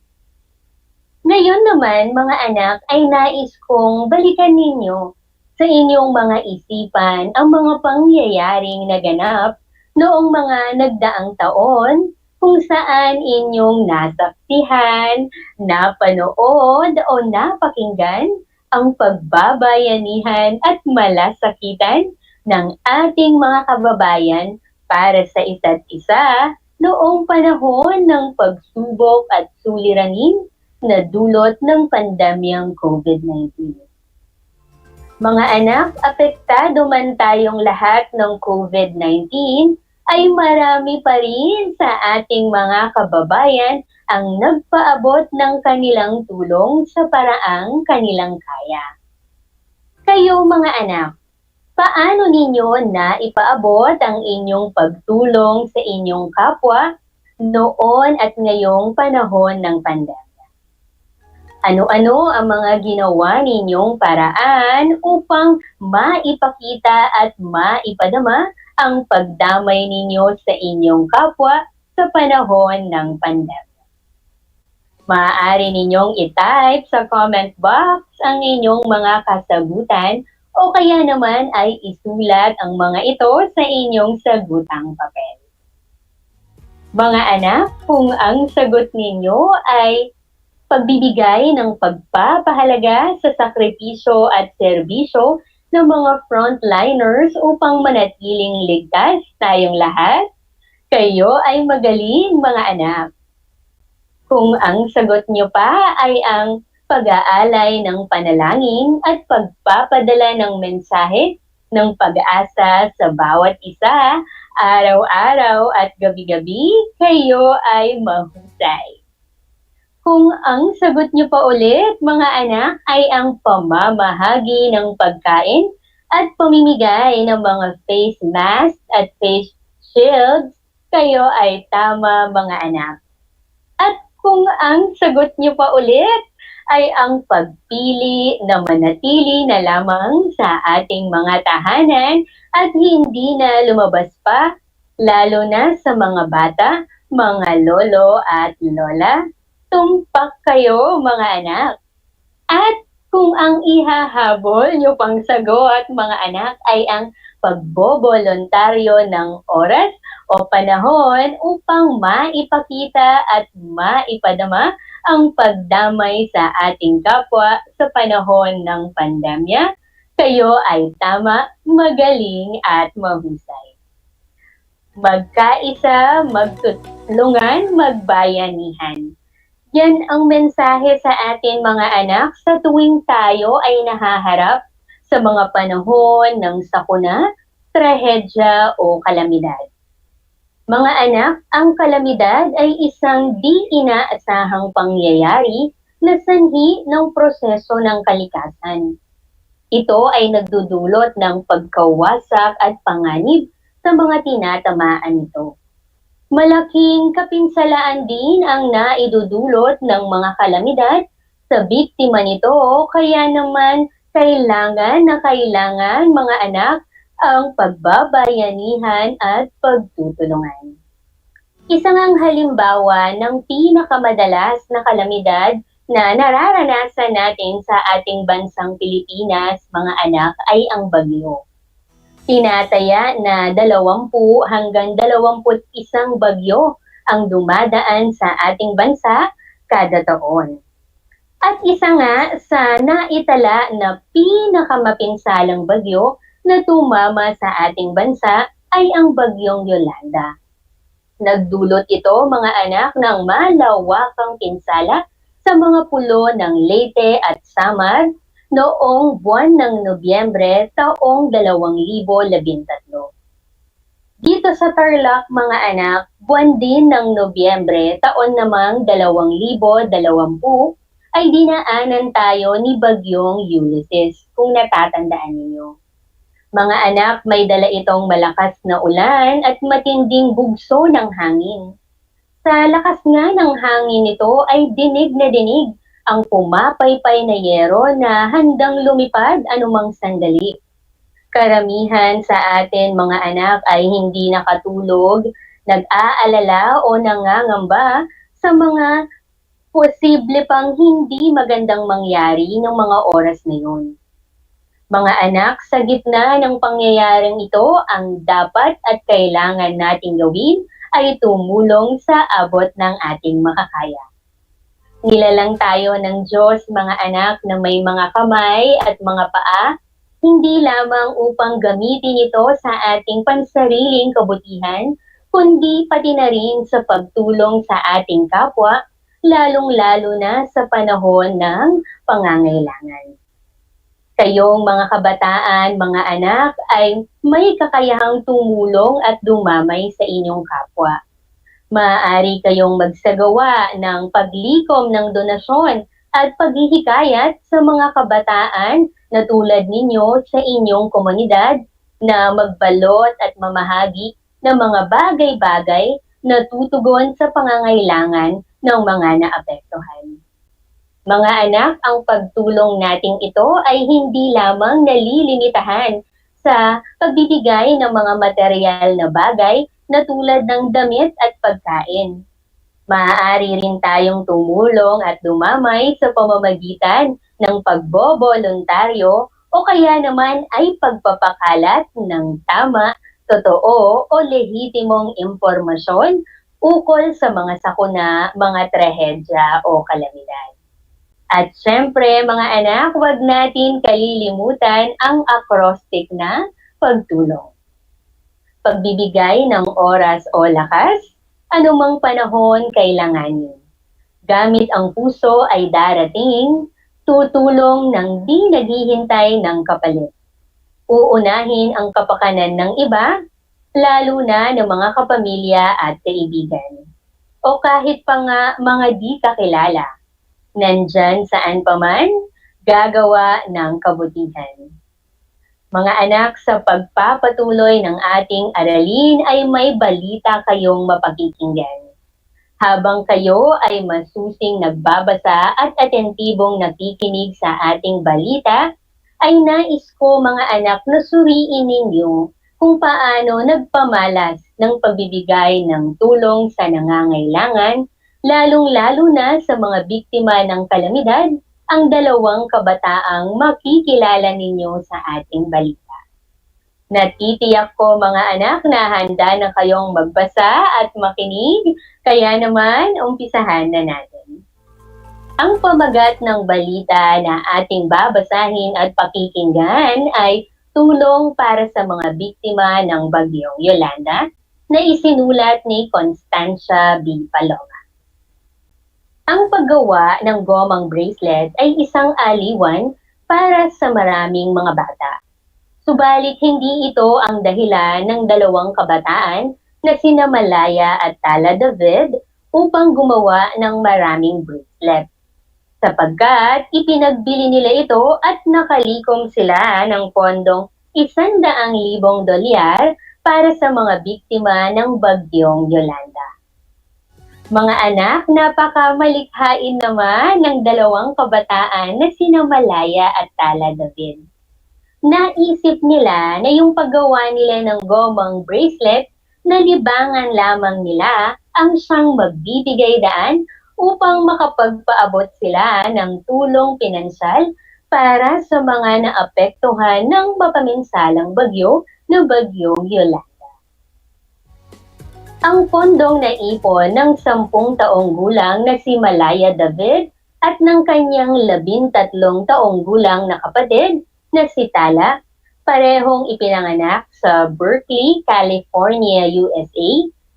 Ngayon naman, mga anak, ay nais kong balikan ninyo sa inyong mga isipan ang mga pangyayaring naganap noong mga nagdaang taon kung saan inyong nasaksihan, napanood o napakinggan ang pagbabayanihan at malasakitan ng ating mga kababayan para sa isa't isa noong panahon ng pagsubok at suliranin na dulot ng pandemyang COVID-19. Mga anak, apektado man tayong lahat ng COVID-19, ay marami pa rin sa ating mga kababayan ang nagpaabot ng kanilang tulong sa paraang kanilang kaya. Kayo mga anak, paano ninyo na ipaabot ang inyong pagtulong sa inyong kapwa noon at ngayong panahon ng pandemya? Ano-ano ang mga ginawa ninyong paraan upang maipakita at maipadama ang pagdamay ninyo sa inyong kapwa sa panahon ng pandemya? Maaari ninyong i-type sa comment box ang inyong mga kasagutan o kaya naman ay isulat ang mga ito sa inyong sagutang papel. Mga anak, kung ang sagot ninyo ay pagbibigay ng pagpapahalaga sa sakripisyo at serbisyo ng mga frontliners upang manatiling ligtas tayong lahat, kayo ay magaling mga anak. Kung ang sagot nyo pa ay ang pag-aalay ng panalangin at pagpapadala ng mensahe ng pag-asa sa bawat isa, araw-araw at gabi-gabi, kayo ay mahusay. Kung ang sagot nyo pa ulit, mga anak, ay ang pamamahagi ng pagkain at pamimigay ng mga face mask at face shields, kayo ay tama mga anak. At kung ang sagot nyo pa ulit ay ang pagpili na manatili na lamang sa ating mga tahanan at hindi na lumabas pa, lalo na sa mga bata, mga lolo at lola. Tumpak kayo mga anak. At kung ang ihahabol nyo pang sagot mga anak ay ang pagbobolontaryo ng oras o panahon upang maipakita at maipadama ang pagdamay sa ating kapwa sa panahon ng pandemya, kayo ay tama, magaling at mahusay. Magkaisa, magtutulungan, magbayanihan. Yan ang mensahe sa atin mga anak sa tuwing tayo ay nahaharap sa mga panahon ng sakuna, trahedya o kalamidad. Mga anak, ang kalamidad ay isang di inaasahang pangyayari na sanhi ng proseso ng kalikasan. Ito ay nagdudulot ng pagkawasak at panganib sa mga tinatamaan nito. Malaking kapinsalaan din ang naidudulot ng mga kalamidad sa biktima nito, kaya naman kailangan mga anak ang pagbabayanihan at pagtutulungan. Isang ang halimbawa ng pinakamadalas na kalamidad na nararanasan natin sa ating bansang Pilipinas, mga anak, ay ang bagyo. Tinataya na 20 hanggang 21 bagyo ang dumadaan sa ating bansa kada taon. At isa nga sa naitala na pinakamapinsalang bagyo na tumama sa ating bansa ay ang bagyong Yolanda. Nagdulot ito mga anak ng malawakang pinsala sa mga pulo ng Leyte at Samar noong buwan ng Nobyembre taong 2013. Dito sa Tarlac mga anak, buwan din ng Nobyembre taon namang 2020 ay dinaanan tayo ni Bagyong Ulysses, kung natatandaan ninyo. Mga anak, may dala itong malakas na ulan at matinding bugso ng hangin. Sa lakas nga ng hangin nito ay dinig na dinig ang pumapaypay na yero na handang lumipad anumang sandali. Karamihan sa atin mga anak ay hindi nakatulog, nag-aalala o nangangamba sa mga posible pang hindi magandang mangyari ng mga oras na yun. Mga anak, sa gitna ng pangyayaring ito, ang dapat at kailangan nating gawin ay tumulong sa abot ng ating makakaya. Nilalang tayo ng Diyos, mga anak, na may mga kamay at mga paa, hindi lamang upang gamitin ito sa ating pansariling kabutihan, kundi pati na rin sa pagtulong sa ating kapwa, lalong-lalo na sa panahon ng pangangailangan. Kayong mga kabataan, mga anak, ay may kakayahang tumulong at dumamay sa inyong kapwa. Maaari kayong magsagawa ng paglikom ng donasyon at paghihikayat sa mga kabataan na tulad ninyo sa inyong komunidad na magbalot at mamahagi ng mga bagay-bagay na tutugon sa pangangailangan ng mga naapektuhan. Mga anak, ang pagtulong nating ito ay hindi lamang nalilimitahan sa pagbibigay ng mga material na bagay na tulad ng damit at pagkain. Maaari rin tayong tumulong at dumamay sa pamamagitan ng pagbobolontaryo o kaya naman ay pagpapakalat ng tama, totoo o lehitimong impormasyon ukol sa mga sakuna, mga trahedya o kalamidad. At syempre mga anak, huwag natin kalilimutan ang acrostic na pagtulong. Pagbibigay ng oras o lakas, anumang panahon kailanganin. Gamit ang puso ay darating, tutulong ng di naghihintay ng kapalit. Uunahin ang kapakanan ng iba, lalo na ng mga kapamilya at kaibigan. O kahit pa nga mga di kakilala, nandyan saan paman, gagawa ng kabutihan. Mga anak, sa pagpapatuloy ng ating aralin ay may balita kayong mapakikinggan. Habang kayo ay masusing nagbabasa at atentibong nakikinig sa ating balita, ay nais ko mga anak na suriin ninyo kung paano nagpamalas ng pagbibigay ng tulong sa nangangailangan, lalong-lalo na sa mga biktima ng kalamidad, ang dalawang kabataang makikilala ninyo sa ating balita. Natitiyak ko mga anak na handa na kayong magbasa at makinig, kaya naman umpisahan na natin. Ang pamagat ng balita na ating babasahin at pakikinggan ay tulong para sa mga biktima ng Bagyong Yolanda na isinulat ni Constancia B. Paloma. Ang paggawa ng gomang bracelet ay isang aliwan para sa maraming mga bata. Subalit hindi ito ang dahilan ng dalawang kabataan na sina Malaya at Tala David upang gumawa ng maraming bracelet. Sapagkat ipinagbili nila ito at nakalikom sila ng pondong 100,000 dolyar para sa mga biktima ng Bagyong Yolanda. Mga anak, napakamalikhain naman ng dalawang kabataan na sina Malaya at Tala David. Naisip nila na yung paggawa nila ng gomang bracelet na libangan lamang nila ang siyang magbibigay daan upang makapagpaabot sila ng tulong pinansyal para sa mga naapektuhan ng mapaminsalang bagyo na Bagyong Yolanda. Ang pondong naipon ng 10 taong gulang na si Malaya David at ng kanyang 13 taong gulang na kapatid na si Tala, parehong ipinanganak sa Berkeley, California, USA,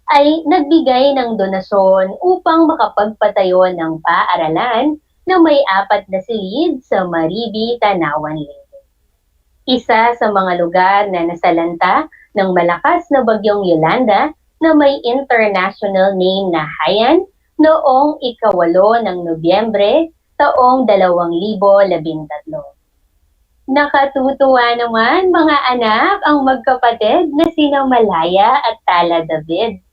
ay nagbigay ng donasyon upang makapagpatayo ng paaralan na may 4 na silid sa Maribi, Tanawan Leyte. Isa sa mga lugar na nasalanta ng malakas na Bagyong Yolanda na may international name na Haiyan noong 8 ng Nobyembre taong 2013. Nakatutuwa naman mga anak ang magkapatid na sina Malaya at Tala David.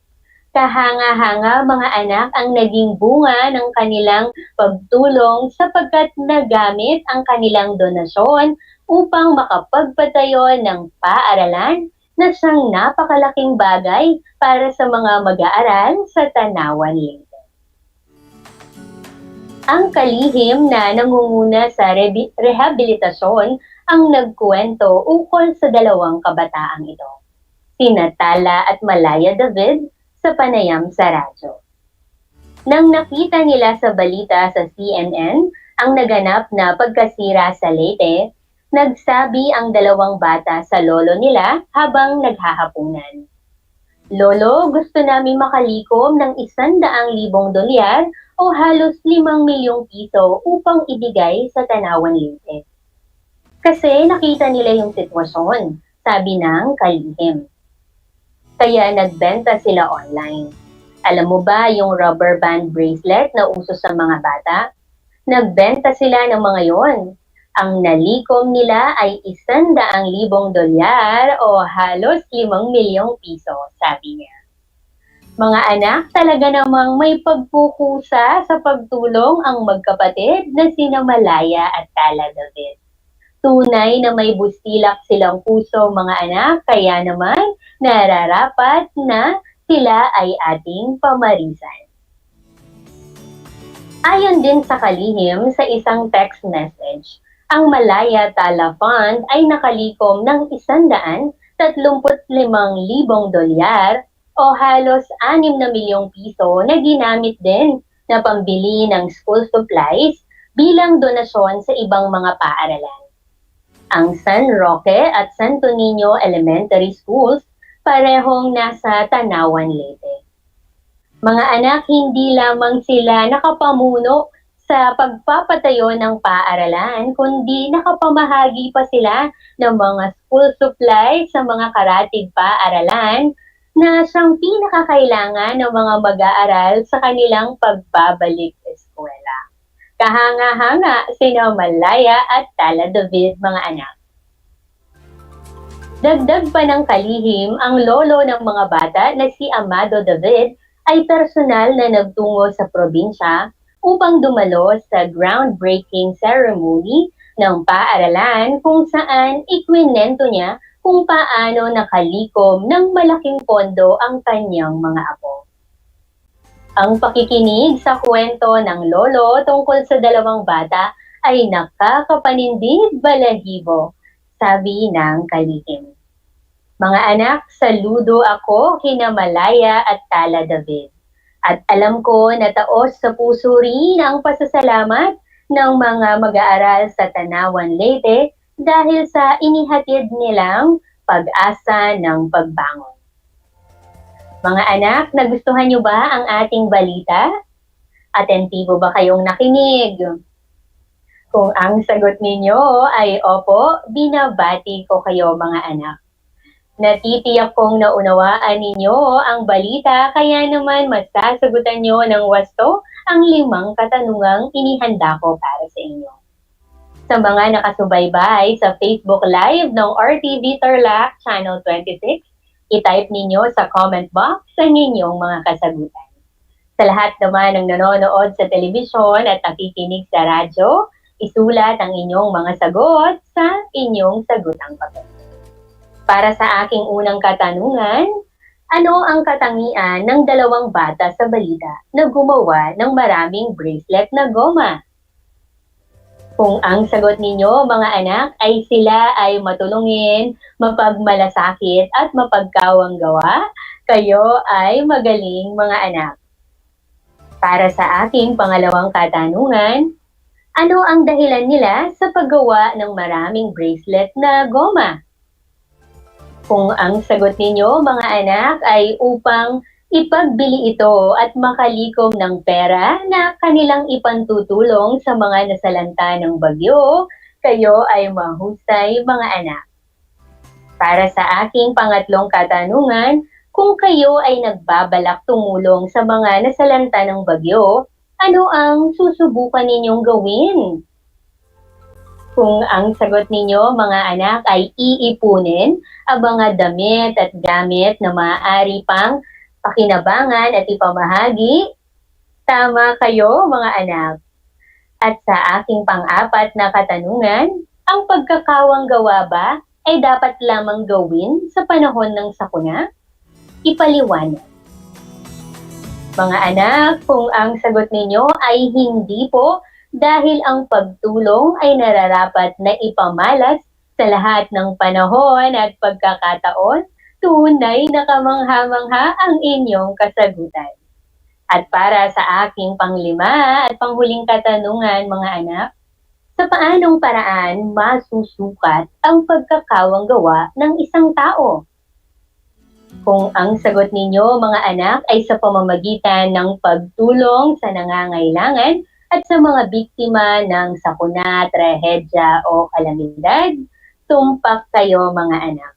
Kahanga-hanga mga anak ang naging bunga ng kanilang pagtulong sapagkat nagamit ang kanilang donasyon upang makapagpatayo ng paaralan na siyang napakalaking bagay para sa mga mag-aaral sa Tanawan Leyte. Ang kalihim na nangunguna sa rehabilitasyon ang nagkuwento ukol sa dalawang kabataang ito, sina Tala at Malaya David, sa panayam sa radyo. Nang nakita nila sa balita sa CNN ang naganap na pagkasira sa Leyte, nagsabi ang dalawang bata sa lolo nila habang naghahapunan. Lolo, gusto namin makalikom ng 100,000 dolyar o halos 5 milyong piso upang ibigay sa Tanawan Leyte. Kasi nakita nila yung sitwasyon, sabi ng kalihim. Kaya nagbenta sila online. Alam mo ba yung rubber band bracelet na uso sa mga bata? Nagbenta sila ng mga yon. Ang nalikom nila ay 100,000 dolyar o halos 5 milyong piso, sabi niya. Mga anak, talaga namang may pagkukusa sa pagtulong ang magkapatid na sina Malaya at Tala David. Tunay na may bustilak silang puso mga anak, kaya naman nararapat na sila ay ating pamarisan. Ayon din sa kalihim sa isang text message, ang Malaya Tala Fund ay nakalikom ng 135,000 dolyar o halos 6 na milyong piso na ginamit din na pambili ng school supplies bilang donasyon sa ibang mga paaralan. Ang San Roque at Santo Niño Elementary Schools parehong nasa Tanawan Leyte. Mga anak, hindi lamang sila nakapamuno sa pagpapatayo ng paaralan, kundi nakapamahagi pa sila ng mga school supplies sa mga karatig paaralan na siyang pinakakailangan ng mga mag-aaral sa kanilang pagbabalik sa eskwela. Kahanga-hanga sina Malaya at Tala David, mga anak. Dagdag pa ng kalihim, ang lolo ng mga bata na si Amado David ay personal na nagtungo sa probinsya upang dumalo sa groundbreaking ceremony ng paaralan kung saan ikwinento niya kung paano nakalikom ng malaking pondo ang kanyang mga apo. Ang pakikinig sa kwento ng lolo tungkol sa dalawang bata ay nakakapanindig balahibo, sabi ng kalihim. Mga anak, saludo ako kina Malaya at Tala David. At alam ko na taos sa puso rin ang pasasalamat ng mga mag-aaral sa Tanawan Leyte dahil sa inihatid nilang pag-asa ng pagbangon. Mga anak, nagustuhan niyo ba ang ating balita? Atentibo ba kayong nakinig? Kung ang sagot ninyo ay opo, binabati ko kayo mga anak. Natitiyak kong naunawaan ninyo ang balita, kaya naman masasagutan nyo ng wasto ang 5 katanungang inihanda ko para sa inyo. Sa mga nakasubaybay sa Facebook Live ng RTV Tarlac Channel 26, i-type ninyo sa comment box ang inyong mga kasagutan. Sa lahat naman ng nanonood sa telebisyon at nakikinig sa radyo, isulat ang inyong mga sagot sa inyong sagutang papel. Para sa aking unang katanungan, ano ang katangian ng 2 bata sa balita na gumawa ng maraming bracelet na goma? Kung ang sagot ninyo mga anak ay sila ay matulungin, mapagmalasakit at mapagkawang gawa, kayo ay magaling mga anak. Para sa aking pangalawang katanungan, ano ang dahilan nila sa paggawa ng maraming bracelet na goma? Kung ang sagot ninyo mga anak ay upang ipagbili ito at makalikom ng pera na kanilang ipantutulong sa mga nasalanta ng bagyo, kayo ay mahusay mga anak. Para sa aking pangatlong katanungan, kung kayo ay nagbabalak tumulong sa mga nasalanta ng bagyo, ano ang susubukan ninyong gawin? Kung ang sagot ninyo mga anak ay iipunin ang mga damit at gamit na maaari pang pakinabangan at ipamahagi, tama kayo mga anak. At sa aking pang-4 na katanungan, ang pagkakawang gawa ba ay dapat lamang gawin sa panahon ng sakuna? Ipaliwanag. Mga anak, kung ang sagot ninyo ay hindi po, dahil ang pagtulong ay nararapat na ipamalas sa lahat ng panahon at pagkakataon, tunay na kamangha-mangha ang inyong kasagutan. At para sa aking pang-5 at panghuling katanungan mga anak, sa paanong paraan masusukat ang pagkakawang gawa ng isang tao? Kung ang sagot ninyo mga anak ay sa pamamagitan ng pagtulong sa nangangailangan, at sa mga biktima ng sakuna, trahedya o kalamidad, tumpak kayo mga anak.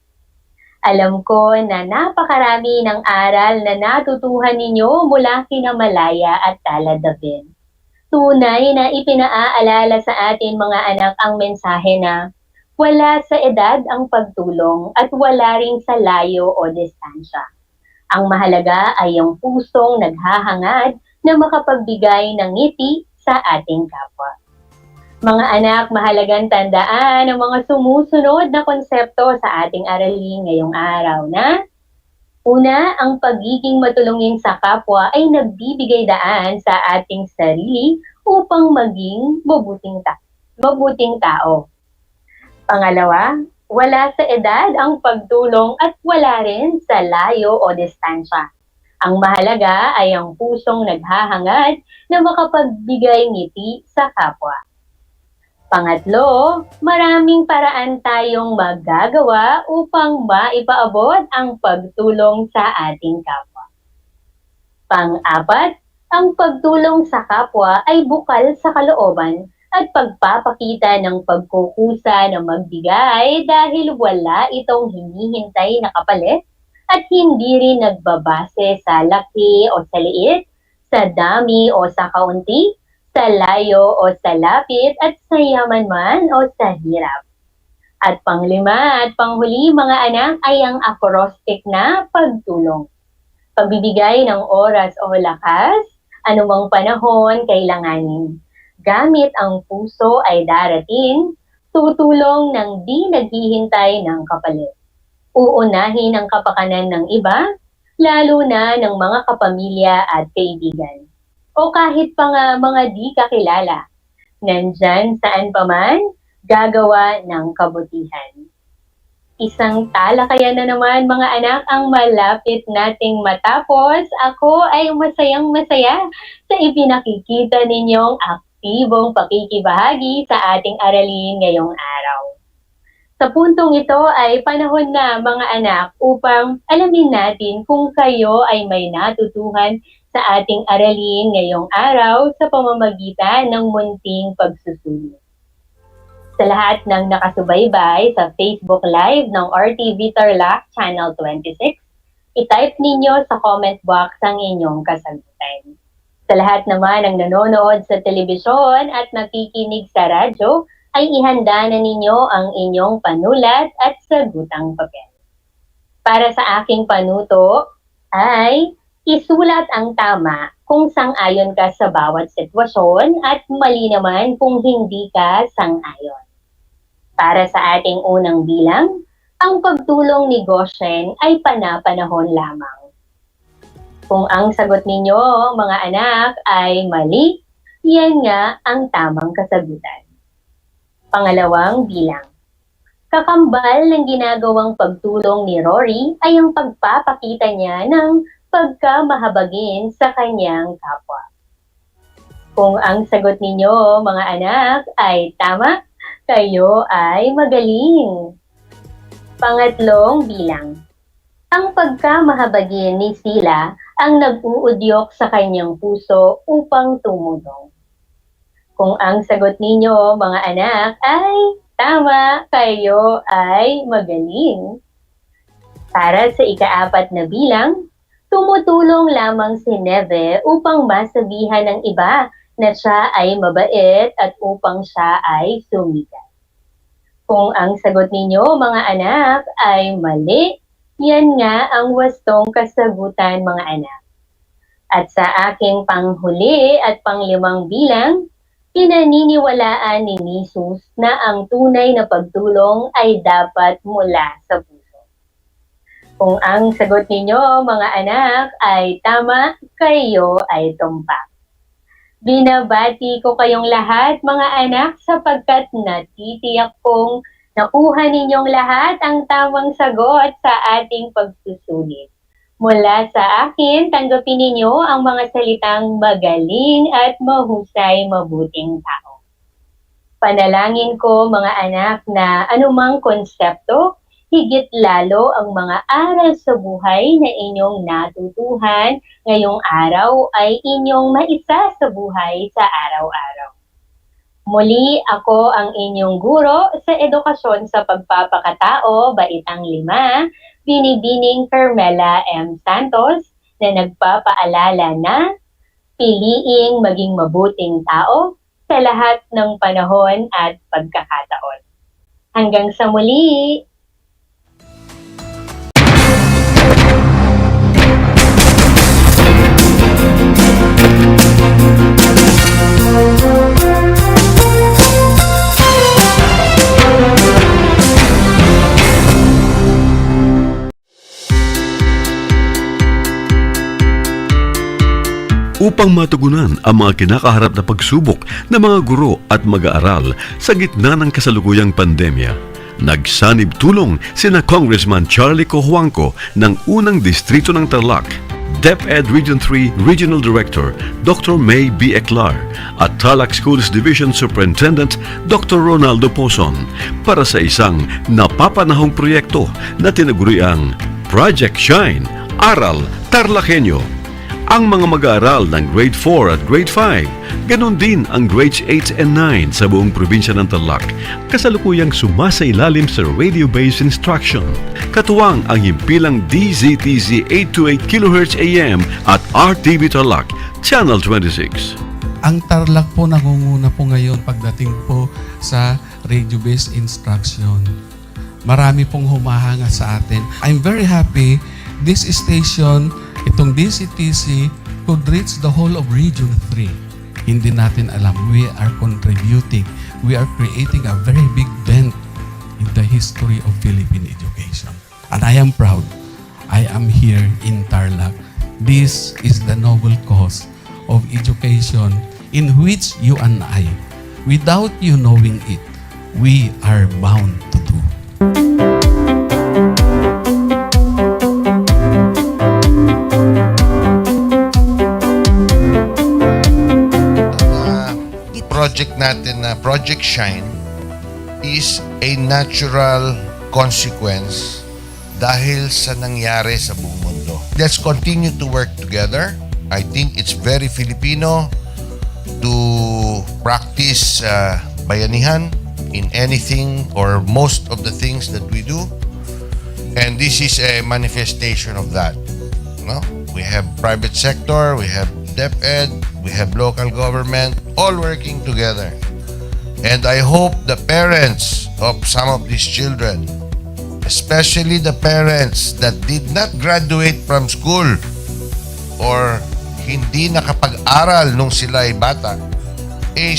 Alam ko na napakarami ng aral na natutuhan ninyo mula kina Malaya at Tala David. Tunay na ipinaaalala sa atin mga anak ang mensahe na wala sa edad ang pagtulong at wala ring sa layo o distansya. Ang mahalaga ay ang pusong naghahangad na makapagbigay ng ngiti sa ating kapwa. Mga anak, mahalagang tandaan ang mga sumusunod na konsepto sa ating aralin ngayong araw na una, ang pagiging matulungin sa kapwa ay nagbibigay daan sa ating sarili upang maging mabuting tao. Pangalawa, wala sa edad ang pagtulong at wala rin sa layo o distansya. Ang mahalaga ay ang pusong naghahangad na makapagbigay ngiti sa kapwa. Pangatlo, maraming paraan tayong magagawa upang maipaabot ang pagtulong sa ating kapwa. Pang-4, ang pagtulong sa kapwa ay bukal sa kalooban at pagpapakita ng pagkukusa na magbigay dahil wala itong hinihintay na kapalit at hindi rin nagbabase sa laki o sa liit, sa dami o sa kaunti, sa layo o sa lapit, at sa yaman man o sa hirap. At pang-5 at panghuli mga anak ay ang acrostic na pagtulong. pagbibigay ng oras o lakas, anumang panahon kailanganin. Gamit ang puso ay darating, tutulong ng di naghihintay ng kapalit. Uunahin ang kapakanan ng iba, lalo na ng mga kapamilya at kaibigan. O kahit pa nga mga di kakilala. Nandyan saan pa man, gagawa ng kabutihan. Isang talakayan na naman mga anak ang malapit nating matapos. Ako ay masayang-masaya sa ipinakikita ninyong aktibong pakikibahagi sa ating aralin ngayong araw. Sa puntong ito ay panahon na mga anak upang alamin natin kung kayo ay may natutuhan sa ating aralin ngayong araw sa pamamagitan ng munting pagsusulit. Sa lahat ng nakasubaybay sa Facebook Live ng RTV Tarlac Channel 26, i-type ninyo sa comment box ang inyong kasagutan. Sa lahat naman ng nanonood sa telebisyon at nakikinig sa radyo, ay ihanda na ninyo ang inyong panulat at sagutang papel. Para sa aking panuto, ay isulat ang tama kung sang-ayon ka sa bawat sitwasyon at mali naman kung hindi ka sang-ayon. Para sa ating unang bilang, ang pagtulong ni Goshen ay panapanahon lamang. Kung ang sagot ninyo, mga anak, ay mali, yan nga ang tamang kasagutan. Pangalawang bilang. Kakambal ng ginagawang pagtulong ni Rory ay ang pagpapakita niya ng pagkamahabagin sa kanyang kapwa. Kung ang sagot ninyo, mga anak, ay tama, kayo ay magaling. Pangatlong bilang. Ang pagkamahabagin ni Sila ang nag-uudyok sa kanyang puso upang tumulong. Kung ang sagot ninyo, mga anak, ay tama, kayo ay magaling. Para sa ika-4 na bilang, tumutulong lamang si Neve upang masabihan ng iba na siya ay mabait at upang siya ay sumikat. Kung ang sagot ninyo, mga anak, ay mali, yan nga ang wastong kasagutan, mga anak. At sa aking panghuli at panglimang bilang, pinaniniwalaan ni Jesus na ang tunay na pagtulong ay dapat mula sa puso. Kung ang sagot ninyo, mga anak, ay tama, kayo ay tumpak. Binabati ko kayong lahat, mga anak, sapagkat natitiyak kong nakuha ninyong lahat ang tamang sagot sa ating pagsusulit. Mula sa akin, tanggapin ninyo ang mga salitang magaling at mahusay mabuting tao. Panalangin ko, mga anak, na anumang konsepto, higit lalo ang mga aral sa buhay na inyong natutuhan ngayong araw ay inyong maisa sa buhay sa araw-araw. Muli, ako ang inyong guro sa edukasyon sa pagpapakatao, Baitang 5, Binibining Carmela M. Santos, na nagpapaalala na piliing maging mabuting tao sa lahat ng panahon at pagkakataon. Hanggang sa muli! Upang matugunan ang mga kinakaharap na pagsubok ng mga guro at mag-aaral sa gitna ng kasalukuyang pandemya, nagsanib tulong sina Congressman Charlie Cojuangco ng unang distrito ng Tarlac, DEPED Region 3 Regional Director Dr. May B. Eclar at Tarlac Schools Division Superintendent Dr. Ronaldo Pozon para sa isang napapanahong proyekto na tinaguriang Project Shine, Aral TarlakHenyo. Ang mga mag-aaral ng Grade 4 at Grade 5, ganon din ang Grades 8 and 9 sa buong probinsya ng Tarlac, kasalukuyang sumasailalim sa radio-based instruction. Katuwang ang himpilang DZTZ 828 kHz AM at RTV Tarlac, Channel 26. Ang Tarlac po nangunguna po ngayon pagdating po sa radio-based instruction. Marami pong humahanga sa atin. I'm very happy this station Itong DCTC could reach the whole of Region 3. Hindi natin alam, we are contributing, we are creating a very big dent in the history of Philippine education. And I am proud, I am here in Tarlac. This is the noble cause of education in which you and I, without you knowing it, we are bound to do. Project natin na Project Shine is a natural consequence dahil sa nangyari sa buong mundo. Let's continue to work together. I think it's very Filipino to practice bayanihan in anything or most of the things that we do. And this is a manifestation of that. No? We have private sector, we have DEPED, we have local government, all working together. And I hope the parents of some of these children, especially the parents that did not graduate from school or hindi nakapag-aral nung sila ay bata,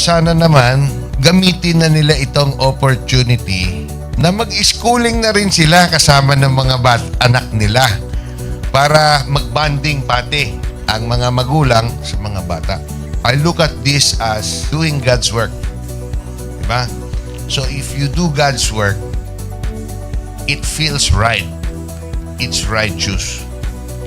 sana naman gamitin na nila itong opportunity na mag-schooling na rin sila kasama ng mga anak nila para mag-bonding pati ang mga magulang sa mga bata. I look at this as doing God's work. Diba? So if you do God's work, it feels right. It's righteous.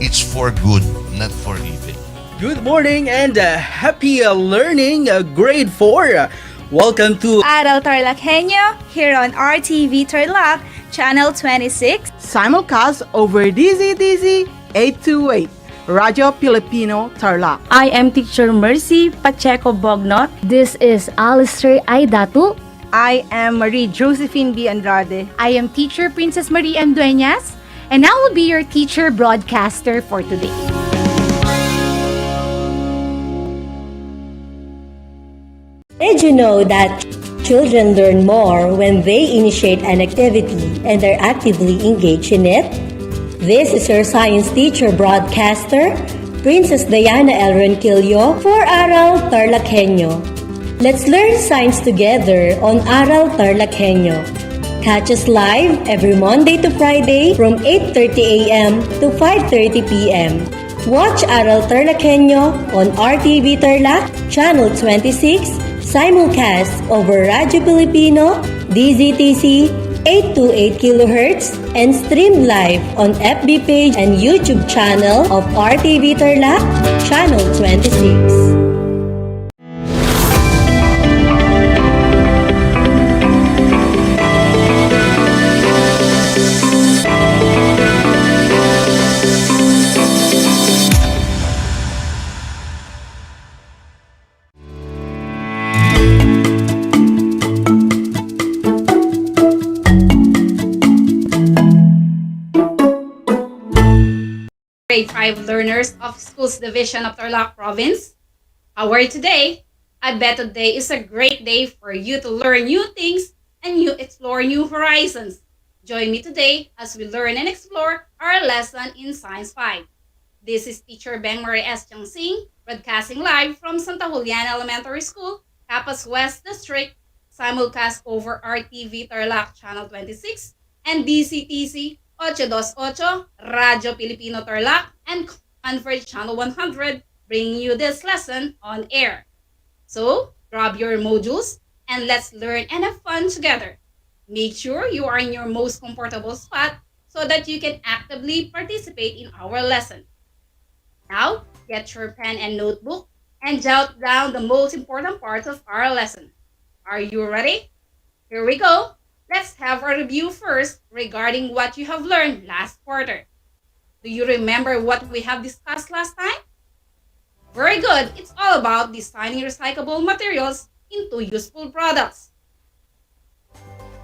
It's for good, not for evil. Good morning and happy learning, grade 4. Welcome to Aral TarlakHenyo here on RTV Tarlac, Channel 26. Simulcast over DZDZ 828, Radio Filipino Tarlac. I am Teacher Mercy Pacheco Bognot. This is Alistair Aidatu. I am Marie Josephine B. Andrade. I am Teacher Princess Marie M. Dueñas, and I will be your teacher broadcaster for today. Did you know that children learn more when they initiate an activity and are actively engaged in it? This is your science teacher broadcaster, Princess Diana L. Ronquillo for Aral TarlakHenyo. Let's learn science together on Aral TarlakHenyo. Catch us live every Monday to Friday from 8:30 a.m. to 5:30 p.m. Watch Aral TarlakHenyo on RTV Tarlac, Channel 26, simulcast over Radyo Pilipino, DZTC 828 kHz, and stream live on FB page and YouTube channel of RTV Tarlac, Channel 26. Grade 5 learners of Schools Division of Tarlac Province. How are you today? I bet today is a great day for you to learn new things and you explore new horizons. Join me today as we learn and explore our lesson in Science 5. This is Teacher Beng Marie S. Changsing, broadcasting live from Santa Juliana Elementary School, Capas West District, simulcast over RTV Tarlac Channel 26 and DCTC 828, Radyo Pilipino Tarlac, and Convert Channel 100, bringing you this lesson on air. So, grab your modules and let's learn and have fun together. Make sure you are in your most comfortable spot so that you can actively participate in our lesson. Now, get your pen and notebook and jot down the most important parts of our lesson. Are you ready? Here we go. Let's have a review first regarding what you have learned last quarter. Do you remember what we have discussed last time? Very good. It's all about designing recyclable materials into useful products.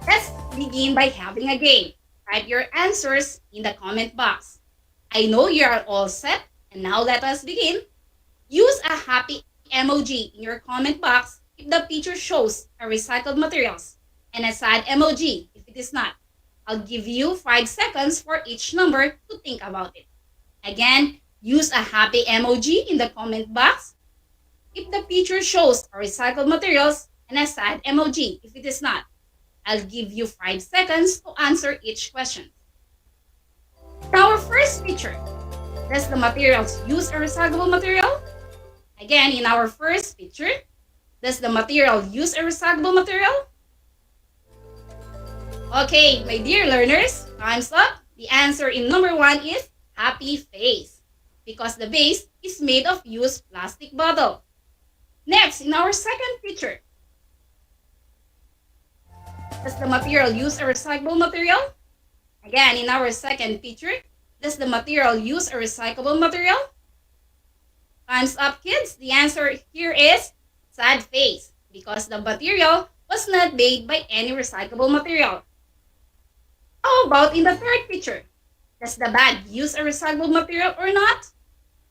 Let's begin by having a game. Type your answers in the comment box. I know you are all set, and now let us begin. Use a happy emoji in your comment box if the picture shows a recycled materials, and a sad emoji if it is not. I'll give you 5 seconds for each number to think about it. Again, use a happy emoji in the comment box if the picture shows a recycled materials and a sad emoji if it is not. I'll give you 5 seconds to answer each question. In our first picture, does the materials use a recyclable material? Again, in our first picture, does the material use a recyclable material? Okay, my dear learners, time's up. The answer in number 1 is happy face because the base is made of used plastic bottle. Next, in our second picture, does the material use a recyclable material? Again, in our second picture, does the material use a recyclable material? Time's up, kids. The answer here is sad face because the material was not made by any recyclable material. How about in the third picture? Does the bag use a recyclable material or not?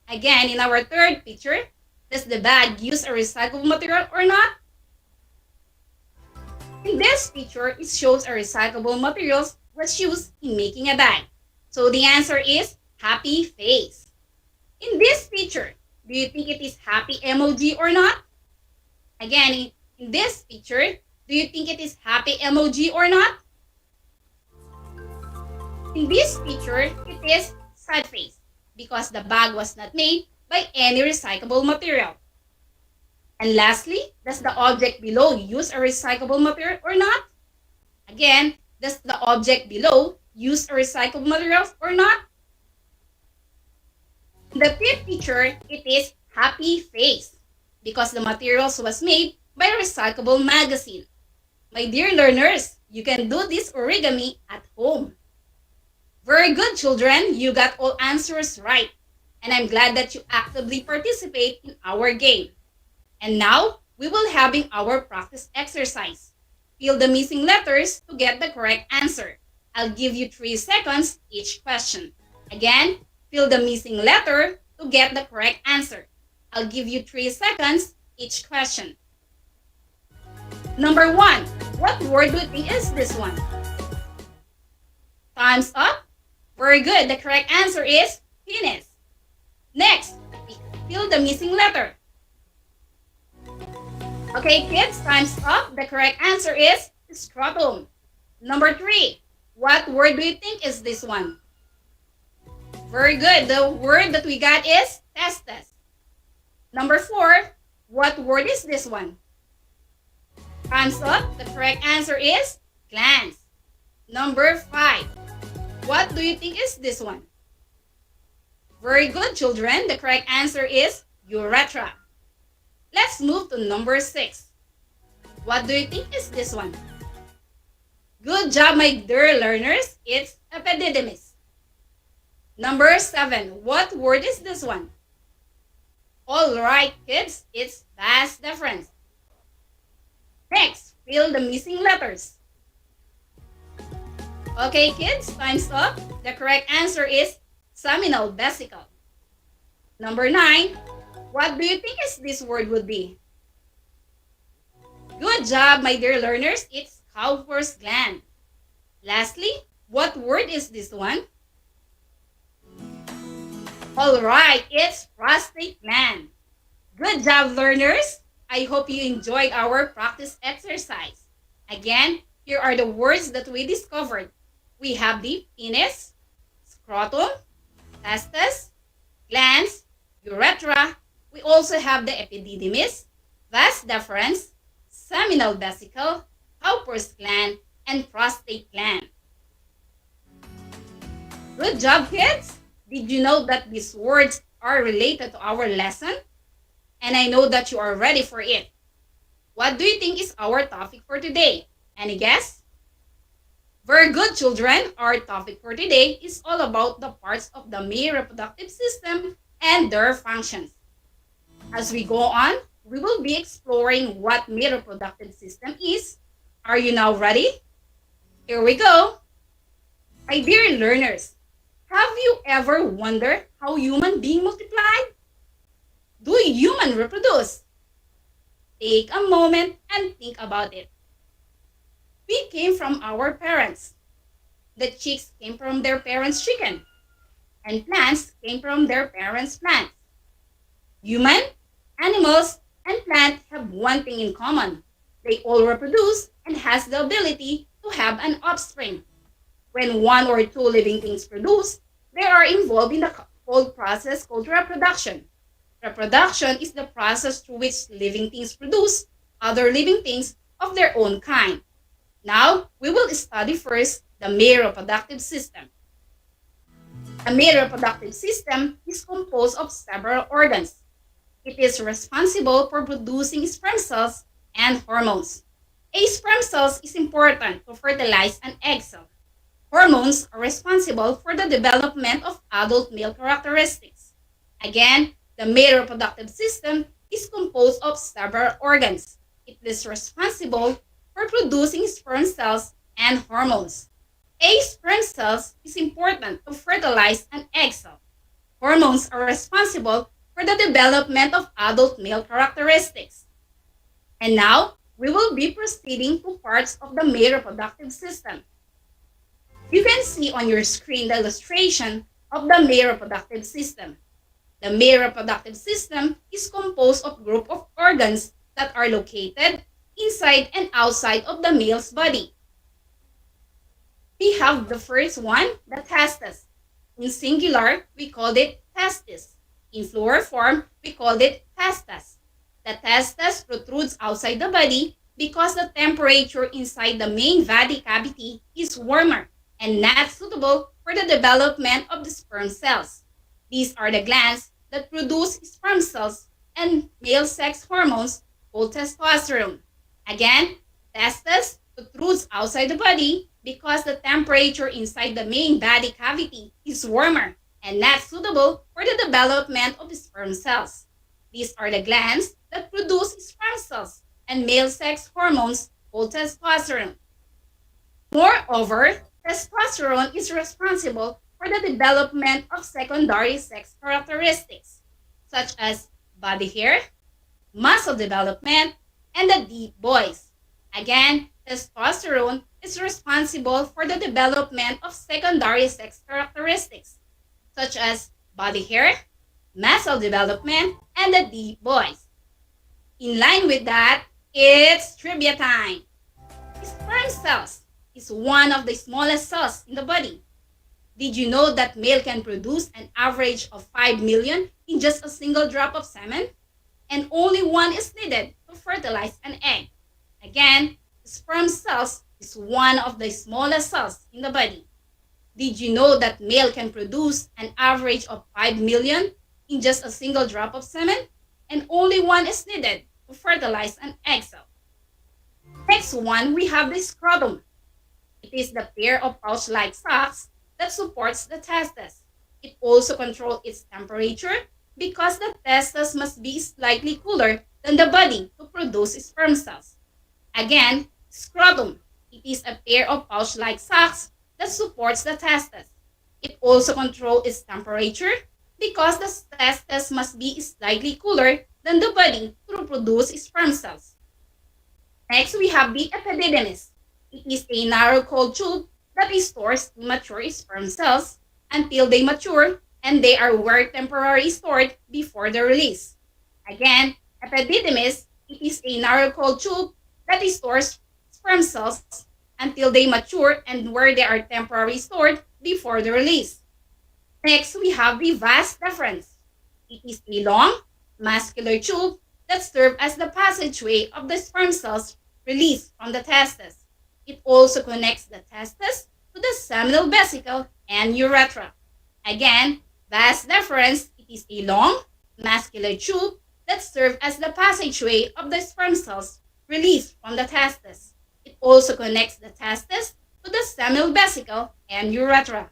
Again, in our third picture, does the bag use a recyclable material or not? In this picture, it shows a recyclable materials was used in making a bag. So the answer is happy face. In this picture, do you think it is happy emoji or not? Again, in this picture, do you think it is happy emoji or not? In this picture, it is sad face because the bag was not made by any recyclable material. And lastly, does the object below use a recyclable material or not? Again, does the object below use a recyclable material or not? In the fifth picture, it is happy face because the materials was made by recyclable magazine. My dear learners, you can do this origami at home. Very good, children. You got all answers right. And I'm glad that you actively participate in our game. And now, we will having our practice exercise. Fill the missing letters to get the correct answer. I'll give you 3 seconds each question. Again, fill the missing letter to get the correct answer. I'll give you 3 seconds each question. Number 1, what word do you think is this one? Time's up. Very good. The correct answer is penis. Next, fill the missing letter. Okay, kids, time's up. The correct answer is scrotum. Number 3, what word do you think is this one? Very good. The word that we got is testes. Number 4, what word is this one? Time's up. The correct answer is glans. Number 5, what do you think is this one? Very good, children. The correct answer is urethra. Let's move to number 6. What do you think is this one? Good job, my dear learners. It's epididymis. Number 7. What word is this one? All right, kids. It's vas deferens. Next, fill the missing letters. Okay, kids, time's up. The correct answer is seminal vesicle. Number 9. What do you think is this word would be? Good job, my dear learners. It's Cowper's gland. Lastly, what word is this one? All right, it's prostate gland. Good job, learners. I hope you enjoyed our practice exercise. Again, here are the words that we discovered. We have the penis, scrotum, testes, glans, urethra. We also have the epididymis, vas deferens, seminal vesicle, Cowper's gland, and prostate gland. Good job, kids! Did you know that these words are related to our lesson? And I know that you are ready for it. What do you think is our topic for today? Any guess? Very good, children. Our topic for today is all about the parts of the male reproductive system and their functions. As we go on, we will be exploring what male reproductive system is. Are you now ready? Here we go. My dear learners, have you ever wondered how human beings multiply? Do humans reproduce? Take a moment and think about it. We came from our parents. The chicks came from their parents' chicken. and plants came from their parents' plants. Human, animals, and plants have one thing in common. They all reproduce and has the ability to have an offspring. When one or two living things produce, they are involved in the whole process called reproduction. Reproduction is the process through which living things produce other living things of their own kind. Now, we will study first the male reproductive system. A male reproductive system is composed of several organs. It is responsible for producing sperm cells and hormones. A sperm cell is important to fertilize an egg cell. Hormones are responsible for the development of adult male characteristics. Again, the male reproductive system is composed of several organs. It is responsible for producing sperm cells and hormones. A sperm cell is important to fertilize an egg cell. Hormones are responsible for the development of adult male characteristics. And now, we will be proceeding to parts of the male reproductive system. You can see on your screen the illustration of the male reproductive system. The male reproductive system is composed of a group of organs that are located inside and outside of the male's body. We have the first one, the testes. In singular, we call it testis. In plural form, we call it testes. The testes protrudes outside the body because the temperature inside the main body cavity is warmer and not suitable for the development of the sperm cells. These are the glands that produce sperm cells and male sex hormones called testosterone. Again, testes protrudes outside the body because the temperature inside the main body cavity is warmer and not suitable for the development of sperm cells. These are the glands that produce sperm cells and male sex hormones called testosterone. Moreover, testosterone is responsible for the development of secondary sex characteristics, such as body hair, muscle development, and the deep voice. Again, testosterone is responsible for the development of secondary sex characteristics, such as body hair, muscle development, and the deep voice. In line with that, it's trivia time. Sperm cells is one of the smallest cells in the body. Did you know that male can produce an average of 5 million in just a single drop of semen? And only one is needed to fertilize an egg. Again, sperm cells is one of the smallest cells in the body. Did you know that male can produce an average of 5 million in just a single drop of semen? And only one is needed to fertilize an egg cell. Next one, we have the scrotum. It is the pair of pouch-like sacs that supports the testes. It also controls its temperature because the testes must be slightly cooler than the body to produce sperm cells. Again, scrotum. It is a pair of pouch-like sacs that supports the testes. It also controls its temperature because the testes must be slightly cooler than the body to produce sperm cells. Next, we have the epididymis. It is a narrow cold tube that stores immature sperm cells until they mature and they are where temporarily stored before the release. Again, epididymis, it is a narrow cold tube that stores sperm cells until they mature and where they are temporarily stored before the release. Next, we have the vas deferens. It is a long, muscular tube that serves as the passageway of the sperm cells released from the testes. It also connects the testes to the seminal vesicle and urethra. Again, vas deferens, it is a long, muscular tube that serves as the passageway of the sperm cells released from the testes. It also connects the testes to the seminal vesicle and urethra.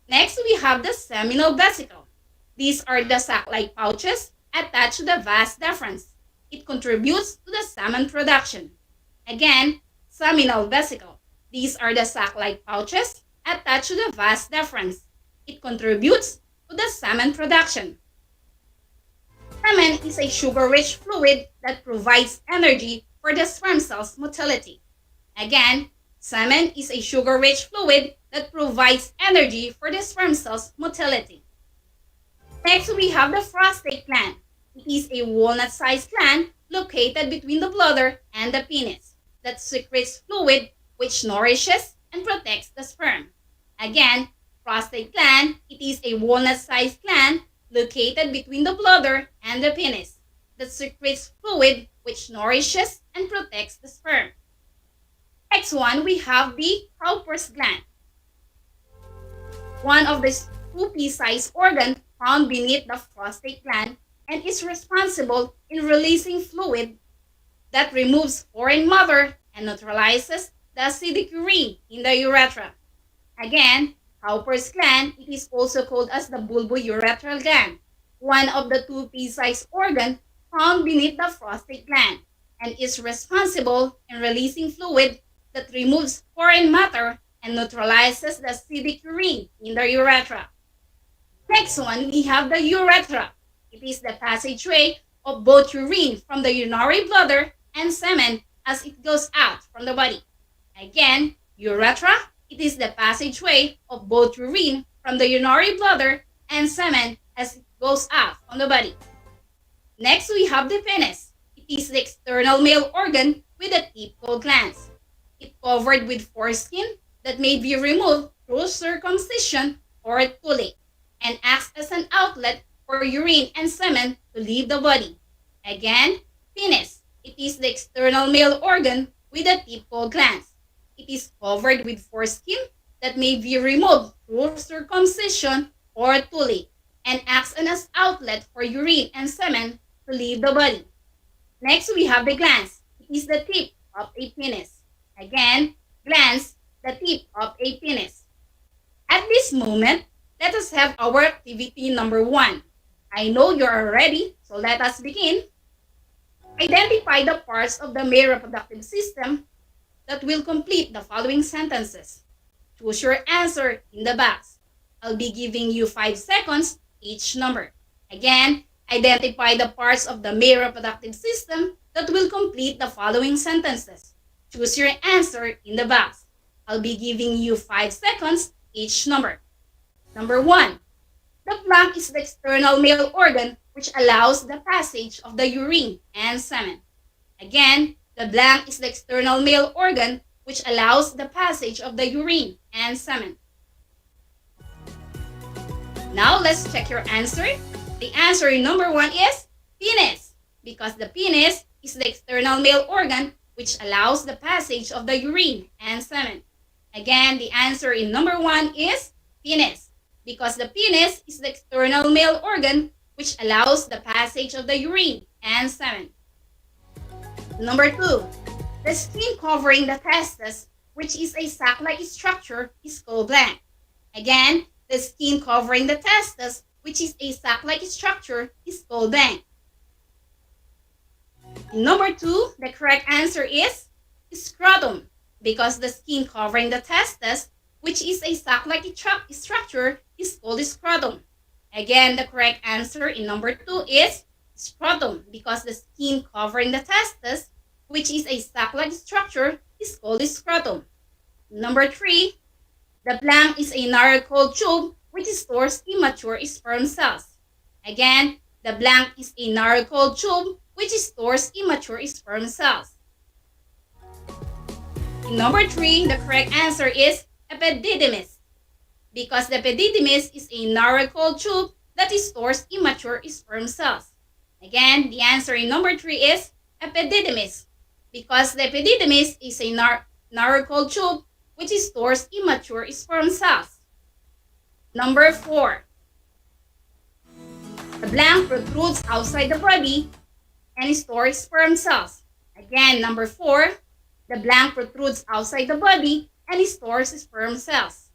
Next, we have the seminal vesicle. These are the sac-like pouches attached to the vas deferens. It contributes to the semen production. Again, seminal vesicle. These are the sac-like pouches attached to the vas deferens. It contributes to the semen production. Semen is a sugar-rich fluid that provides energy for the sperm cells' motility. Again, semen is a sugar-rich fluid that that provides energy for the sperm cells' motility. Next, we have the prostate gland. It is a walnut-sized gland located between the bladder and the penis that secretes fluid which nourishes and protects the sperm. Again, prostate gland, it is a walnut-sized gland located between the bladder and the penis that secretes fluid which nourishes and protects the sperm. Next one, we have the Cowper's gland. One of the two pea-sized organs found beneath the prostate gland and is responsible in releasing fluid that removes foreign matter and neutralizes the acidic urine in the urethra. Again, Cowper's gland, it is also called as the bulbourethral gland, one of the two pea-sized organs found beneath the prostate gland and is responsible in releasing fluid that removes foreign matter and neutralizes the acidic urine in the urethra. Next one, we have the urethra. It is the passageway of both urine from the urinary bladder and semen as it goes out from the body. Again, urethra, it is the passageway of both urine from the urinary bladder and semen as it goes out from the body. Next, we have the penis. It is the external male organ with a tip called glans. It covered with foreskin that may be removed through circumcision or tooling and acts as an outlet for urine and semen to leave the body. Again, penis. It is the external male organ with a tip called glans. It is covered with foreskin that may be removed through circumcision or tooling and acts as an outlet for urine and semen to leave the body. Next, we have the glans. It is the tip of a penis. Again, glans, the tip of a penis. At this moment, let us have our activity number 1. I know you are ready, so let us begin. Identify the parts of the male reproductive system that will complete the following sentences. Choose your answer in the box. I'll be giving you 5 seconds each number. Again, identify the parts of the male reproductive system that will complete the following sentences. Choose your answer in the box. I'll be giving you 5 seconds each number. Number 1. The blank is the external male organ which allows the passage of the urine and semen. Again, the blank is the external male organ which allows the passage of the urine and semen. Now let's check your answer. The answer in number 1 is penis, because the penis is the external male organ which allows the passage of the urine and semen. Again, the answer in number 1 is penis, because the penis is the external male organ which allows the passage of the urine and semen. Number 2, the skin covering the testes, which is a sac-like structure, is called blank. Again, the skin covering the testes, which is a sac-like structure, is called blank. Number 2, the correct answer is scrotum, because the skin covering the testes, which is a sac-like structure, is called scrotum. Again, the correct answer in number 2 is scrotum, because the skin covering the testes, which is a sac-like structure, is called scrotum. Number 3, the blank is a narrow cold tube which stores immature sperm cells. Again, the blank is a narrow cold tube which stores immature sperm cells. In number 3, the correct answer is epididymis, because the epididymis is a narrow cold tube that stores immature sperm cells. Again, the answer in number 3 is epididymis, because the epididymis is a narrow cold tube which stores immature sperm cells. Number 4, the blank protrudes outside the body and stores sperm cells. Again, number 4, the blank protrudes outside the body and stores sperm cells.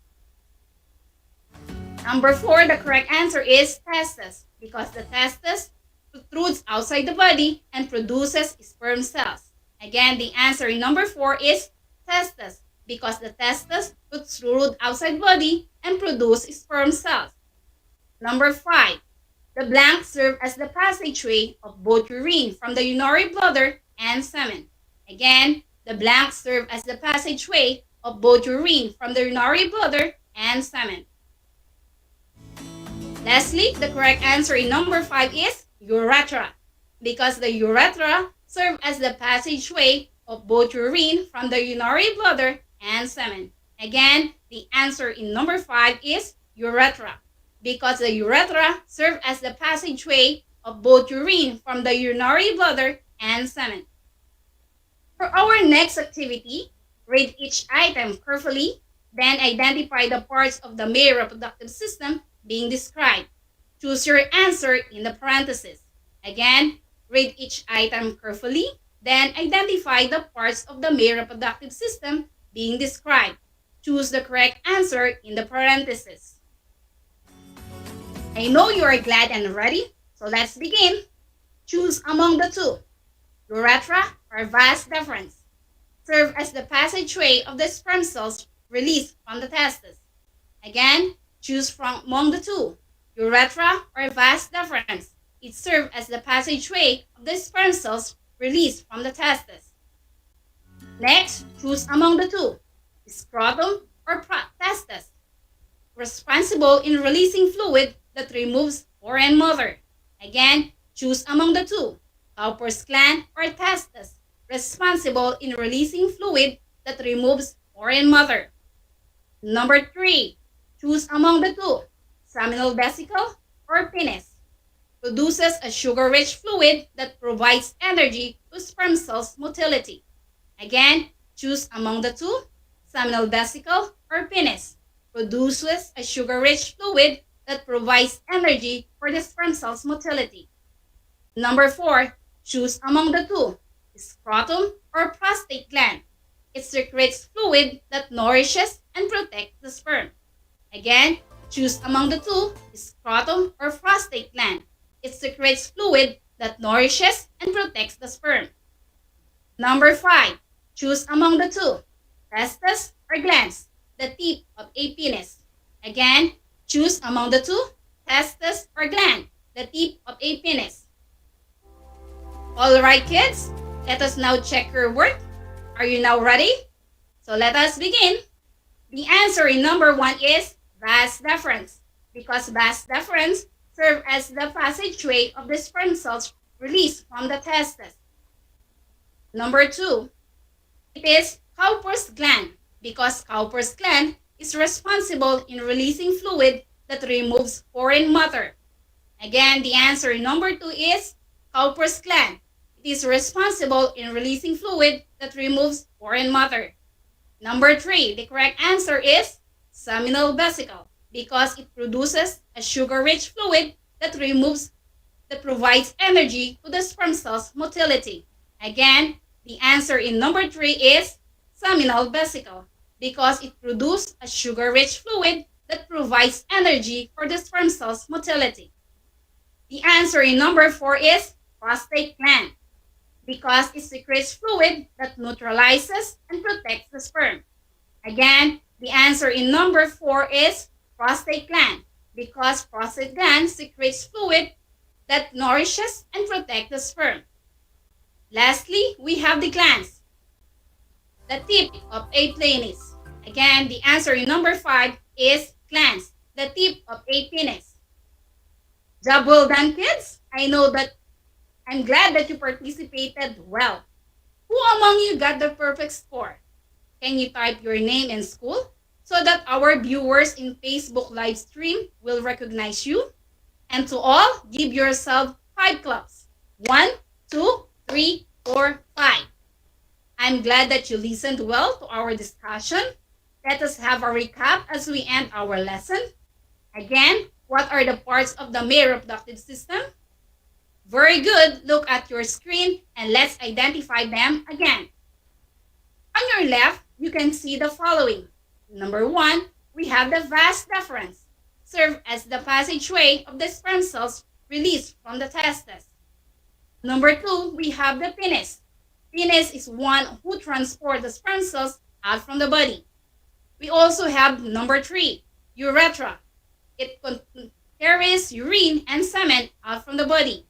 Number 4, the correct answer is testes, because the testes protrudes outside the body and produces sperm cells. Again, the answer in number 4 is testes, because the testes protrude outside body and produce sperm cells. Number 5, the blank serve as the passageway of both urine from the urinary bladder and semen. Again, the blank serve as the passageway of both urine from the urinary bladder and semen. Lastly, the correct answer in number 5 is urethra, because the urethra serves as the passageway of both urine from the urinary bladder and semen. Again, the answer in number 5 is urethra, because the urethra serves as the passageway of both urine from the urinary bladder and semen. For our next activity, read each item carefully, then identify the parts of the male reproductive system being described. Choose your answer in the parentheses. Again, read each item carefully, then identify the parts of the male reproductive system being described. Choose the correct answer in the parentheses. I know you are glad and ready, so let's begin. Choose among the two. Urethra or vas deferens serve as the passageway of the sperm cells released from the testes. Again, choose from among the two. Urethra or vas deferens. It serves as the passageway of the sperm cells released from the testes. Next, choose among the two. Scrotum or testes, responsible in releasing fluid that removes foreign matter. Again, choose among the two. Cowper's gland or testes, responsible in releasing fluid that removes foreign matter. Number 3, choose among the two. Seminal vesicle or penis, produces a sugar-rich fluid that provides energy to sperm cells motility. Again, choose among the two. Seminal vesicle or penis, produces a sugar-rich fluid that provides energy for the sperm cells motility. Number 4, choose among the two. Scrotum or prostate gland. It secretes fluid that nourishes and protects the sperm. Again, choose among the two. Scrotum or prostate gland. It secretes fluid that nourishes and protects the sperm. Number 5, choose among the two. Testes or glands, the tip of a penis. Again, choose among the two. Testes or gland, the tip of a penis. Alright kids, let us now check your work. Are you now ready? So let us begin. The answer in number 1 is vas deferens, because vas deferens serve as the passageway of the sperm cells released from the testes. Number 2, it is Cowper's gland, because Cowper's gland is responsible in releasing fluid that removes foreign matter. Again, the answer in number 2 is Cowper's gland. It is responsible in releasing fluid that removes foreign matter. Number 3, the correct answer is seminal vesicle, because it produces a sugar-rich fluid that provides energy to the sperm cells motility. Again, the answer in number 3 is seminal vesicle, because it produces a sugar-rich fluid that provides energy for the sperm cells motility. The answer in number 4 is prostate gland, because it secretes fluid that neutralizes and protects the sperm. Again, the answer in number 4 is prostate gland, because prostate gland secretes fluid that nourishes and protects the sperm. Lastly, we have the glands, the tip of a penis. Again, the answer in number 5 is glands, the tip of a penis. Job well done, kids. I'm glad that you participated well. Who among you got the perfect score? Can you type your name and school so that our viewers in Facebook live stream will recognize you? And to all, give yourself 5 claps. 1, 2, 3, 4, 5. I'm glad that you listened well to our discussion. Let us have a recap as we end our lesson. Again, what are the parts of the male reproductive system? Very good. Look at your screen and let's identify them again. On your left, you can see the following. Number 1, we have the vas deferens, serve as the passageway of the sperm cells released from the testes. Number 2, we have the penis. Penis is one who transports the sperm cells out from the body. We also have number 3, urethra. It carries urine and semen out from the body.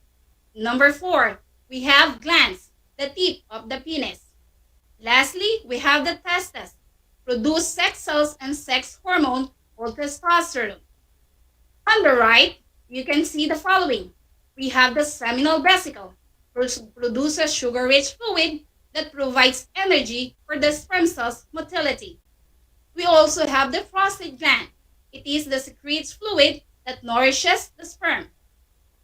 Number 4, we have glands, the tip of the penis. Lastly, we have the testes. produce sex cells and sex hormone called testosterone. On the right, you can see the following. We have the seminal vesicle, which produces sugar-rich fluid that provides energy for the sperm cells' motility. We also have the prostate gland. It is the secretes fluid that nourishes the sperm.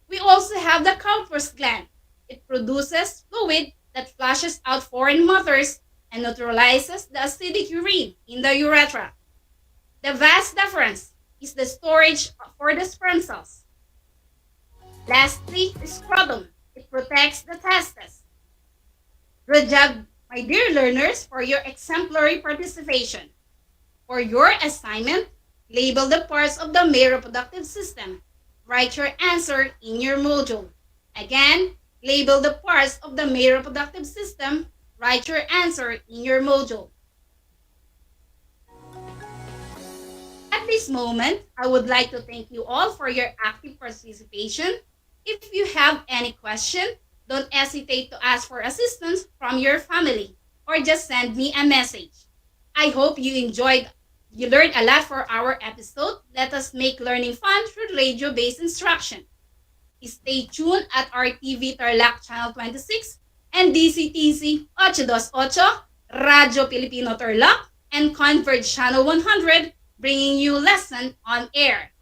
We also have the Cowper's gland. It produces fluid that flushes out foreign matters and neutralizes the acidic urine in the urethra. The vas deferens is the storage for the sperm cells. Lastly, the scrotum. It protects the testes. Good job, my dear learners, for your exemplary participation. For your assignment, label the parts of the male reproductive system. Write your answer in your module. Again, label the parts of the male reproductive system. Write your answer in your module. At this moment, I would like to thank you all for your active participation. If you have any question, don't hesitate to ask for assistance from your family or just send me a message. I hope you learned a lot for our episode. Let us make learning fun through radio-based instruction. Stay tuned at RTV Tarlac Channel 26 and DCTC 828, Radyo Pilipino Tarlac, and Converge Channel 100, bringing you lesson on air.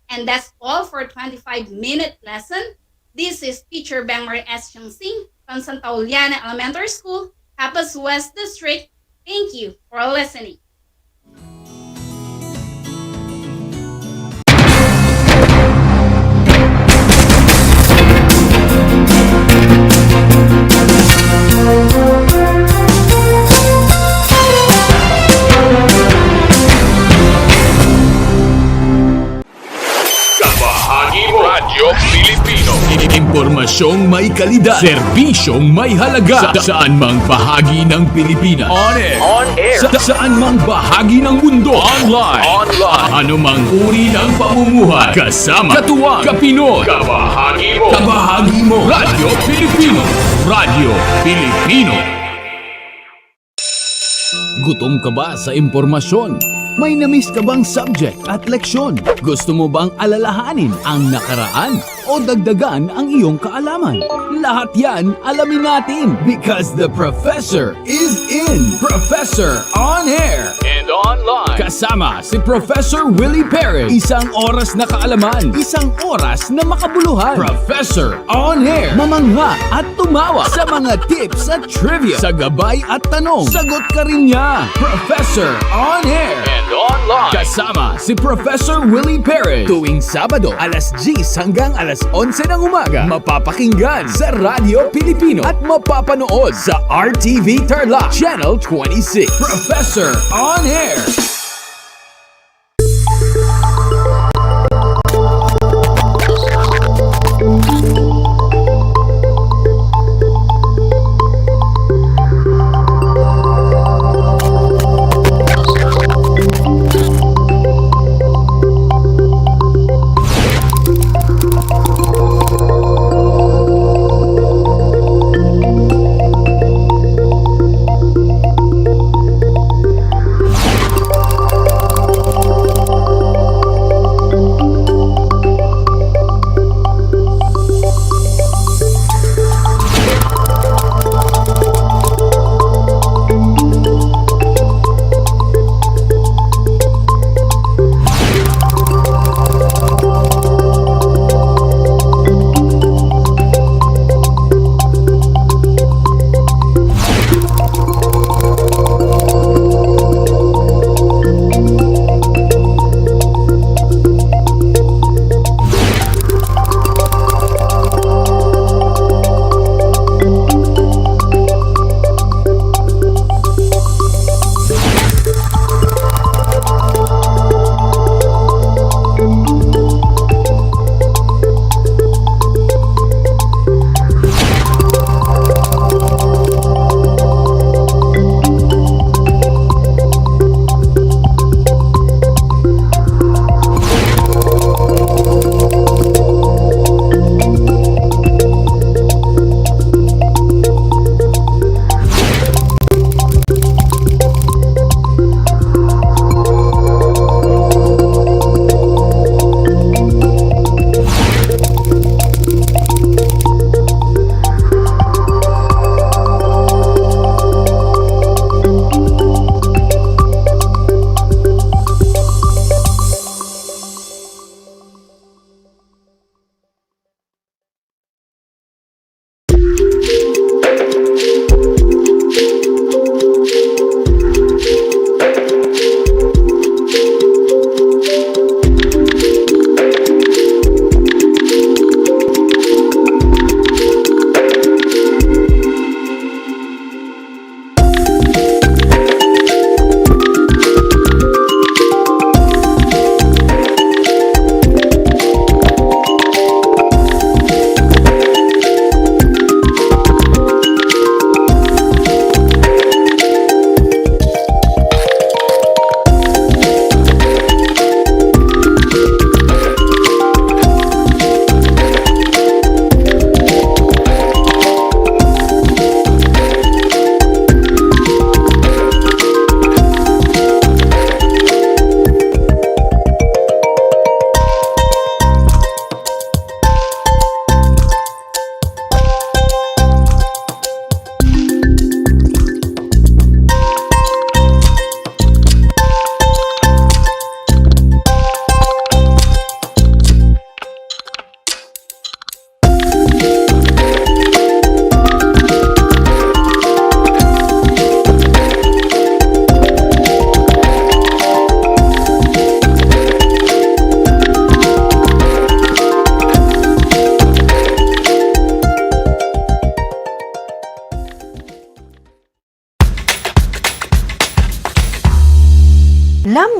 And that's all for 25-minute lesson. This is Teacher Bangmar S. Sing from Santa Juliana Elementary School, Capas West District. Thank you for listening. Kabahagi mo Radyo Pilipino. Impormasyong may kalidad, serbisyong may halaga, saan mang bahagi ng Pilipinas. On air. Saan mang bahagi ng mundo. Online. Ano mang uri ng pamumuhay. Kasama, katuwang, kapinoy. Kabahagi mo Radyo Pilipino. Radyo Pilipino. Gutom ka ba sa impormasyon? May na-miss ka bang subject at leksyon? Gusto mo bang alalahanin ang nakaraan o dagdagan ang iyong kaalaman? Lahat yan alamin natin because the professor is in. Professor on air and online. Kasama si Professor Willie Perez. Isang oras na kaalaman, isang oras na makabuluhan. Professor on air. Mamangha at tumawa sa mga tips at trivia. Sa gabay at tanong, sagot ka rin niya. Professor on air and online. Kasama si Professor Willie Perez. Tuwing Sabado, alas 10 hanggang alas 11 ng umaga. Mapapakinggan sa Radyo Pilipino at mapapanood sa RTV Tarlac Channel 26. Professor on air.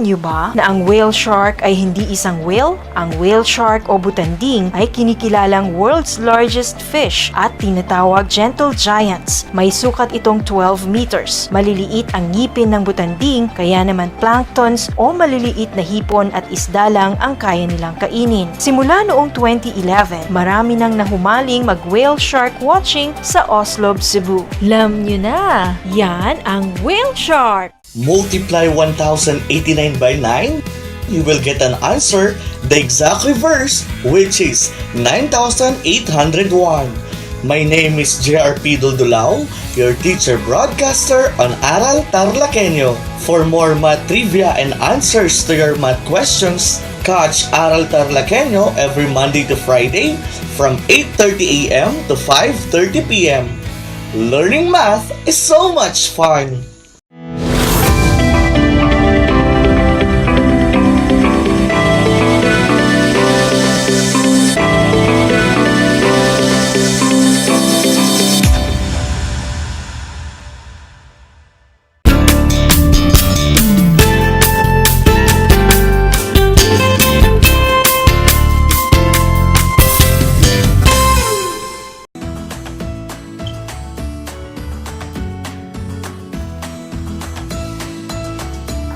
Alam niyo ba na ang whale shark ay hindi isang whale? Ang whale shark o butanding ay kinikilalang world's largest fish at tinatawag gentle giants. May sukat itong 12 meters. Maliliit ang ngipin ng butanding, kaya naman planktons o maliliit na hipon at isda lang ang kaya nilang kainin. Simula noong 2011, marami nang nahumaling mag-whale shark watching sa Oslo, Cebu. Alam niyo na, yan ang whale shark! Multiply 1089 by 9, you will get an answer, the exact reverse, which is 9801. My name is JRP Duldulao, your teacher broadcaster on Aral TarlakHenyo. For more math trivia and answers to your math questions, catch Aral TarlakHenyo every Monday to Friday from 8:30 a.m. to 5:30 p.m. Learning math is so much fun!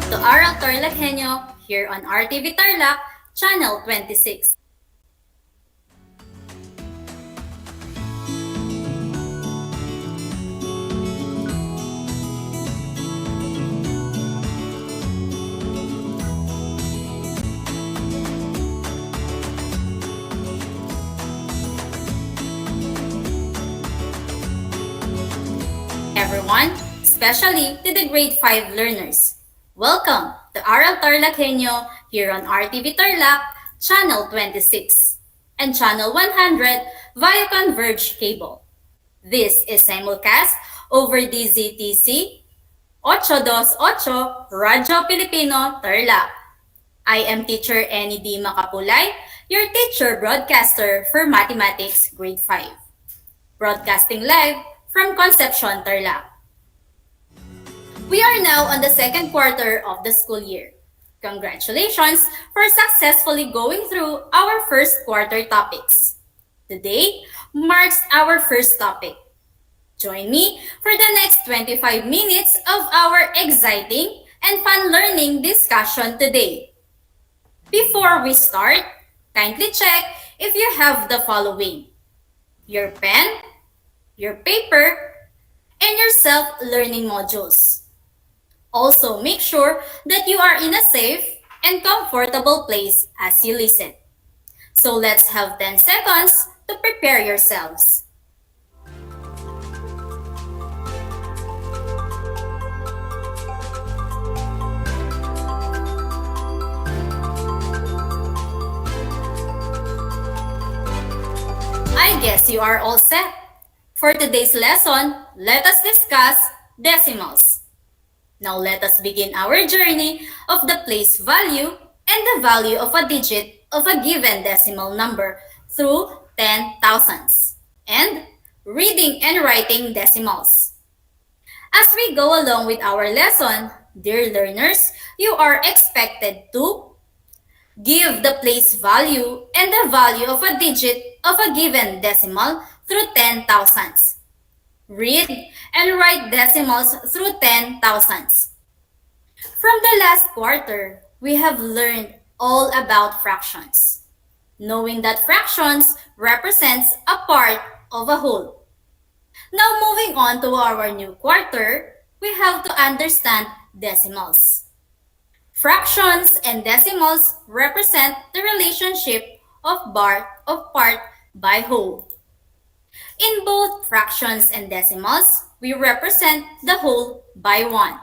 To Aral TarlakHenyo here on RTV Tarlac, Channel 26. Everyone, especially to the grade 5 learners. Welcome to Aral TarlakHenyo here on RTV Tarlac, Channel 26 and Channel 100 via Converge cable. This is simulcast over DZTC 828 Radyo Pilipino Tarlac. I am Teacher Annie D. Makapulay, your teacher broadcaster for Mathematics Grade 5. Broadcasting live from Concepcion, Tarlac. We are now on the second quarter of the school year. Congratulations for successfully going through our first quarter topics. Today marks our first topic. Join me for the next 25 minutes of our exciting and fun learning discussion today. Before we start, kindly check if you have the following: your pen, your paper, and your self-learning modules. Also, make sure that you are in a safe and comfortable place as you listen. So let's have 10 seconds to prepare yourselves. I guess you are all set. For today's lesson, let us discuss decimals. Now let us begin our journey of the place value and the value of a digit of a given decimal number through 10,000s and reading and writing decimals. As we go along with our lesson, dear learners, you are expected to give the place value and the value of a digit of a given decimal through 10,000s. Read and write decimals through 10,000s. From the last quarter, we have learned all about fractions, knowing that fractions represents a part of a whole. Now moving on to our new quarter, we have to understand decimals. Fractions and decimals represent the relationship of part by whole. In both fractions and decimals, we represent the whole by 1.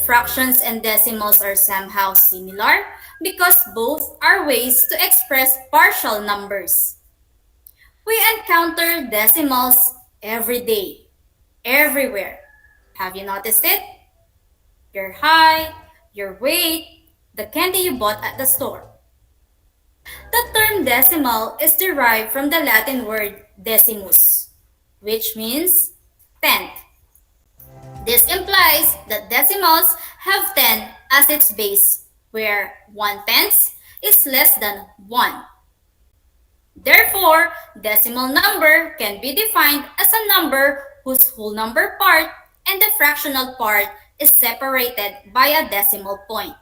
Fractions and decimals are somehow similar because both are ways to express partial numbers. We encounter decimals every day, everywhere. Have you noticed it? Your height, your weight, the candy you bought at the store. The term decimal is derived from the Latin word decimus, which means tenth. This implies that decimals have 10 as its base, where 1/10 is less than 1. Therefore, decimal number can be defined as a number whose whole number part and the fractional part is separated by a decimal point.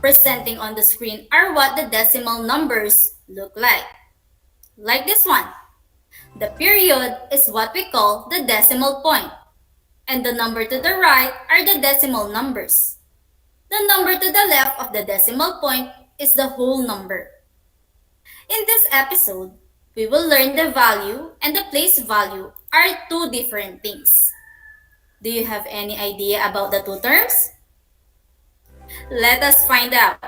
Presenting on the screen are what the decimal numbers look like. Like this one. The period is what we call the decimal point, and the number to the right are the decimal numbers. The number to the left of the decimal point is the whole number. In this episode, we will learn the value and the place value are two different things. Do you have any idea about the two terms? Let us find out.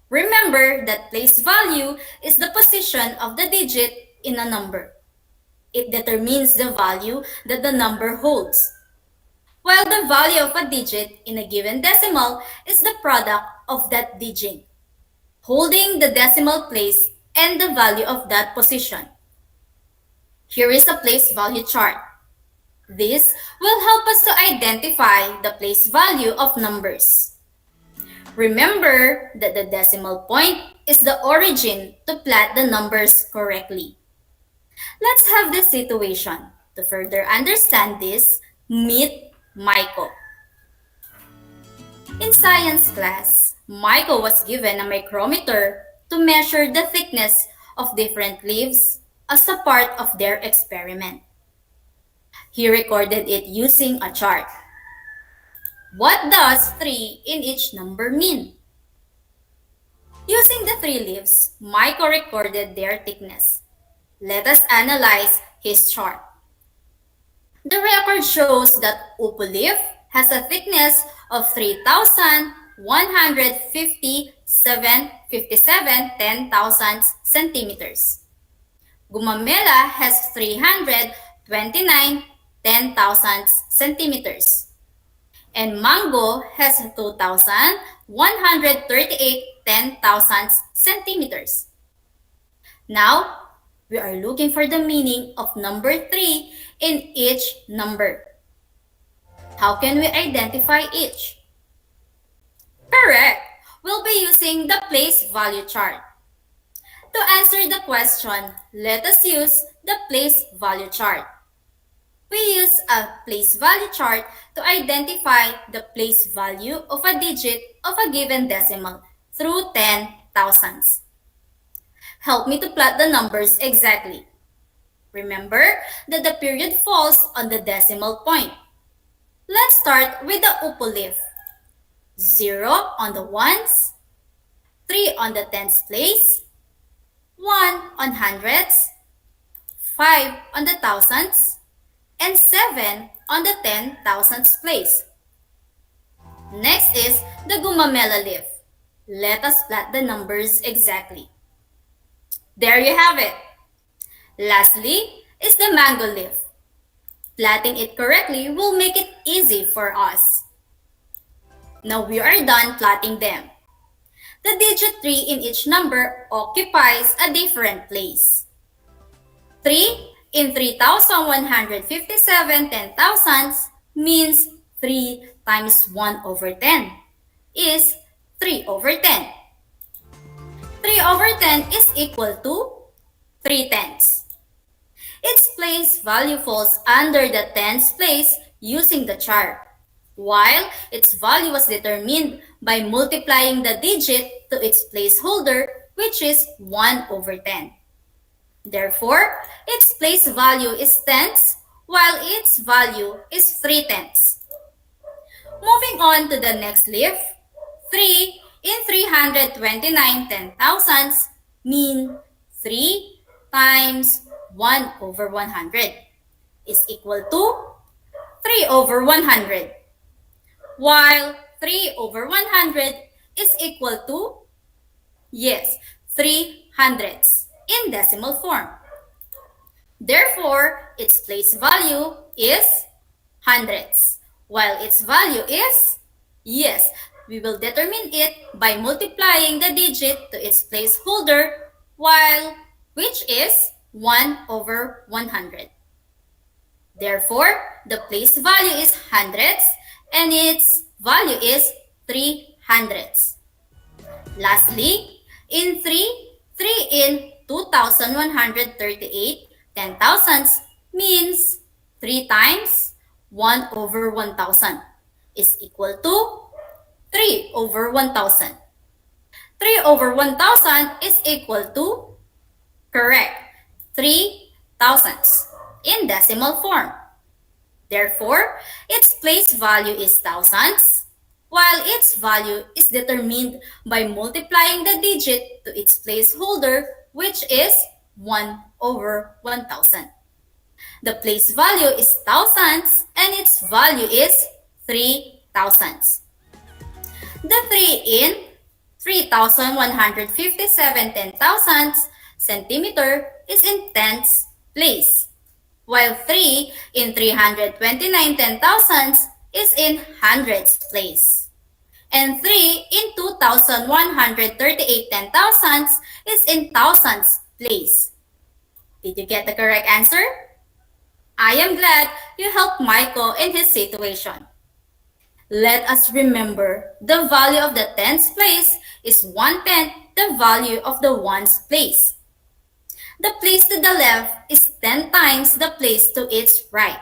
Remember that place value is the position of the digit in a number. It determines the value that the number holds, while the value of a digit in a given decimal is the product of that digit, holding the decimal place and the value of that position. Here is a place value chart. This will help us to identify the place value of numbers. Remember that the decimal point is the origin to plot the numbers correctly. Let's have this situation. To further understand this, meet Michael. In science class, Michael was given a micrometer to measure the thickness of different leaves as a part of their experiment. He recorded it using a chart. What does 3 in each number mean? Using the 3 leaves, Michael recorded their thickness. Let us analyze his chart. The record shows that upo leaf has a thickness of 3,157 10,000 centimeters. Gumamela has 329 10,000 centimeters. And mango has 2,138 10,000 centimeters. Now, we are looking for the meaning of number 3 in each number. How can we identify each? Correct! We'll be using the place value chart. To answer the question, let us use the place value chart. We use a place value chart to identify the place value of a digit of a given decimal through 10,000s. Help me to plot the numbers exactly. Remember that the period falls on the decimal point. Let's start with the upo leaf. 0 on the ones, 3 on the tens place, 1 on hundreds, 5 on the thousands, and 7 on the 10,000s place. Next is the gumamela leaf. Let us plot the numbers exactly. There you have it. Lastly is the mango leaf. Plotting it correctly will make it easy for us. Now we are done plotting them. The digit 3 in each number occupies a different place. 3 in 3,157 10,000s means 3 times 1 over 10 is 3 over 10. 3 over 10 is equal to 3 tenths. Its place value falls under the tens place using the chart, while its value was determined by multiplying the digit to its placeholder, which is 1 over 10. Therefore, its place value is tenths, while its value is 3 tenths. Moving on to the next leaf, 3 in 329 10,000s mean 3 times 1 over 100 is equal to 3 over 100, while 3 over 100 is equal to, yes, 3 hundredths in decimal form. Therefore, its place value is hundredths, while its value is, yes, we will determine it by multiplying the digit to its placeholder, which is 1 over 100. Therefore, the place value is hundredths and its value is 3 hundredths. Lastly, in 3 in 2,138 ten thousandths means 3 times 1 over 1,000 is equal to 3 over 1,000. 3 over 1,000 is equal to, correct, 3 thousandths in decimal form. Therefore, its place value is thousands, while its value is determined by multiplying the digit to its placeholder, which is 1 over 1,000. The place value is thousands and its value is 3 thousandths. The 3 in 3,157 ten thousandths centimeter is in tenths place, while 3 in 329 ten thousandths is in hundredths place, and 3 in 2,138 ten thousandths is in thousandths place. Did you get the correct answer? I am glad you helped Michael in his situation. Let us remember the value of the tens place is 1/10 the value of the ones place. The place to the left is 10 times the place to its right.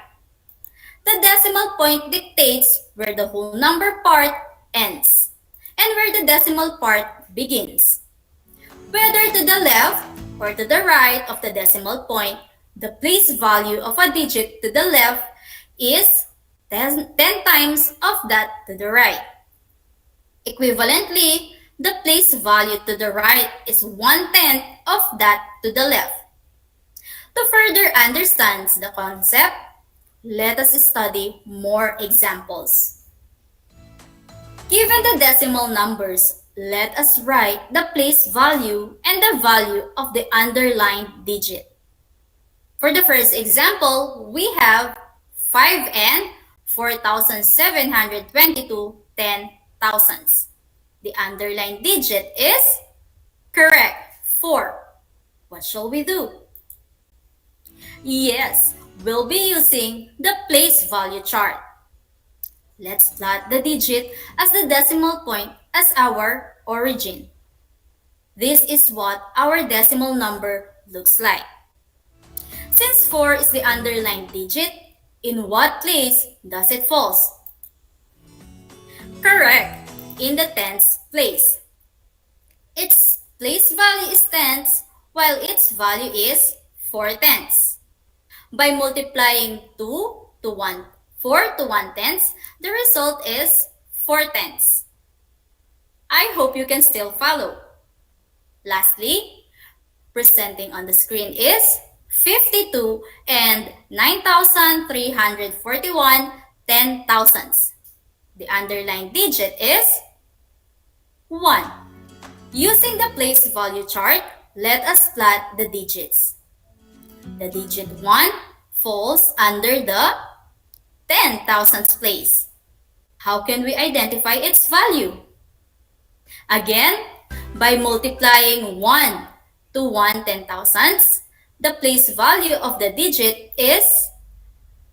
The decimal point dictates where the whole number part ends and where the decimal part begins. Whether to the left or to the right of the decimal point, the place value of a digit to the left is 10 times of that to the right. Equivalently, the place value to the right is 1/10 of that to the left. To further understand the concept, let us study more examples. Given the decimal numbers, let us write the place value and the value of the underlined digit. For the first example, we have 5 and 4,722 ten thousandths. The underlined digit is, correct, 4. What shall we do? Yes, we'll be using the place value chart. Let's plot the digit as the decimal point as our origin. This is what our decimal number looks like. Since 4 is the underlined digit, in what place does it fall? Correct, in the tens place. Its place value is tenths, while its value is 4 tenths. By multiplying 4 to 1 tenths, the result is 4 tenths. I hope you can still follow. Lastly, presenting on the screen is 52 and 9,341 ten thousandths. The underlined digit is 1. Using the place value chart, let us plot the digits. The digit 1 falls under the 10 thousandths place. How can we identify its value? Again, by multiplying 1 to 1 ten thousandths, the place value of the digit is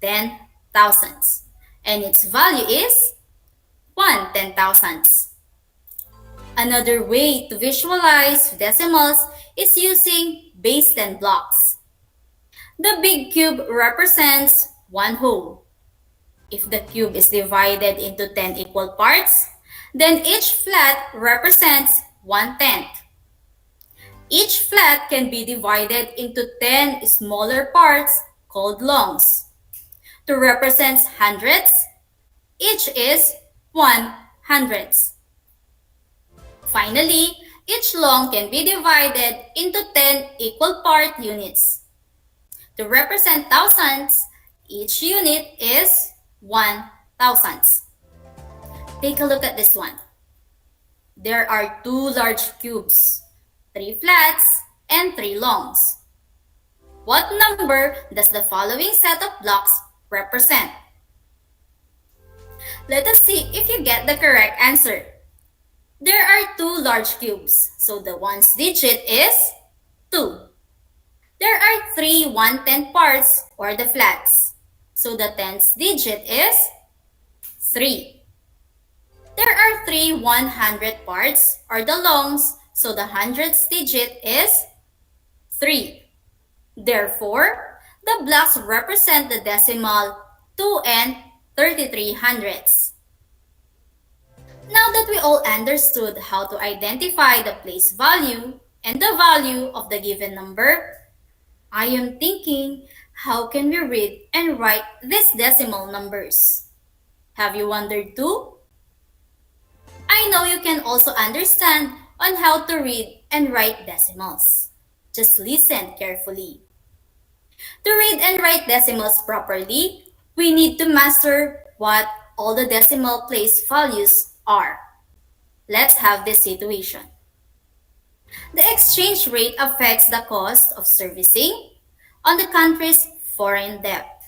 10 thousandths, and its value is 1 ten thousandths. Another way to visualize decimals is using base 10 blocks. The big cube represents one whole. If the cube is divided into 10 equal parts, then each flat represents 1/10. Each flat can be divided into 10 smaller parts called longs. To represent hundredths, each is 1 hundredths. Finally, each long can be divided into 10 equal part units. To represent thousandths, each unit is 1 thousandths. Take a look at this one. There are 2 large cubes, 3 flats, and 3 longs. What number does the following set of blocks represent? Let us see if you get the correct answer. There are 2 large cubes, so the ones digit is 2. There are 3 1/10 parts or the flats, so the tens digit is 3. There are three 100 parts or the longs, so the hundredths digit is 3. Therefore, the blocks represent the decimal 2 and 33 hundredths. Now that we all understood how to identify the place value and the value of the given number, I am thinking, how can we read and write these decimal numbers? Have you wondered too? I know you can also understand on how to read and write decimals. Just listen carefully. To read and write decimals properly, we need to master what all the decimal place values are. Let's have this situation. The exchange rate affects the cost of servicing on the country's foreign debt.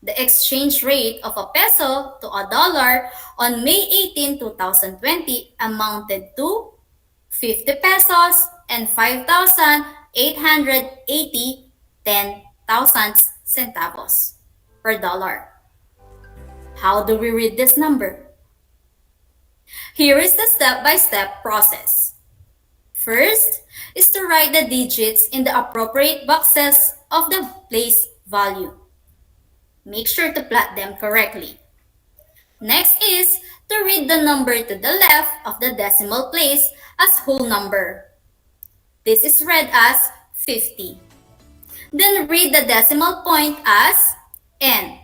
The exchange rate of a peso to a dollar on May 18, 2020 amounted to 50 pesos and 5,880 10,000 centavos per dollar. How do we read this number? Here is the step-by-step process. First is to write the digits in the appropriate boxes of the place value. Make sure to plot them correctly. Next is to read the number to the left of the decimal place as whole number. This is read as 50. Then read the decimal point as n.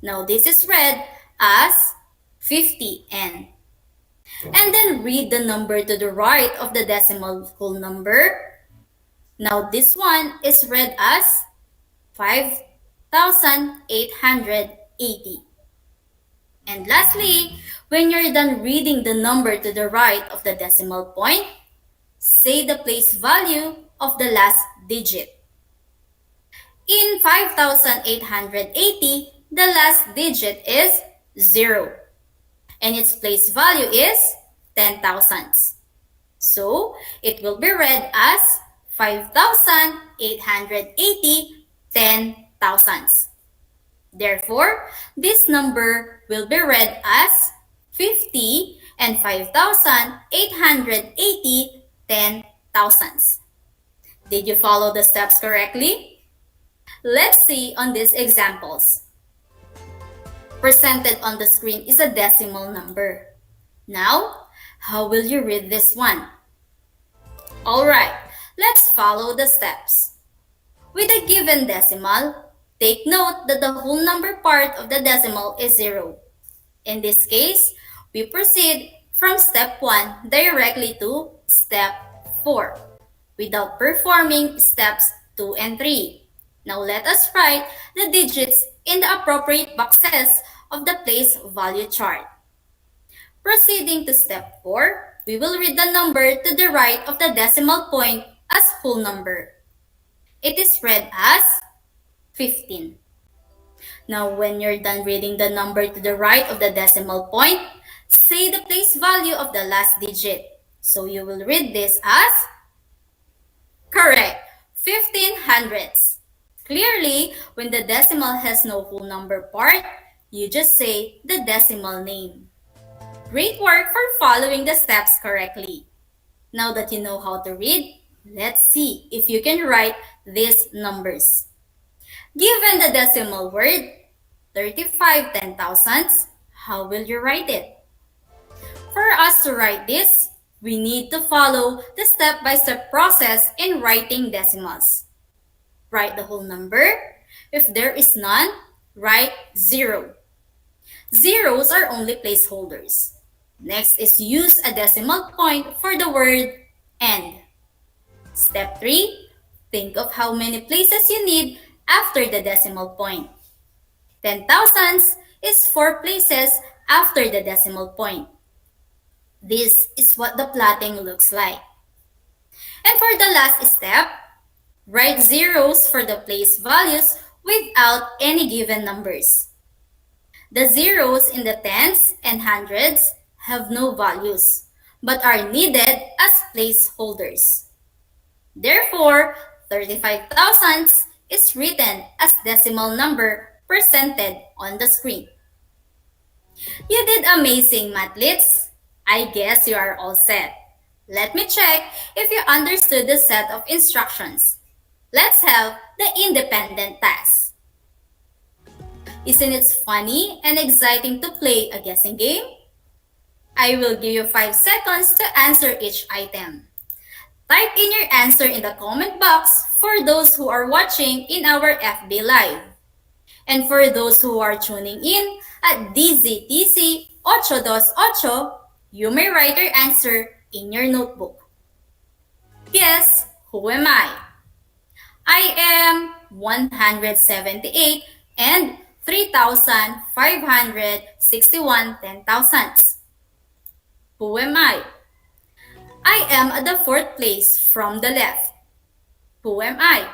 Now this is read as 50n. And then read the number to the right of the decimal whole number. Now this one is read as 5,880. And lastly, when you're done reading the number to the right of the decimal point, say the place value of the last digit. In 5,880, the last digit is 0. And its place value is 10,000. So, it will be read as 5,880 10,000. Therefore, this number will be read as 50 and 5,880 10,000. Did you follow the steps correctly? Let's see on these examples. Presented on the screen is a decimal number. Now, how will you read this one? Alright, let's follow the steps. With a given decimal, take note that the whole number part of the decimal is 0. In this case, we proceed from step 1 directly to step 4 without performing steps 2 and 3. Now let us write the digits in the appropriate boxes of the place value chart. Proceeding to step 4, we will read the number to the right of the decimal point as whole number. It is read as 15. Now when you're done reading the number to the right of the decimal point, say the place value of the last digit. So you will read this as correct, 15 hundredths. Clearly, when the decimal has no whole number part, you just say the decimal name. Great work for following the steps correctly. Now that you know how to read, let's see if you can write these numbers. Given the decimal word, 35 10,000s, how will you write it? For us to write this, we need to follow the step-by-step process in writing decimals. Write the whole number. If there is none, write 0. Zeros are only placeholders. Next is use a decimal point for the word end. Step 3, think of how many places you need after the decimal point. 10,000s is 4 places after the decimal point. This is what the plotting looks like. And for the last step, write zeros for the place values without any given numbers. The zeros in the tens and hundreds have no values, but are needed as placeholders. Therefore, 35,000 is written as decimal number presented on the screen. You did amazing, Matlits. I guess you are all set. Let me check if you understood the set of instructions. Let's have the independent task. Isn't it funny and exciting to play a guessing game? I will give you 5 seconds to answer each item. Type in your answer in the comment box for those who are watching in our FB Live. And for those who are tuning in at DZTC 828, you may write your answer in your notebook. Guess, who am I? I am 178 and 3,561 10,000s. Who am I? I am at the fourth place from the left. Who am I?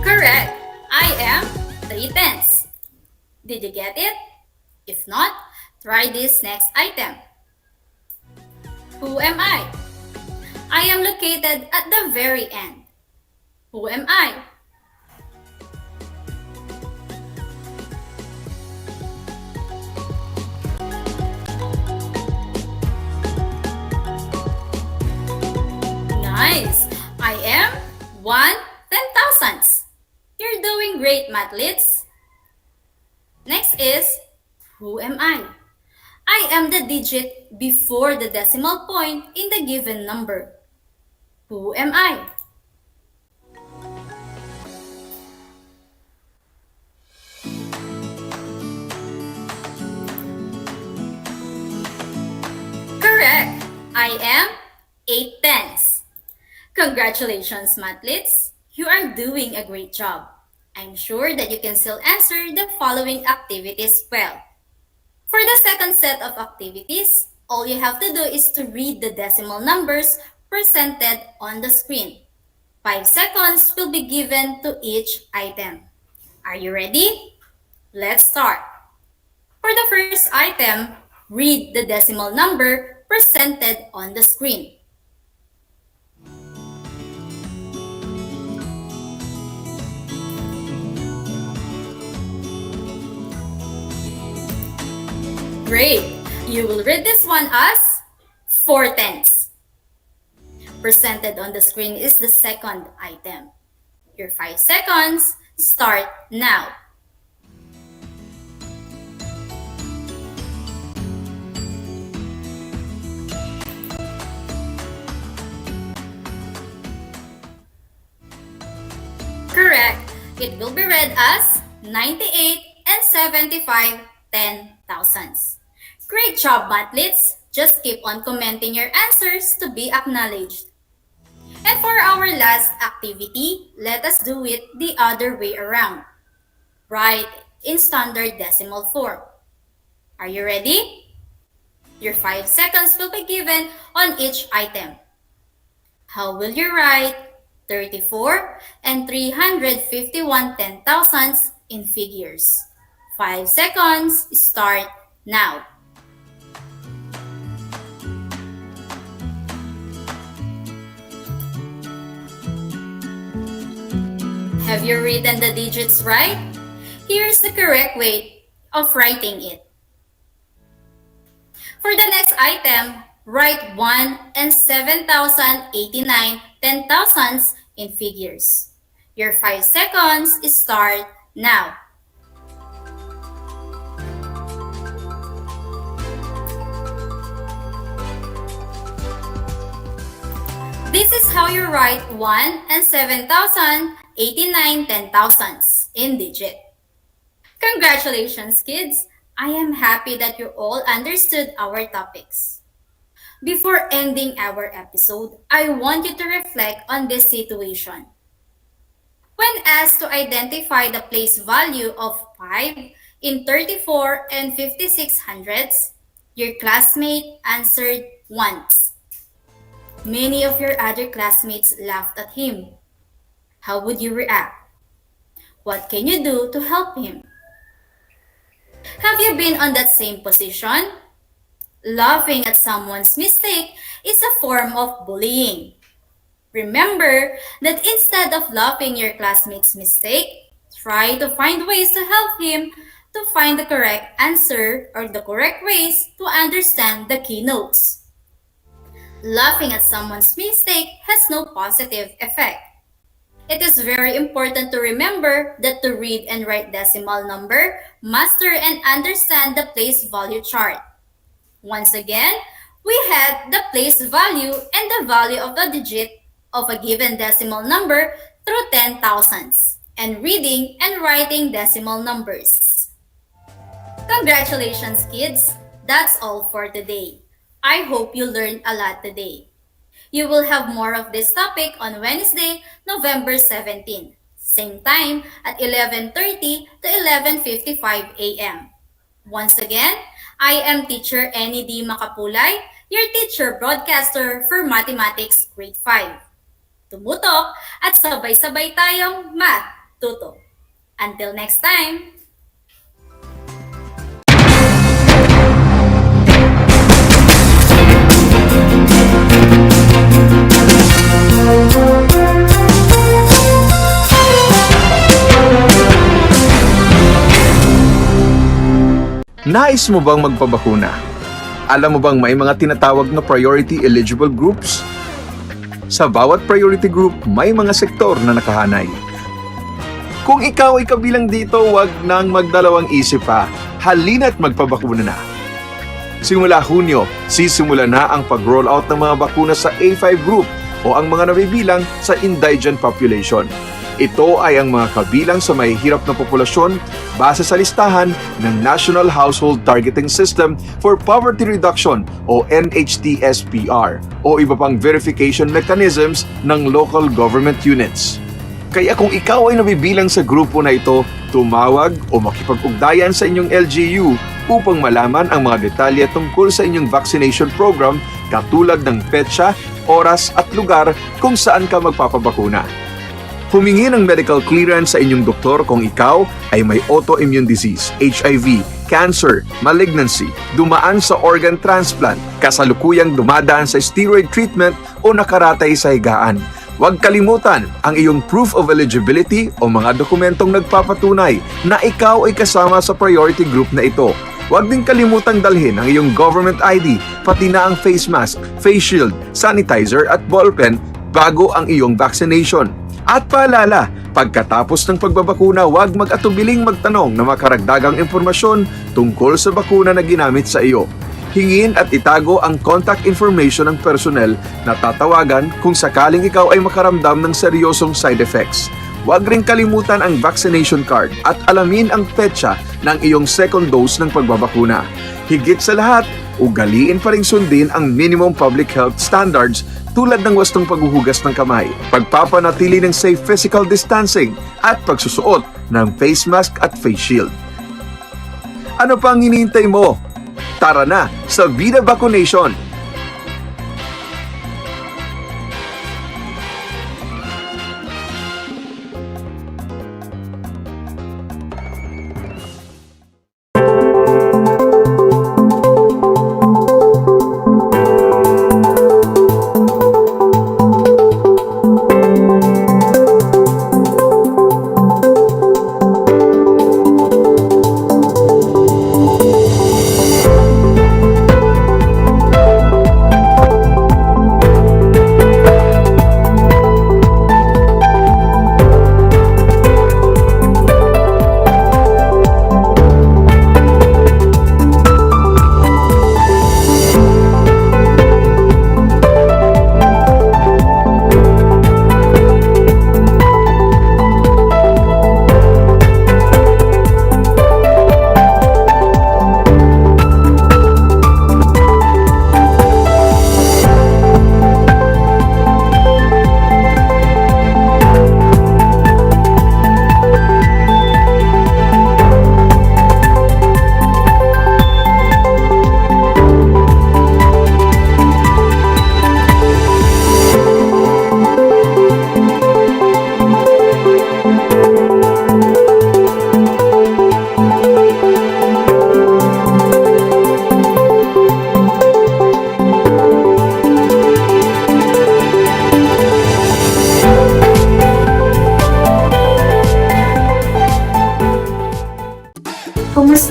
Correct. I am 3/10. Did you get it? If not, try this next item. Who am I? I am located at the very end. Who am I? Nice! I am 1/10,000. You're doing great, Matlits. Next is, who am I? I am the digit before the decimal point in the given number. Who am I? Correct! I am 8/10. Congratulations, Matlits. You are doing a great job. I'm sure that you can still answer the following activities well. For the second set of activities, all you have to do is to read the decimal numbers presented on the screen. 5 seconds will be given to each item. Are you ready? Let's start. For the first item, read the decimal number presented on the screen. Great! You will read this one as 4/10. Presented on the screen is the second item. Your 5 seconds start now. Correct. It will be read as 98 and 75 10,000s. Great job, Matlits! Just keep on commenting your answers to be acknowledged. And for our last activity, let us do it the other way around. Write in standard decimal form. Are you ready? Your 5 seconds will be given on each item. How will you write 34 and 351 10,000s in figures? 5 seconds, start now. Have you written the digits right? Here's the correct way of writing it. For the next item, write 1 and 7,089 10,000s in figures. Your 5 seconds start now. This is how you write 1 and 7,089 10,000s in digit. Congratulations, kids! I am happy that you all understood our topics. Before ending our episode, I want you to reflect on this situation. When asked to identify the place value of 5 in 34 and 56 hundredths, your classmate answered once. Many of your other classmates laughed at him. How would you react? What can you do to help him? Have you been on that same position? Laughing at someone's mistake is a form of bullying. Remember that instead of laughing your classmate's mistake, try to find ways to help him to find the correct answer or the correct ways to understand the keynotes. Laughing at someone's mistake has no positive effect. It is very important to remember that to read and write decimal number, master and understand the place value chart. Once again, we had the place value and the value of the digit of a given decimal number through 10,000s, and reading and writing decimal numbers. Congratulations, kids! That's all for today. I hope you learned a lot today. You will have more of this topic on Wednesday, November 17, same time at 11:30 to 11:55 a.m. Once again, I am Teacher Annie D. Makapulay, your teacher broadcaster for Mathematics Grade 5. Tumutok at sabay-sabay tayong math tuto. Until next time! Nais mo bang magpabakuna? Alam mo bang may mga tinatawag na priority eligible groups? Sa bawat priority group, may mga sektor na nakahanay. Kung ikaw ay kabilang dito, wag nang magdalawang isip pa. Halina't magpabakuna na. Simula Hunyo, sisimula na ang pag-roll out ng mga bakuna sa A5 group o ang mga nabibilang sa indigent population. Ito ay ang mga kabilang sa mahihirap na populasyon base sa listahan ng National Household Targeting System for Poverty Reduction o NHTSPR o iba pang verification mechanisms ng local government units. Kaya kung ikaw ay nabibilang sa grupo na ito, tumawag o makipag-ugnayan sa inyong LGU upang malaman ang mga detalye tungkol sa inyong vaccination program katulad ng petsa, oras at lugar kung saan ka magpapabakuna. Humingi ng medical clearance sa inyong doktor kung ikaw ay may autoimmune disease, HIV, cancer, malignancy, dumaan sa organ transplant, kasalukuyang dumadaan sa steroid treatment o nakaratay sa higaan. Huwag kalimutan ang iyong proof of eligibility o mga dokumentong nagpapatunay na ikaw ay kasama sa priority group na ito. Huwag din kalimutang dalhin ang iyong government ID, pati na ang face mask, face shield, sanitizer at ballpen bago ang iyong vaccination. At paalala, pagkatapos ng pagbabakuna, huwag mag-atubiling magtanong na makaragdagang impormasyon tungkol sa bakuna na ginamit sa iyo. Hingin at itago ang contact information ng personnel na tatawagan kung sakaling ikaw ay makaramdam ng seryosong side effects. Huwag rin kalimutan ang vaccination card at alamin ang petsa ng iyong second dose ng pagbabakuna. Higit sa lahat, ugaliin pa rin sundin ang minimum public health standards tulad ng wastong paghuhugas ng kamay, pagpapanatili ng safe physical distancing at pagsusuot ng face mask at face shield. Ano pang hinihintay mo? Tara na sa Vida Vaccination!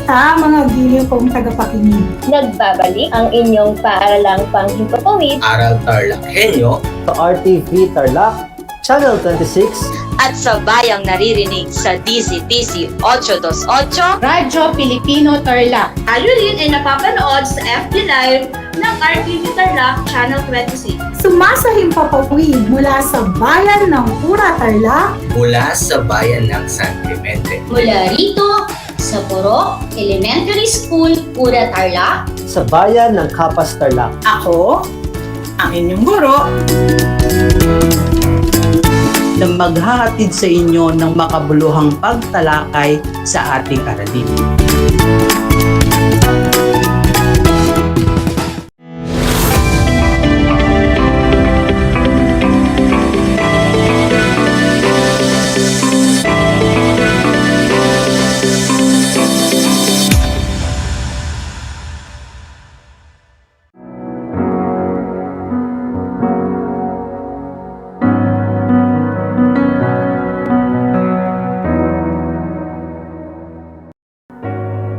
Kumusta mga giliw kong tagapakinig? Nagbabalik ang inyong paaralang panghimpapawid. Aral TarlakHenyo sa RTV Tarlac, Channel 26 at sa bayang naririnig sa DCTC 828 Radyo Pilipino Tarlac. Tayo rin ay napapanood sa FB Live ng RTV Tarlac Channel 26. Sumasahimpapawid mula sa bayan ng Pura Tarlac, mula sa bayan ng San Clemente, Mula rito sa Puro Elementary School, Pura Tarlac, sa bayan ng Capas Tarlac. Ako, ang inyong guro, na maghahatid sa inyo ng makabuluhang pagtalakay sa ating aralin.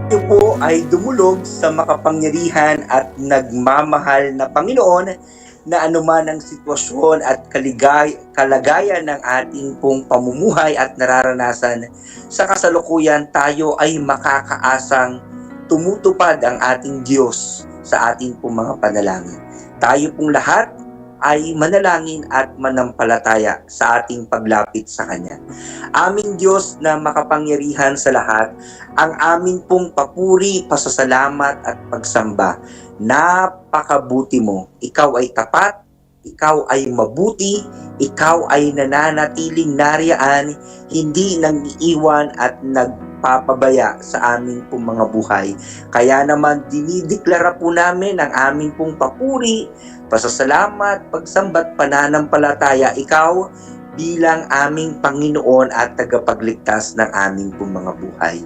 Tayo po ay dumulog sa makapangyarihan at nagmamahal na Panginoon na anuman ang sitwasyon at kalagayan ng ating pong pamumuhay at nararanasan, sa kasalukuyan tayo ay makakaasang tumutupad ang ating Diyos sa ating pong mga panalangin. Tayo pong lahat ay manalangin at manampalataya sa ating paglapit sa Kanya. Aming Diyos na makapangyarihan sa lahat, ang amin pong papuri, pasasalamat at pagsamba. Napakabuti mo. Ikaw ay tapat, ikaw ay mabuti, ikaw ay nananatiling nariyaan, hindi nang-iiwan at nagpapabaya sa aming pong mga buhay. Kaya naman dinideklara po namin ang aming pong papuri, pasasalamat, pagsambat, pananampalataya, ikaw bilang aming Panginoon at tagapagligtas ng aming pong mga buhay.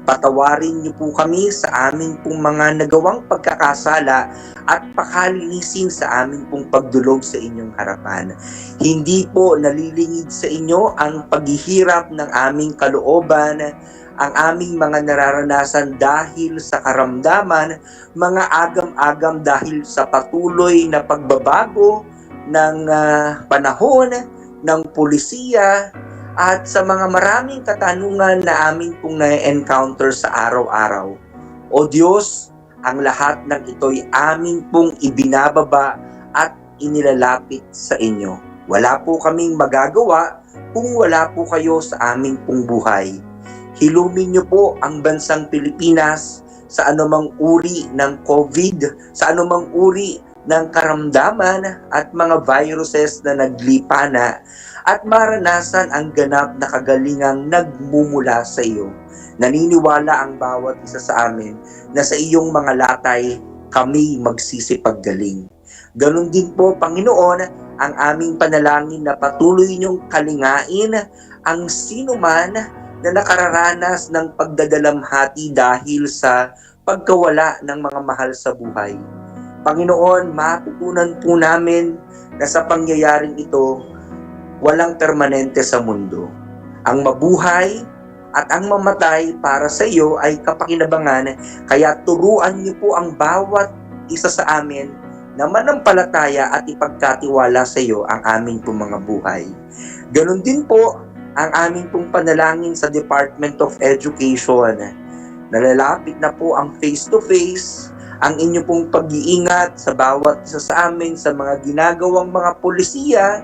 Patawarin niyo po kami sa aming pong mga nagawang pagkakasala at pakalinisin sa aming pong pagdulog sa inyong harapan. Hindi po nalilingid sa inyo ang paghihirap ng aming kalooban, ang aming mga nararanasan dahil sa karamdaman, mga agam-agam dahil sa patuloy na pagbabago ng panahon, ng pulisiya, at sa mga maraming katanungan na amin pong na-encounter sa araw-araw. O Diyos, ang lahat ng ito'y amin pong ibinababa at inilalapit sa inyo. Wala po kaming magagawa kung wala po kayo sa aming pong buhay. Hilumin niyo po ang bansang Pilipinas sa anumang uri ng COVID, sa anumang uri ng karamdaman at mga viruses na naglipana, at maranasan ang ganap na kagalingang nagmumula sa iyo. Naniniwala ang bawat isa sa amin na sa iyong mga latay kami magsisipaggaling. Ganon din po, Panginoon, ang aming panalangin na patuloy niyong kalingain ang sinuman na nakararanas ng pagdadalamhati dahil sa pagkawala ng mga mahal sa buhay. Panginoon, matutunan po namin na sa pangyayaring ito, walang permanente sa mundo. Ang mabuhay at ang mamatay para sa iyo ay kapakinabangan, kaya turuan niyo po ang bawat isa sa amin na manampalataya at ipagkatiwala sa iyo ang aming pong mga buhay. Ganon din po ang aming pong panalangin sa Department of Education. Nalalapit na po ang face-to-face, ang inyo pong pag-iingat sa bawat isa sa amin sa mga ginagawang mga polisiya,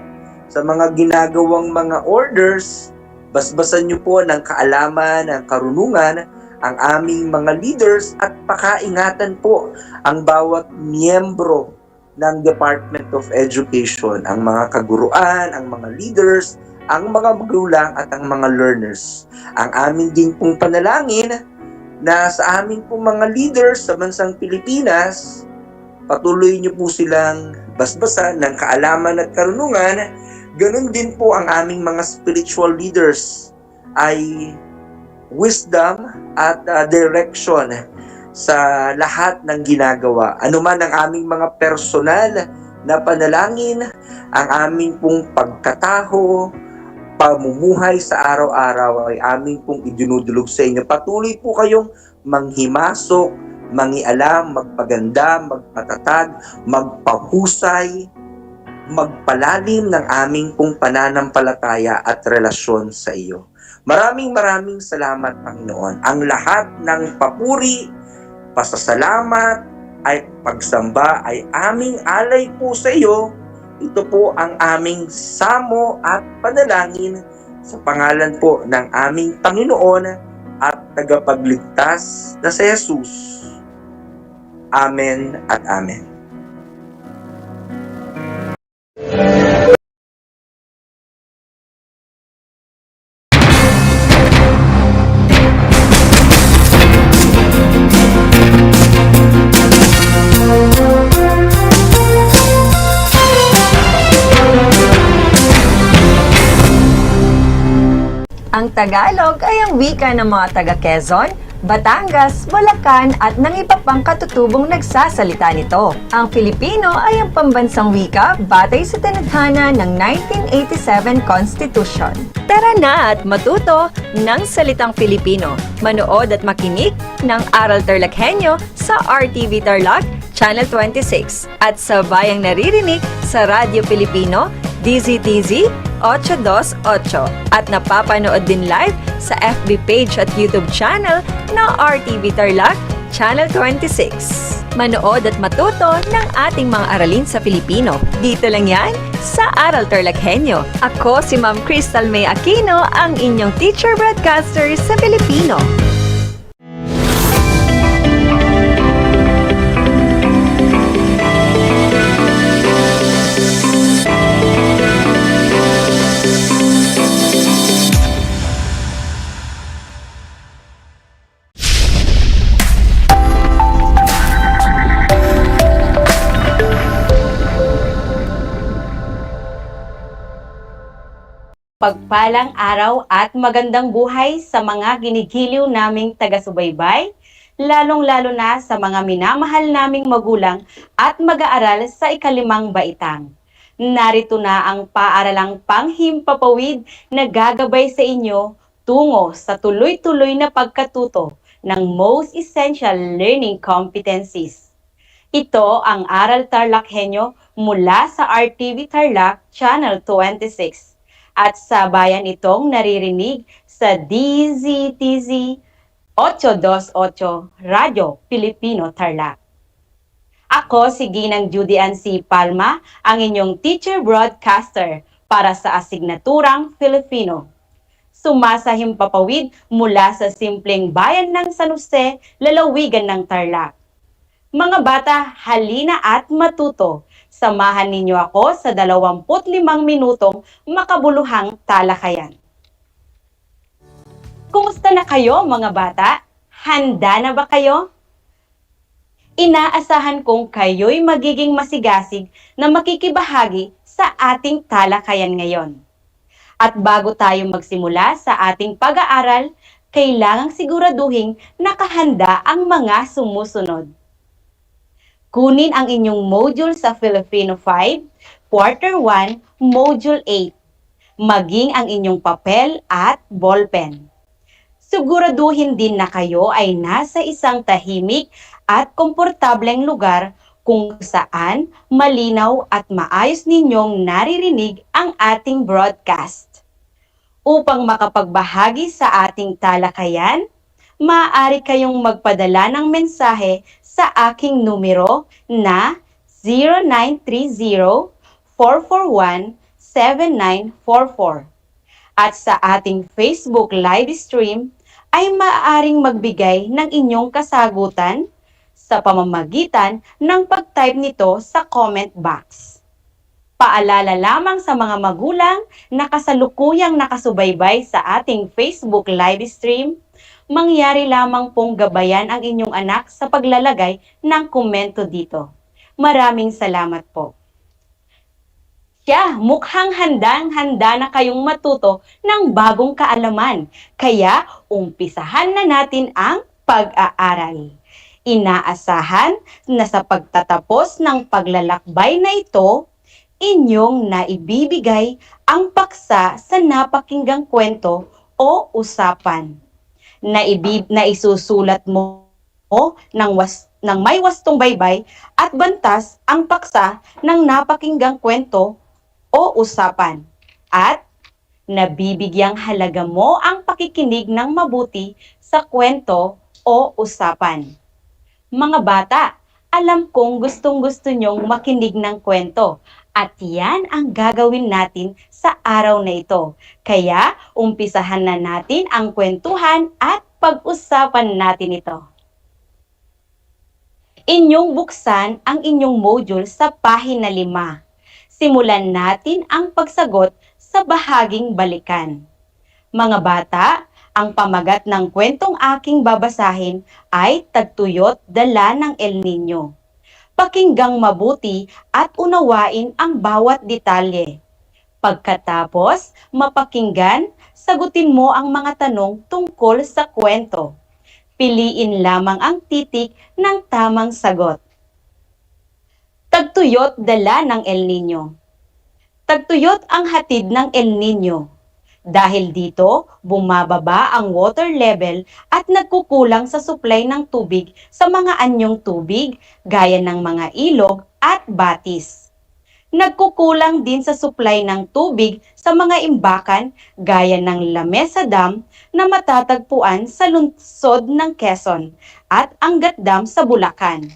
sa mga ginagawang mga orders. Basbasan niyo po ng kaalaman, ng karunungan ang aming mga leaders at pakaingatan po ang bawat miyembro ng Department of Education, ang mga kaguruan, ang mga leaders, ang mga magulang at ang mga learners. Ang amin din pong panalangin na sa amin pong mga leaders sa bansang Pilipinas, patuloy niyo po silang basbasan ng kaalaman at karunungan. Ganun din po ang aming mga spiritual leaders ay wisdom at direction sa lahat ng ginagawa. Ano man ang aming mga personal na panalangin, ang aming pong pagkataho, pamumuhay sa araw-araw ay aming pong idinudulog sa inyo. Patuloy po kayong manghimasok, mangialam, magpaganda, magpatatag, magpahusay, magpalalim ng aming pong pananampalataya at relasyon sa iyo. Maraming salamat, Panginoon. Ang lahat ng papuri, pasasalamat, ay pagsamba ay aming alay po sa iyo. Ito po ang aming samo at panalangin sa pangalan po ng aming Panginoon at tagapagligtas na si Jesus. Amen at amen. Ang Tagalog ay ang wika ng mga taga Quezon, Batangas, Bulacan at ng iba pang katutubong nagsasalita nito. Ang Filipino ay ang pambansang wika batay sa tanaghana ng 1987 Constitution. Tara na at matuto ng salitang Filipino. Manood at makinig ng Aral TarlakHenyo sa RTV Tarlac, Channel 26 at sa bayang naririnig sa Radyo Pilipino, DZTZ 828 at napapanood din live sa FB page at YouTube channel na RTV Tarlac Channel 26. Manood at matuto ng ating mga aralin sa Filipino. Dito lang yan sa Aral TarlakHenyo. Ako si Ma'am Crystal May Aquino, ang inyong teacher broadcaster sa Filipino. Pagpalang araw at magandang buhay sa mga ginigiliw naming taga-subaybay, lalong-lalo na sa mga minamahal naming magulang at mag-aaral sa ikalimang baitang. Narito na ang paaralang panghimpapawid na gagabay sa inyo tungo sa tuloy-tuloy na pagkatuto ng Most Essential Learning Competencies. Ito ang Aral TarlakHenyo mula sa RTV Tarlac Channel 26. At sa bayan itong naririnig sa DZTZ 828 Radyo Pilipino Tarlac. Ako si Ginang Judy Ann C. Palma, ang inyong teacher broadcaster para sa asignaturang Filipino. Sumasahimpapawid mula sa simpleng bayan ng San Jose, lalawigan ng Tarlac. Mga bata, halina at matuto. Samahan ninyo ako sa 25 minutong makabuluhang talakayan. Kumusta na kayo mga bata? Handa na ba kayo? Inaasahan kong kayo'y magiging masigasig na makikibahagi sa ating talakayan ngayon. At bago tayo magsimula sa ating pag-aaral, kailangang siguraduhin nakahanda ang mga sumusunod. Kunin ang inyong module sa Filipino 5, Quarter 1, Module 8. Maging ang inyong papel at ballpen. Siguraduhin din na kayo ay nasa isang tahimik at komportableng lugar kung saan malinaw at maayos ninyong naririnig ang ating broadcast. Upang makapagbahagi sa ating talakayan, maaari kayong magpadala ng mensahe sa aking numero na 0930-441-7944. At sa ating Facebook live stream ay maaaring magbigay ng inyong kasagutan sa pamamagitan ng pag-type nito sa comment box. Paalala lamang sa mga magulang na kasalukuyang nakasubaybay sa ating Facebook live stream, mangyari lamang pong gabayan ang inyong anak sa paglalagay ng komento dito. Maraming salamat po. Mukhang handang-handa na kayong matuto ng bagong kaalaman. Kaya umpisahan na natin ang pag-aaral. Inaasahan na sa pagtatapos ng paglalakbay na ito, inyong naibibigay ang paksa sa napakinggang kwento o usapan. Naisusulat mo ng may wastong baybay at bantas ang paksa ng napakinggang kwento o usapan. At nabibigyang halaga mo ang pakikinig ng mabuti sa kwento o usapan. Mga bata, alam kong gustong-gusto nyong makinig ng kwento at yan ang gagawin natin sa araw na ito. Kaya umpisahan na natin ang kwentuhan at pag-usapan natin ito. Inyong buksan ang inyong module sa pahina 5. Simulan natin ang pagsagot sa bahaging balikan. Mga bata, ang pamagat ng kwentong aking babasahin ay Tagtuyot Dala ng El Nino. Pakinggang mabuti at unawain ang bawat detalye. Pagkatapos, mapakinggan, sagutin mo ang mga tanong tungkol sa kwento. Piliin lamang ang titik ng tamang sagot. Tagtuyot Dala ng El Nino. Tagtuyot ang hatid ng El Nino. Dahil dito, bumababa ang water level at nagkukulang sa supply ng tubig sa mga anyong tubig gaya ng mga ilog at batis. Nagkukulang din sa supply ng tubig sa mga imbakan gaya ng Lamesa Dam na matatagpuan sa lungsod ng Quezon at Angat Dam sa Bulacan.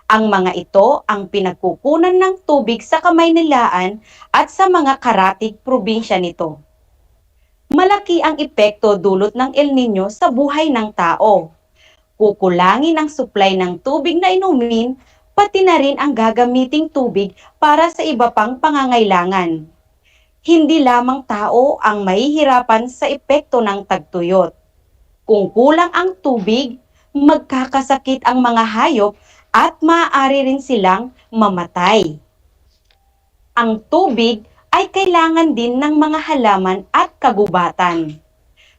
Ang mga ito ang pinagkukunan ng tubig sa Kamaynilaan at sa mga karatig probinsya nito. Malaki ang epekto dulot ng El Nino sa buhay ng tao. Kukulangin ang supply ng tubig na inumin, pati na rin ang gagamiting tubig para sa iba pang pangangailangan. Hindi lamang tao ang mahihirapan sa epekto ng tagtuyot. Kung kulang ang tubig, magkakasakit ang mga hayop at maaari rin silang mamatay. Ang tubig ay kailangan din ng mga halaman at kagubatan.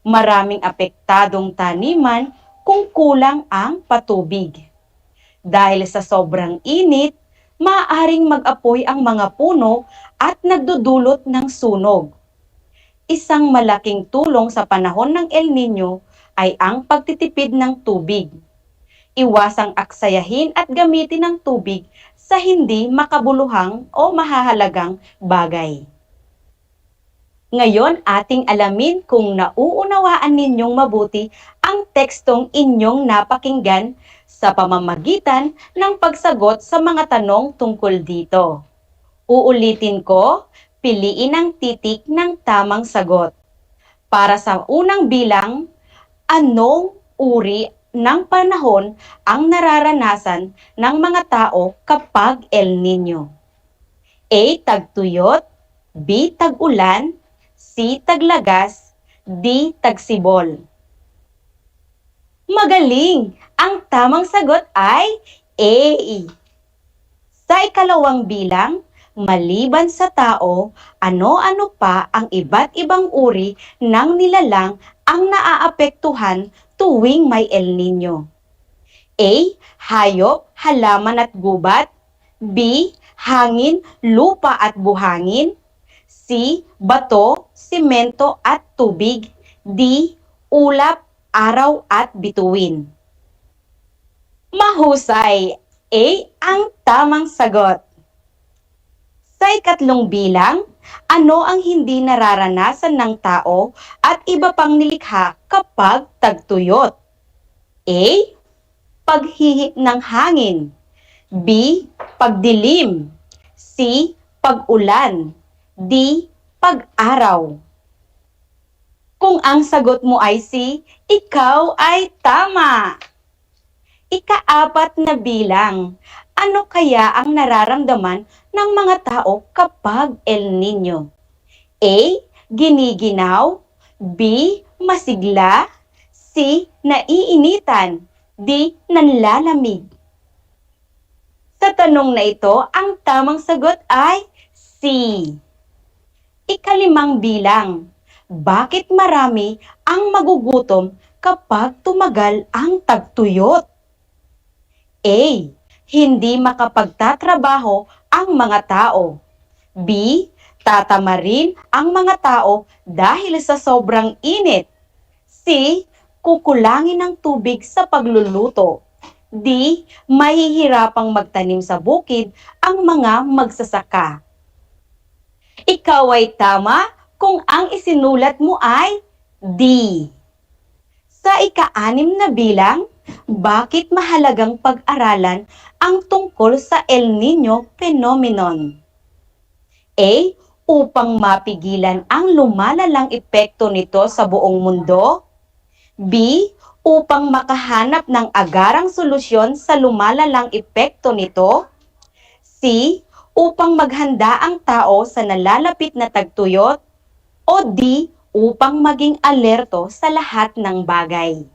Maraming apektadong taniman kung kulang ang patubig. Dahil sa sobrang init, maaaring mag-apoy ang mga puno at nagdudulot ng sunog. Isang malaking tulong sa panahon ng El Nino ay ang pagtitipid ng tubig. Iwasang aksayahin at gamitin ang tubig sa hindi makabuluhang o mahahalagang bagay. Ngayon ating alamin kung nauunawaan ninyong mabuti ang tekstong inyong napakinggan sa pamamagitan ng pagsagot sa mga tanong tungkol dito. Uulitin ko, piliin ang titik ng tamang sagot. Para sa unang bilang, anong uri ng panahon ang nararanasan ng mga tao kapag El Nino? A. Tagtuyot, B. Tag-ulan, C. Taglagas, D. Tagsibol. Magaling! Ang tamang sagot ay A. Sa ikalawang bilang, maliban sa tao, ano-ano pa ang iba't ibang uri ng nilalang ang naaapektuhan tuwing may El Nino? A. Hayop, halaman at gubat. B. Hangin, lupa at buhangin. C. Bato, simento at tubig. D. Ulap, araw at bituin. Mahusay! A ang tamang sagot. Sa ikatlong bilang, ano ang hindi nararanasan ng tao at iba pang nilikha kapag tagtuyot? A. Paghihip ng hangin. B. Pagdilim. C. Pag-ulan. D. Pag-araw. Kung ang sagot mo ay C, ikaw ay tama. Ika-4 na bilang, ano kaya ang nararamdaman ng mga tao kapag El Nino? A. Giniginaw. B. Masigla. C. Naiinitan. D. Nanlalamig. Sa tanong na ito, ang tamang sagot ay C. Ika-5 bilang, bakit marami ang magugutom kapag tumagal ang tagtuyot? A. Hindi makapagtatrabaho ang mga tao. B. Tatamarin ang mga tao dahil sa sobrang init. C. Kukulangin ng tubig sa pagluluto. D. Mahihirapang magtanim sa bukid ang mga magsasaka. Ikaw ay tama kung ang isinulat mo ay D. Sa ika-6 na bilang, bakit mahalagang pag-aralan ang tungkol sa El Niño phenomenon? A. Upang mapigilan ang lumalalang epekto nito sa buong mundo. B. Upang makahanap ng agarang solusyon sa lumalalang epekto nito. C. Upang maghanda ang tao sa nalalapit na tagtuyot. O D. Upang maging alerto sa lahat ng bagay.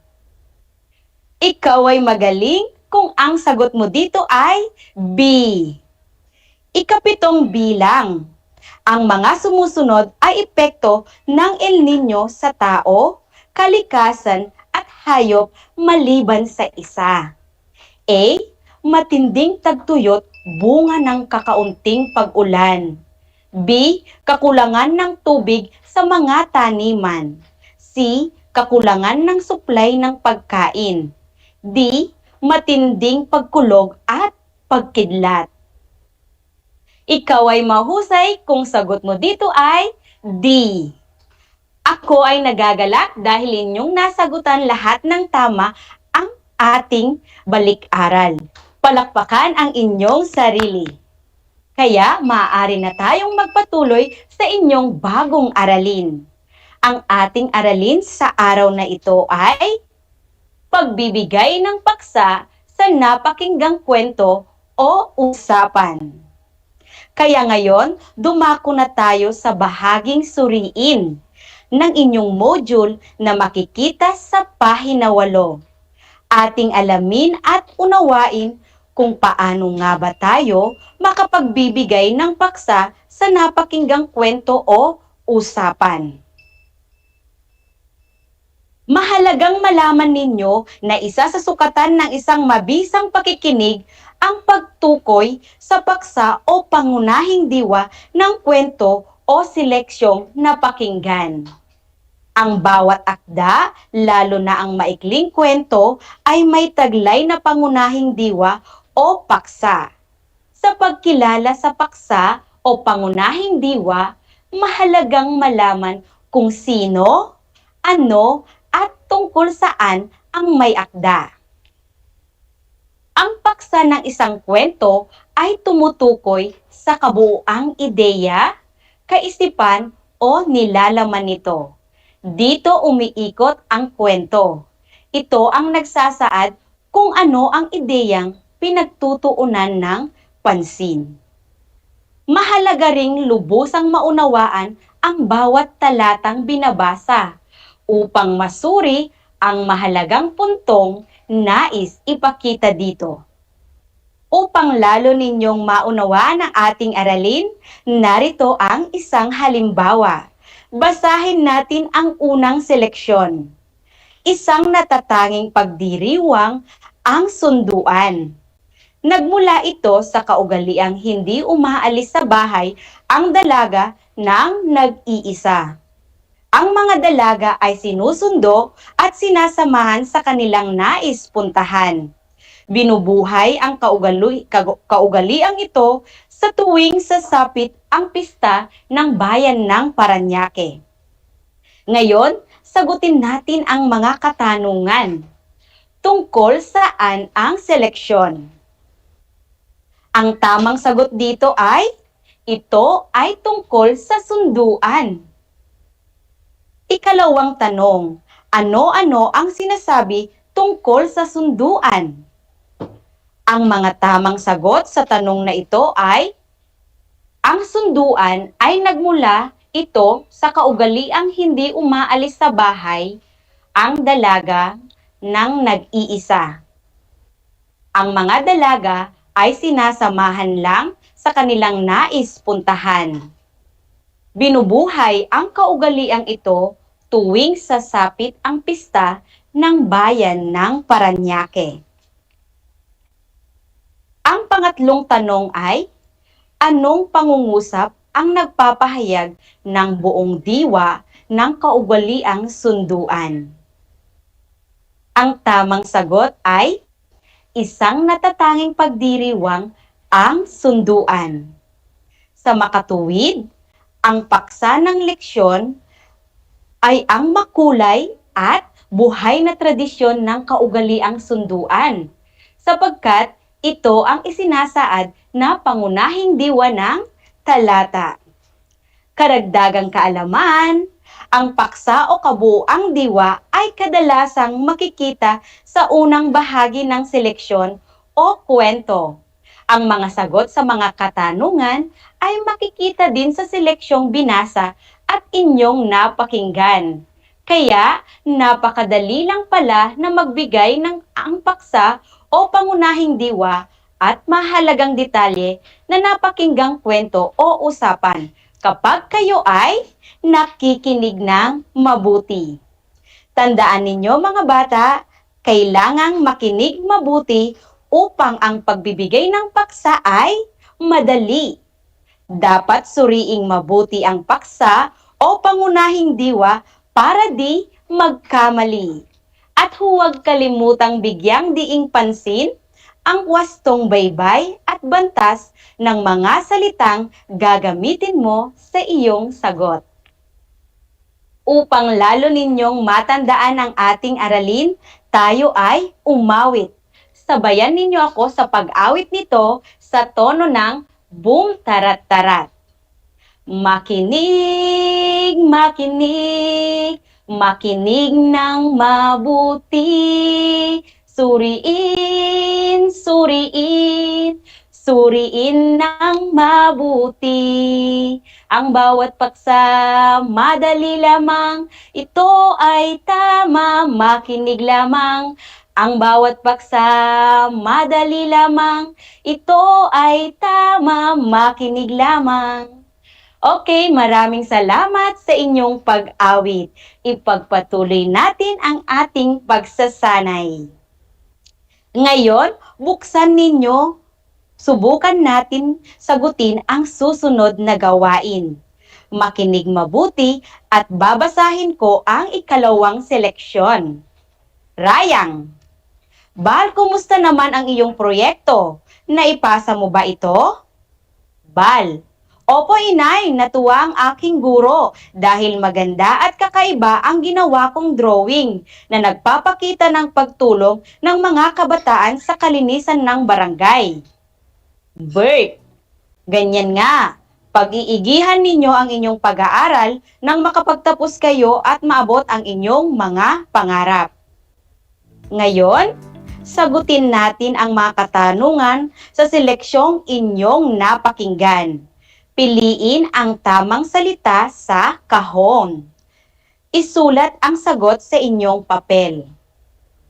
Ikaw ay magaling kung ang sagot mo dito ay B. Ika-7 bilang. Ang mga sumusunod ay epekto ng El Niño sa tao, kalikasan at hayop maliban sa isa. A. Matinding tagtuyot bunga ng kakaunting pag-ulan. B. Kakulangan ng tubig sa mga taniman. C. Kakulangan ng supply ng pagkain. D. Matinding pagkulog at pagkidlat. Ikaw ay mahusay kung sagot mo dito ay D. Ako ay nagagalak dahil inyong nasagutan lahat ng tama ang ating balik-aral. Palakpakan ang inyong sarili. Kaya maaari na tayong magpatuloy sa inyong bagong aralin. Ang ating aralin sa araw na ito ay pagbibigay ng paksa sa napakinggang kwento o usapan. Kaya ngayon, dumako na tayo sa bahaging suriin ng inyong module na makikita sa pahina 8. Ating alamin at unawain kung paano nga ba tayo makapagbibigay ng paksa sa napakinggang kwento o usapan. Mahalagang malaman ninyo na isa sa sukatan ng isang mabisang pakikinig ang pagtukoy sa paksa o pangunahing diwa ng kwento o seleksyong napakinggan. Ang bawat akda, lalo na ang maikling kwento, ay may taglay na pangunahing diwa o paksa. Sa pagkilala sa paksa o pangunahing diwa, mahalagang malaman kung sino, ano, at tungkol saan ang may akda. Ang paksa ng isang kwento ay tumutukoy sa kabuuang ideya, kaisipan o nilalaman nito. Dito umiikot ang kwento. Ito ang nagsasaad kung ano ang ideyang pinagtutuunan ng pansin. Mahalaga ring lubusang maunawaan ang bawat talatang binabasa upang masuri ang mahalagang puntong nais ipakita dito. Upang lalo ninyong maunawaan ang ating aralin, narito ang isang halimbawa. Basahin natin ang unang seleksyon. Isang natatanging pagdiriwang ang sunduan. Nagmula ito sa kaugaliang hindi umaalis sa bahay ang dalaga ng nag-iisa. Ang mga dalaga ay sinusundo at sinasamahan sa kanilang nais puntahan. Binubuhay ang kaugaliang ito sa tuwing sasapit ang pista ng bayan ng Parañaque. Ngayon, sagutin natin ang mga katanungan. Tungkol saan ang seleksyon? Ang tamang sagot dito ay, ito ay tungkol sa sunduan. Ikalawang tanong, ano-ano ang sinasabi tungkol sa sunduan? Ang mga tamang sagot sa tanong na ito ay, ang sunduan ay nagmula ito sa kaugaliang hindi umaalis sa bahay ang dalaga ng nag-iisa. Ang mga dalaga ay sinasamahan lang sa kanilang nais puntahan. Binubuhay ang kaugaliang ito tuwing sasapit ang pista ng bayan ng Parañaque. Ang pangatlong tanong ay, anong pangungusap ang nagpapahayag ng buong diwa ng kaugaliang sunduan? Ang tamang sagot ay isang natatanging pagdiriwang ang sunduan. Sa makatuwid, ang paksa ng leksyon ay ang makulay at buhay na tradisyon ng kaugaliang sunduan, sapagkat ito ang isinasaad na pangunahing diwa ng talata. Karagdagang kaalaman, ang paksa o kabuuang diwa ay kadalasang makikita sa unang bahagi ng seleksyon o kwento. Ang mga sagot sa mga katanungan ay makikita din sa seleksyong binasa at inyong napakinggan. Kaya, napakadali lang pala na magbigay ng ang paksa o pangunahing diwa at mahalagang detalye na napakinggang kwento o usapan kapag kayo ay nakikinig ng mabuti. Tandaan ninyo mga bata, kailangang makinig mabuti upang ang pagbibigay ng paksa ay madali. Dapat suriing mabuti ang paksa o pangunahing diwa para di magkamali. At huwag kalimutang bigyang diing pansin ang wastong baybay at bantas ng mga salitang gagamitin mo sa iyong sagot. Upang lalo ninyong matandaan ang ating aralin, tayo ay umawit. Sabayan ninyo ako sa pag-awit nito sa tono ng boom tarat tarat. Makinig, makinig, makinig ng mabuti. Suriin, suriin, suriin ng mabuti. Ang bawat paksa, madali lamang, ito ay tama, makinig lamang. Ang bawat paksa, madali lamang, ito ay tama, makinig lamang. Okay, maraming salamat sa inyong pag-awit. Ipagpatuloy natin ang ating pagsasanay. Ngayon, buksan ninyo, subukan natin sagutin ang susunod na gawain. Makinig mabuti at babasahin ko ang ikalawang seleksyon. Rayang, Bal, kumusta naman ang iyong proyekto? Naipasa mo ba ito? Bal, Opo inay, natuwa ang aking guro dahil maganda at kakaiba ang ginawa kong drawing na nagpapakita ng pagtulong ng mga kabataan sa kalinisan ng barangay. Bert, ganyan nga, pag-iigihan ninyo ang inyong pag-aaral nang makapagtapos kayo at maabot ang inyong mga pangarap. Ngayon, sagutin natin ang mga katanungan sa seleksyong inyong napakinggan. Piliin ang tamang salita sa kahon. Isulat ang sagot sa inyong papel.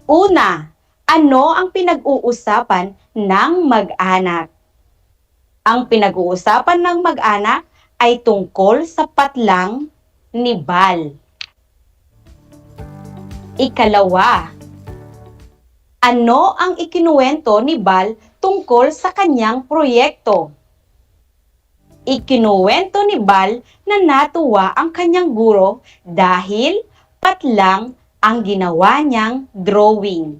Una, ano ang pinag-uusapan ng mag-anak? Ang pinag-uusapan ng mag-anak ay tungkol sa patlang ni Bal. Ikalawa, ano ang ikinuwento ni Bal tungkol sa kanyang proyekto? Ikinuwento ni Bal na natuwa ang kanyang guro dahil patlang ang ginawa niyang drawing.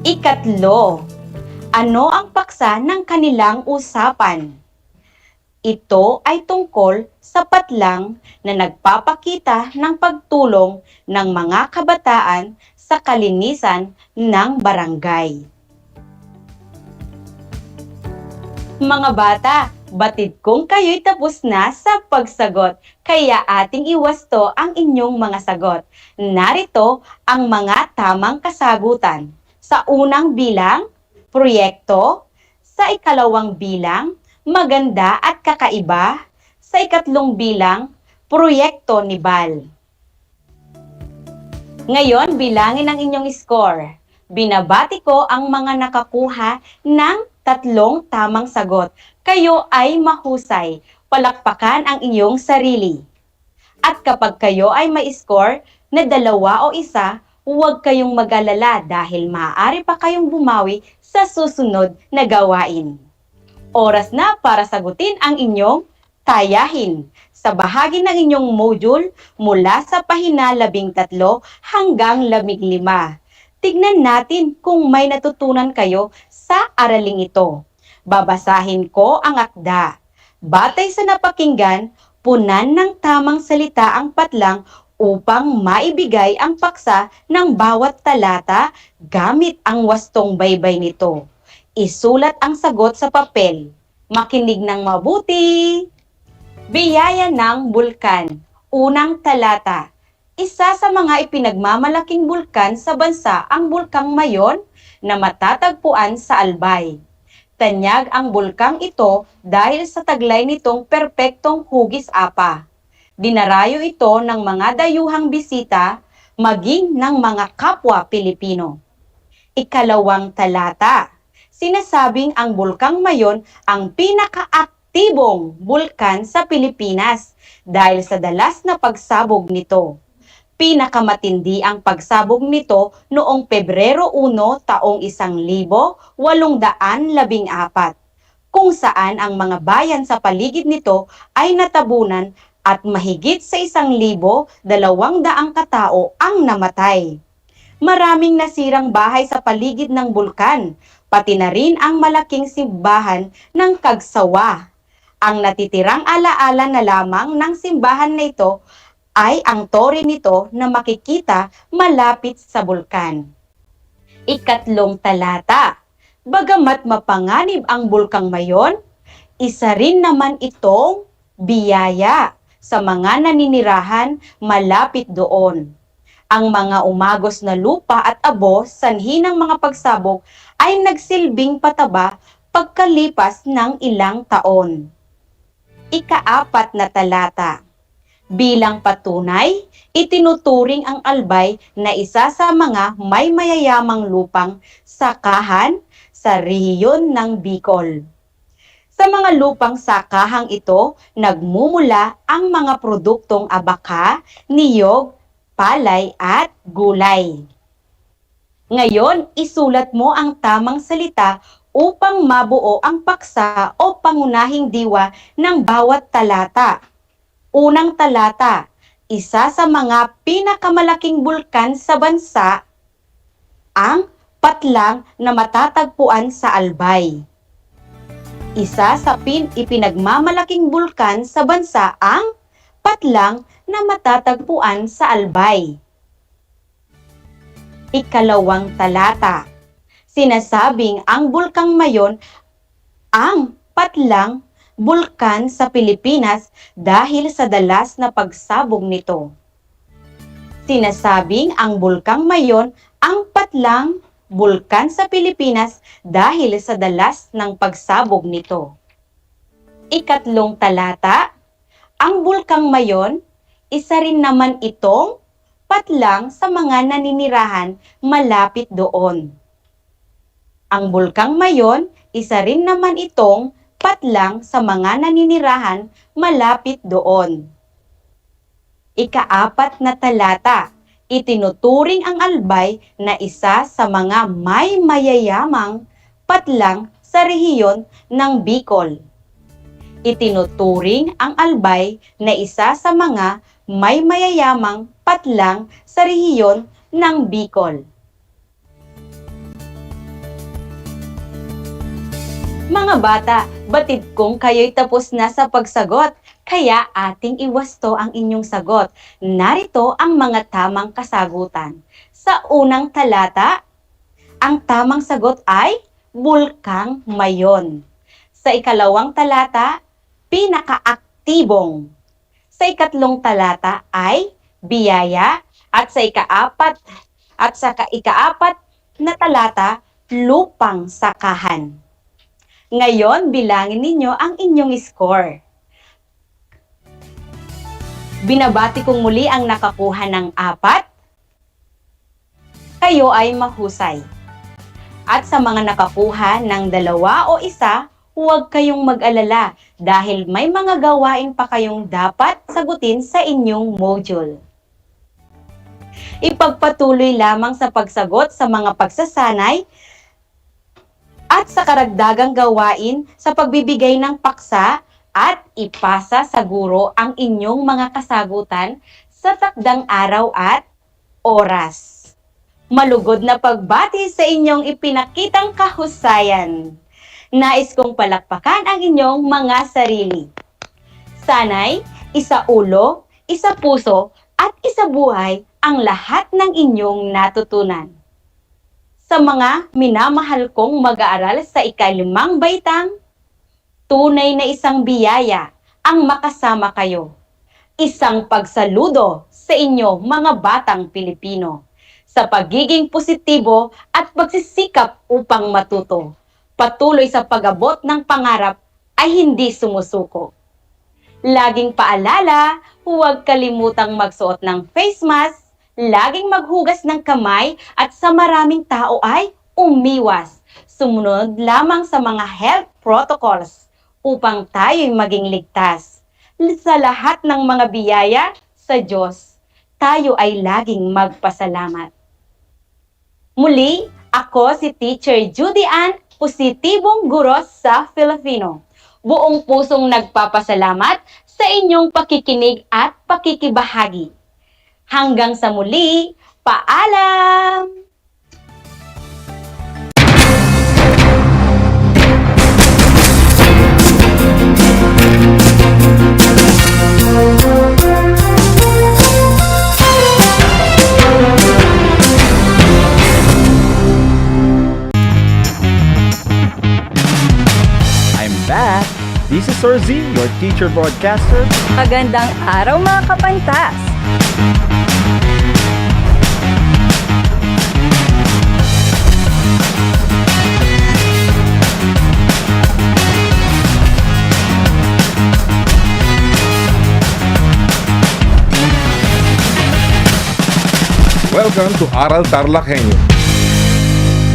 Ikatlo, ano ang paksa ng kanilang usapan? Ito ay tungkol sa patlang na nagpapakita ng pagtulong ng mga kabataan sa kalinisan ng barangay. Mga bata, batid kong kayo'y tapos na sa pagsagot, kaya ating iwasto ang inyong mga sagot. Narito ang mga tamang kasagutan. Sa unang bilang, proyekto. Sa ikalawang bilang, maganda at kakaiba. Sa ikatlong bilang, proyekto ni Bal. Ngayon, bilangin ang inyong score. Binabati ko ang mga nakakuha ng 3 tamang sagot. Kayo ay mahusay. Palakpakan ang inyong sarili. At kapag kayo ay may score na 2 o 1, huwag kayong mag-alala dahil maaari pa kayong bumawi sa susunod na gawain. Oras na para sagutin ang inyong tayahin sa bahagi ng inyong module mula sa pahina 13 hanggang 15. Tignan natin kung may natutunan kayo sa araling ito. Babasahin ko ang akda. Batay sa napakinggan, punan ng tamang salita ang patlang upang maibigay ang paksa ng bawat talata gamit ang wastong baybay nito. Isulat ang sagot sa papel. Makinig ng mabuti. Biyaya ng bulkan. Unang talata. Isa sa mga ipinagmamalaking bulkan sa bansa ang bulkang Mayon na matatagpuan sa Albay. Tanyag ang bulkang ito dahil sa taglay nitong perpektong hugis apa. Dinarayo ito ng mga dayuhang bisita maging ng mga kapwa Pilipino. Ikalawang talata. Sinasabing ang bulkang Mayon ang pinakaaktibong bulkan sa Pilipinas dahil sa dalas na pagsabog nito. Pinakamatindi ang pagsabog nito noong Pebrero 1 taong 1814, kung saan ang mga bayan sa paligid nito ay natabunan at mahigit sa 1,200 katao ang namatay. Maraming nasirang bahay sa paligid ng bulkan, pati na rin ang malaking simbahan ng Kagsawa. Ang natitirang alaala na lamang ng simbahan na ito ay ang tore nito na makikita malapit sa bulkan. Ikatlong talata. Bagamat mapanganib ang bulkang Mayon, isa rin naman itong biyaya sa mga naninirahan malapit doon. Ang mga umagos na lupa at abo sanhi ng mga pagsabog ay nagsilbing pataba pagkalipas ng ilang taon. Ikaapat na talata. Bilang patunay, itinuturing ang Albay na isa sa mga may mayayamang lupang sakahan sa rehiyon ng Bicol. Sa mga lupang sakahang ito, nagmumula ang mga produktong abaka, niyog, palay at gulay. Ngayon, isulat mo ang tamang salita upang mabuo ang paksa o pangunahing diwa ng bawat talata. Unang talata, isa sa mga pinakamalaking bulkan sa bansa, ang patlang na matatagpuan sa Albay. Isa sa ipinagmamalaking bulkan sa bansa ang patlang na matatagpuan sa Albay. Ikalawang talata. Sinasabing ang bulkang Mayon ang patlang bulkan sa Pilipinas dahil sa dalas na pagsabog nito. Sinasabing ang bulkang Mayon ang patlang bulkan sa Pilipinas dahil sa dalas ng pagsabog nito. Ikatlong talata. Ang bulkang Mayon, isa rin naman itong patlang sa mga naninirahan malapit doon. Ang bulkang Mayon, isa rin naman itong patlang sa mga naninirahan malapit doon. Ikaapat na talata. Itinuturing ang Albay na isa sa mga may mayayamang patlang sa rehiyon ng Bicol. Itinuturing ang Albay na isa sa mga may mayayamang patlang sa rehiyon ng Bicol. Mga bata, batid kong kayo'y tapos na sa pagsagot, kaya ating iwasto ang inyong sagot. Narito ang mga tamang kasagutan. Sa unang talata, ang tamang sagot ay bulkang Mayon. Sa ikalawang talata, pinakaaktibong. Sa ikatlong talata ay biyaya at sa ikaapat na talata, lupang sakahan. Ngayon, bilangin ninyo ang inyong score. Binabati kong muli ang nakakuha ng 4. Kayo ay mahusay. At sa mga nakakuha ng 2 o 1, huwag kayong mag-alala dahil may mga gawain pa kayong dapat sagutin sa inyong module. Ipagpatuloy lamang sa pagsagot sa mga pagsasanay at sa karagdagang gawain sa pagbibigay ng paksa at ipasa sa guro ang inyong mga kasagutan sa takdang araw at oras. Malugod na pagbati sa inyong ipinakitang kahusayan. Nais kong palakpakan ang inyong mga sarili. Sana'y isa ulo, isa puso, at isa buhay ang lahat ng inyong natutunan. Sa mga minamahal kong mag-aaral sa ika-5 baitang, tunay na isang biyaya ang makasama kayo. Isang pagsaludo sa inyo mga batang Pilipino sa pagiging positibo at pagsisikap upang matuto. Patuloy sa pag-abot ng pangarap ay hindi sumusuko. Laging paalala, huwag kalimutang magsuot ng face mask, laging maghugas ng kamay at sa maraming tao ay umiwas. Sumunod lamang sa mga health protocols upang tayo'y maging ligtas. Sa lahat ng mga biyaya sa Diyos, tayo ay laging magpasalamat. Muli, ako si Teacher Judy Ann, positibong guro sa Filipino. Buong pusong nagpapasalamat sa inyong pakikinig at pakikibahagi. Hanggang sa muli, paalam! I'm back! This is Sir Z, your teacher broadcaster. Magandang araw mga kapantas! Welcome to Aral TarlakHenyo,